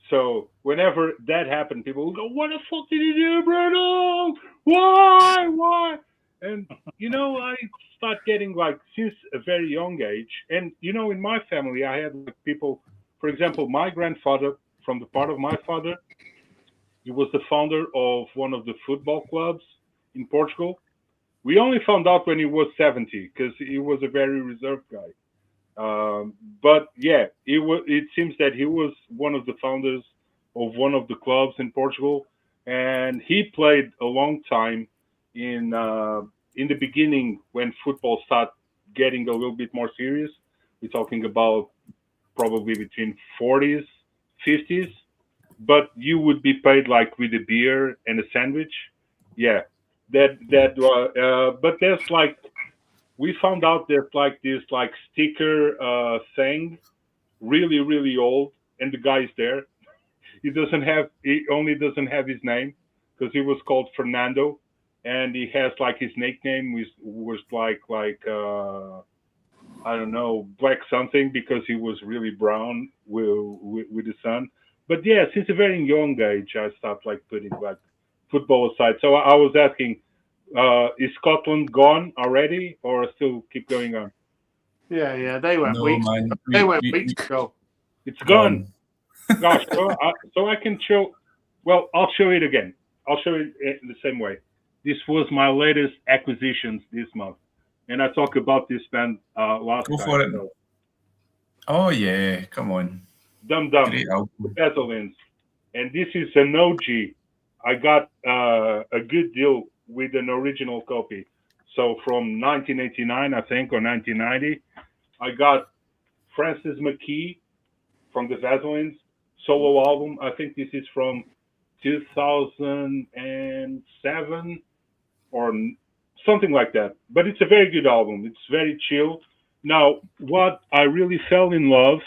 So whenever that happened, people would go, "What the fuck did you do, Bruno? Why?" And I start getting since a very young age. And in my family, I had people. For example, my grandfather, from the part of my father, he was the founder of one of the football clubs in Portugal. We only found out when he was 70 because he was a very reserved guy. But yeah, it seems that he was one of the founders of one of the clubs in Portugal, and he played a long time in the beginning when football started getting a little bit more serious. We're talking about probably between 40s, 50s, but you would be paid like with a beer and a sandwich. Yeah, but there's like, we found out there's like this like sticker thing, really, really old, and the guy's there. He only doesn't have his name because he was called Fernando, and he has like his nickname was like I don't know, black something, because he was really brown with the sun. But yeah, since a very young age, I stopped like putting like football aside. So I was asking, is Scotland gone already, or still keep going on? Yeah, they went No, weeks. man. They went weeks ago. It's gone. Gosh, so I can show. Well, I'll show it again. I'll show it in the same way. This was my latest acquisitions this month, and I talked about this band last Go time. for it. So, Oh yeah, come on. Dum Dum, Great the album. Battlelands, and this is an OG. I got a good deal with an original copy. So from 1989, I think, or 1990, I got Francis McKee from the Vaselines solo album. I think this is from 2007 or something like that. But it's a very good album. It's very chill. Now, what I really fell in love,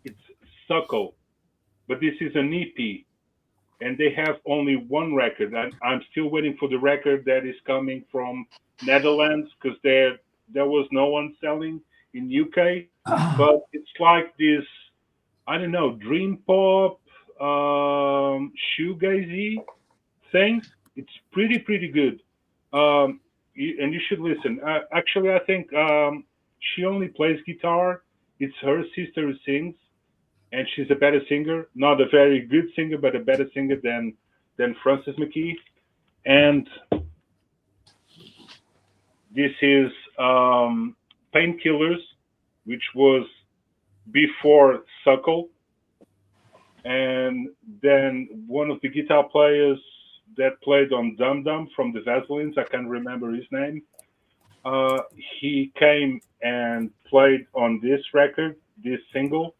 it's Suckle, but this is an EP, and they have only one record. I'm still waiting for the record that is coming from Netherlands, because there was no one selling in UK. But it's like this, I don't know, dream pop, shoegazy thing. It's pretty good. And you should listen. Actually, I think she only plays guitar. It's her sister who sings, and she's a better singer. Not a very good singer, but a better singer than Francis McKee. And this is Painkillers, which was before Suckle. And then one of the guitar players that played on Dum Dum from the Vaselines, I can't remember his name, he came and played on this record, this single,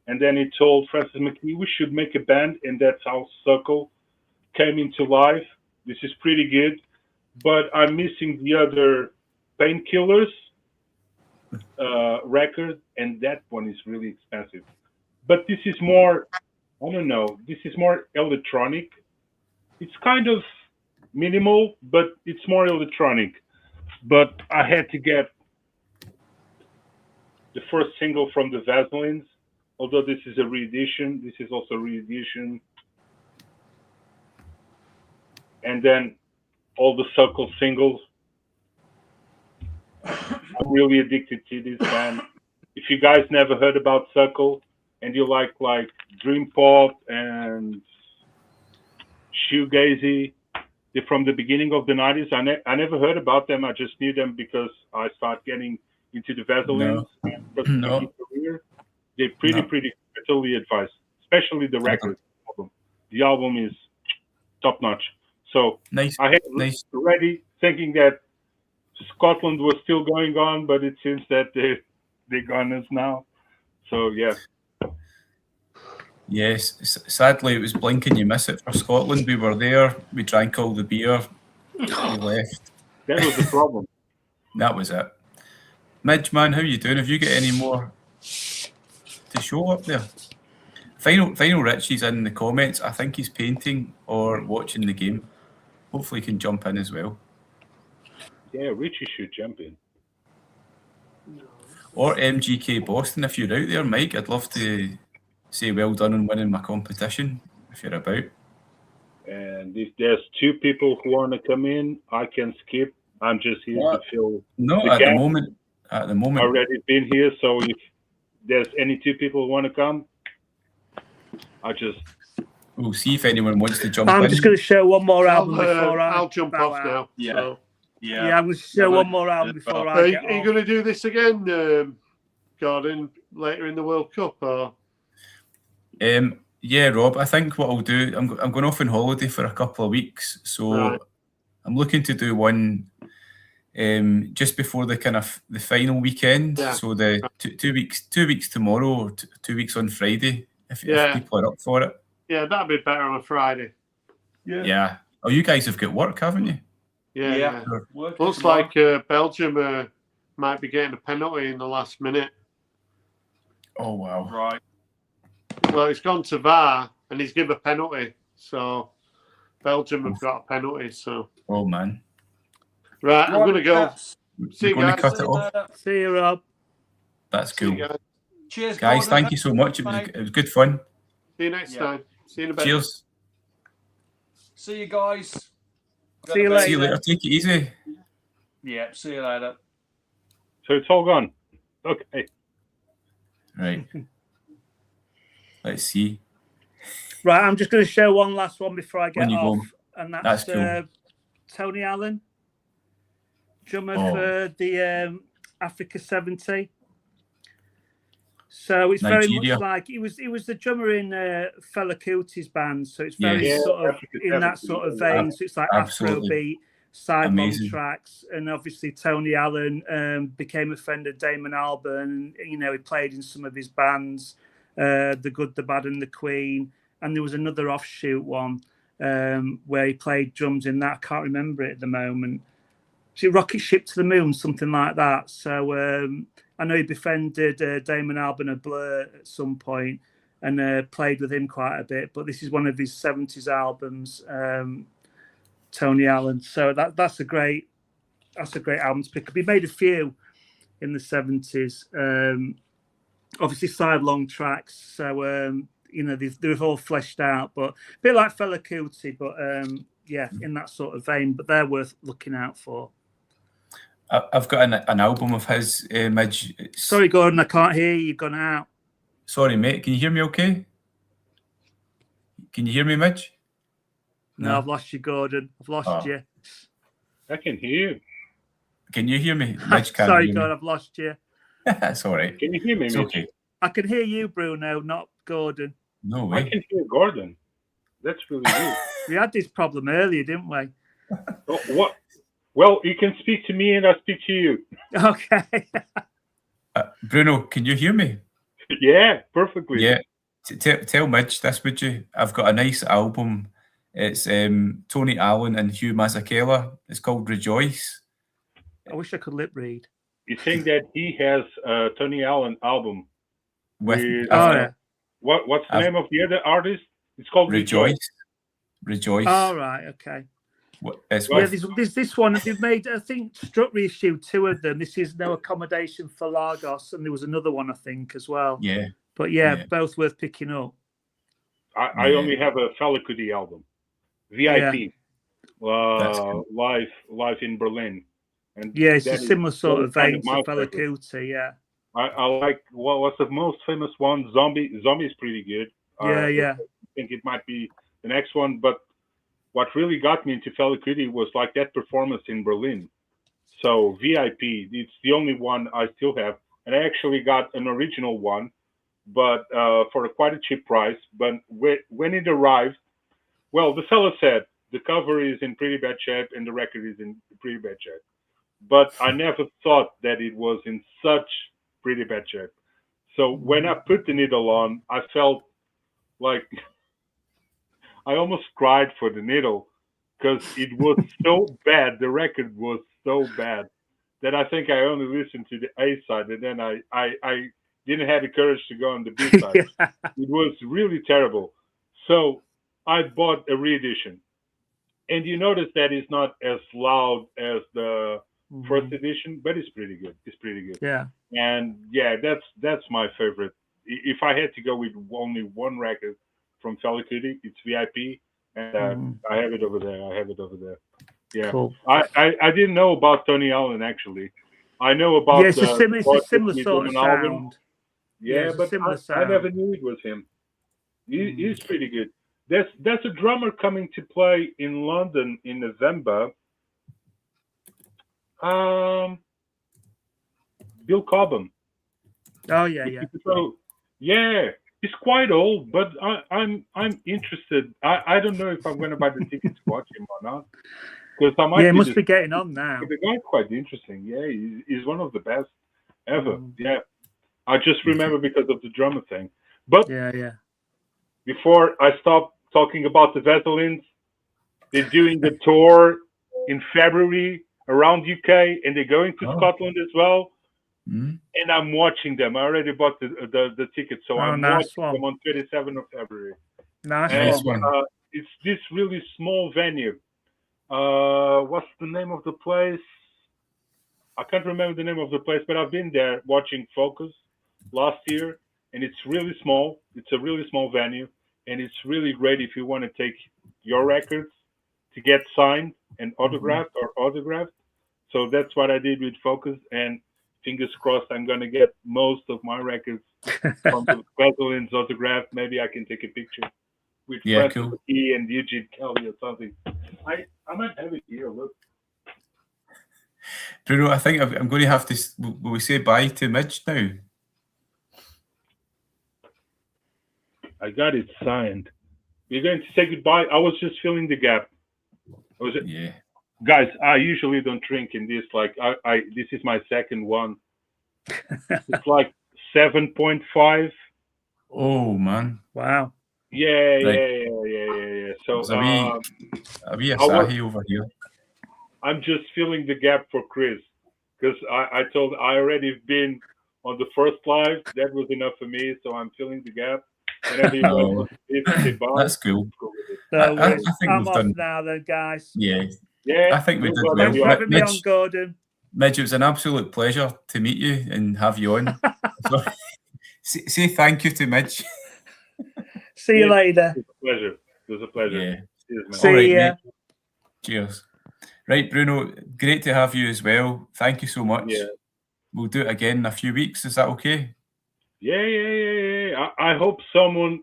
and then he told Francis McKee, we should make a band, and that's how Suckle came into life. This is pretty good, but I'm missing the other Painkillers record, and that one is really expensive. But this is more, I don't know, this is more electronic. It's kind of minimal, but it's more electronic. But I had to get the first single from the Vaselines, although this is a re-edition. This is also a re-edition. And then all the Suckle singles. I'm really addicted to this band. If you guys never heard about Suckle and you like dream pop and shoegazy, they're from the beginning of the 90s. I never heard about them. I just knew them because I started getting into the Vaselines. No. Career. They're pretty. I totally advise, especially the record album. The album is top notch. So Nice. I had Nice. already thinking that Scotland was still going on, but it seems that they're gone as now. So yeah. Yes, sadly it was blink and you miss it for Scotland. We were there, we drank all the beer, we left. That was the problem. That was it. Midge, man, how you doing? Have you got any more to show up there? Final Richie's in the comments. I think he's painting or watching the game. Hopefully he can jump in as well. Yeah, Richie should jump in. Or MGK Boston, if you're out there, Mike, I'd love to say well done on winning my competition, if you're about. And if there's two people who want to come in, I can skip. I'm just here to fill No, the at gap. the moment. Already been here, so if there's any two people who want to come, we'll see if anyone wants to jump in. I'm just going to show one more album before I'll jump off out. now. Yeah. So. Yeah. I'm going to show one more album before Are I you get off. going to do this again, Gordon, later in the World Cup? Or? Yeah, Rob, I think what I'll do, I'm going off on holiday for a couple of weeks, so Right. I'm looking to do one just before the final weekend. Yeah. So the 2 weeks tomorrow, or 2 weeks on Friday, if people are up for it. Yeah, that'd be better on a Friday. Yeah. Oh, you guys have got work, haven't you? Yeah. Sure. Looks like Belgium might be getting a penalty in the last minute. Oh, wow. Right. Well, it's gone to VAR and he's given a penalty. So Belgium have got a penalty. So. Oh, man. Right, I'm going to go. See you guys. Cut it off. See you, Rob. That's cool. Cheers, guys. Gordon. Thank you so much. It was good fun. See you next time. See you in a bit. Cheers. See you guys. See you later. See you later. Take it easy. Yeah, see you later. So it's all gone. Okay. Right. Let's see. Right, I'm just going to show one last one before I get When you off. go. And That's cool. Tony Allen, drummer for the Africa 70. So it's very Nigeria. much like he was the drummer in Fela Kuti's band. So it's very sort of in that sort of vein. So it's like Afrobeat, side-long tracks, and obviously Tony Allen became a friend of Damon Albarn. You know, he played in some of his bands, The Good, the Bad, and the Queen. And there was another offshoot one where he played drums in that. I can't remember it at the moment. Was it Rocket Ship to the Moon, something like that? So I know he befriended Damon Albarn of Blur at some point and played with him quite a bit. But this is one of his 70s albums, Tony Allen. So that's a great album to pick up. He made a few in the 70s. Obviously side-long tracks. So you know, they're all fleshed out, but a bit like Fela Kuti, but in that sort of vein. But they're worth looking out for. I've got an album of his, Midge. Sorry, Gordon, I can't hear you. You've gone out. Sorry, mate. Can you hear me okay? Can you hear me, Midge? No, I've lost you, Gordon. I've lost you. I can hear you. Can you hear me? Midge can't Sorry, hear Gordon, me. I've lost you. That's all right. Can you hear me, It's Mitch? okay. I can hear you, Bruno, not Gordon. No I way. can hear Gordon. That's really good. We had this problem earlier, didn't we? Oh, what? Well, you can speak to me and I speak to you. Okay. Bruno, can you hear me? Yeah, perfectly. Yeah. Tell Midge this, would you? I've got a nice album. It's Tony Allen and Hugh Masekela. It's called Rejoice. I wish I could lip read. You're saying that he has a Tony Allen album. With What's the name of the other artist? It's called Rejoice. Rejoice. All right, okay. It's There's this one. They've made, I think, Struck reissued two of them. This is No Accommodation for Lagos, and there was another one, I think, as well. Yeah. But both worth picking up. I only have a Fela Kuti album, VIP, live in Berlin. And it's a similar sort of vein to my Fela favorite. Kuti. Yeah. I like what's the most famous one? Zombie. Zombie is pretty good. Yeah. I think it might be the next one, but what really got me into Fela Kuti was like that performance in Berlin. So VIP, it's the only one I still have, and I actually got an original one, but for quite a cheap price. But when it arrived, well, the seller said the cover is in pretty bad shape and the record is in pretty bad shape, but I never thought that it was in such pretty bad shape. So when I put the needle on, I felt like I almost cried for the needle because it was so bad. The record was so bad that I think I only listened to the A side, and then I didn't have the courage to go on the B side. It was really terrible. So I bought a reedition, and you notice that it's not as loud as the first edition, but it's pretty good. It's pretty good. Yeah. And that's my favorite. If I had to go with only one record from Fela Kuti, it's VIP, and I have it over there. Yeah, cool. I didn't know about Tony Allen actually. I know about it's a similar sort of sound. Album. Yeah, but I never knew it was him. He's pretty good. There's a drummer coming to play in London in November. Bill Cobham. Oh yeah. So he's quite old, but I'm interested. I don't know if I'm going to buy the tickets to watch him or not. Because I might Yeah, he be must be getting on now. the guy's quite interesting. Yeah, he's one of the best ever. Yeah, I just remember because of the drummer thing. But Yeah. before I stop talking about the Veselins, they're doing the tour in February around UK, and they're going to Scotland as well. And I'm watching them. I already bought the ticket, so I'm watching them on 27th of February. Nice one. It's this really small venue. What's the name of the place? I can't remember the name of the place, but I've been there watching Focus last year, and it's really small. It's a really small venue, and it's really great if you want to take your records to get signed and autographed. So that's what I did with Focus, and fingers crossed I'm going to get most of my records from the Veselins autograph. Maybe I can take a picture with Francis McKee and Eugene Kelly or something. I might have it here. Look. Bruno, I think I'm going to have to. Will we say bye to Midge now? I got it signed. We're going to say goodbye. I was just filling the gap. Yeah. Guys, I usually don't drink in this. Like, this is my second one. It's like 7.5. Oh man! Wow. Yeah. So a wee Asahi over here. I'm just filling the gap for Chris because I already been on the first live. That was enough for me, so I'm filling the gap. Whenever you guys want to say bye, that's cool. So I think I'm we've off done now, then, guys. Yeah. Yeah, I think we did well. Thanks for having me on, Gordon. Midge, it was an absolute pleasure to meet you and have you on. So, say thank you to Midge. See you later. It was a pleasure. Yeah. Cheers, man. See ya. Cheers. Right, Bruno, great to have you as well. Thank you so much. Yeah. We'll do it again in a few weeks. Is that okay? Yeah. I hope someone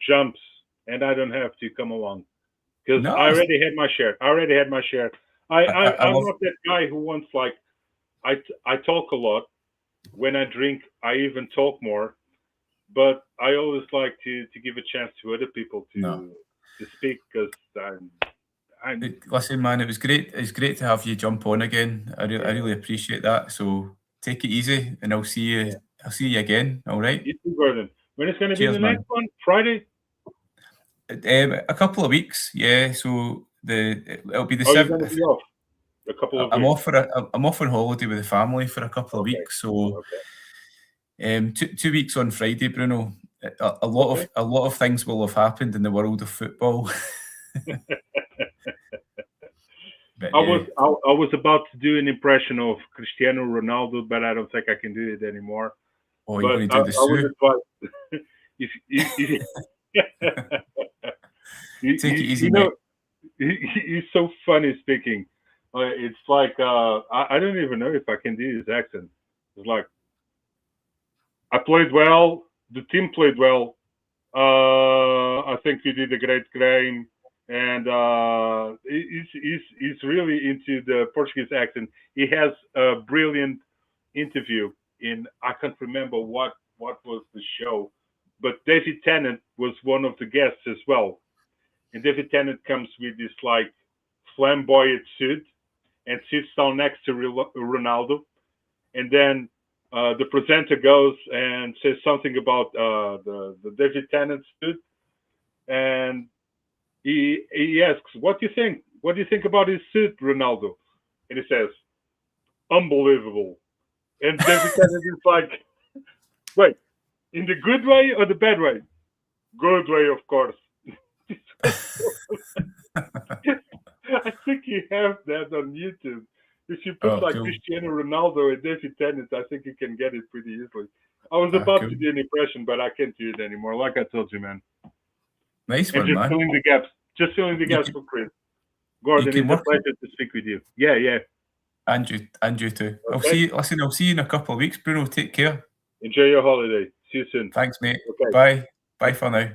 jumps and I don't have to come along. Because I already had my share. I'm not that guy who wants, like, I talk a lot. When I drink, I even talk more. But I always like to give a chance to other people to speak because Listen, man, it was great. It's great to have you jump on again. I really appreciate that. So take it easy, and I'll see you. Yeah. I'll see you again. All right. You too, Gordon. When is going to be the next one? Friday. A couple of weeks. Yeah. So it'll be the 7th. You're going to be off a couple of weeks. I'm off on holiday with the family for a couple of weeks. So 2 weeks on Friday, Bruno. A lot of things will have happened in the world of football. But, I was about to do an impression of Cristiano Ronaldo, but I don't think I can do it anymore. Oh, you're going to do the Take it easy, mate. He's so funny speaking. It's like I don't even know if I can do his accent. It's like I played well. The team played well. I think we did a great game. And he's really into the Portuguese accent. He has a brilliant interview in, I can't remember what was the show, but David Tennant was one of the guests as well. And David Tennant comes with this like flamboyant suit and sits down next to Ronaldo. And then the presenter goes and says something about the David Tennant suit. And he asks, "What do you think? What do you think about his suit, Ronaldo?" And he says, "Unbelievable." And David Tennant is like, "Wait, in the good way or the bad way?" "Good way, of course." I think you have that on YouTube. If you put cool. Cristiano Ronaldo and David Tennant, I think you can get it pretty easily. I was about to do an impression, but I can't do it anymore. Like I told you, man. Nice one, man. Just filling the gaps for Chris. Gordon, it's a pleasure to speak with you. Yeah. And you too. Okay. I'll see you in a couple of weeks, Bruno. Take care. Enjoy your holiday. See you soon. Thanks, mate. Okay. Bye for now.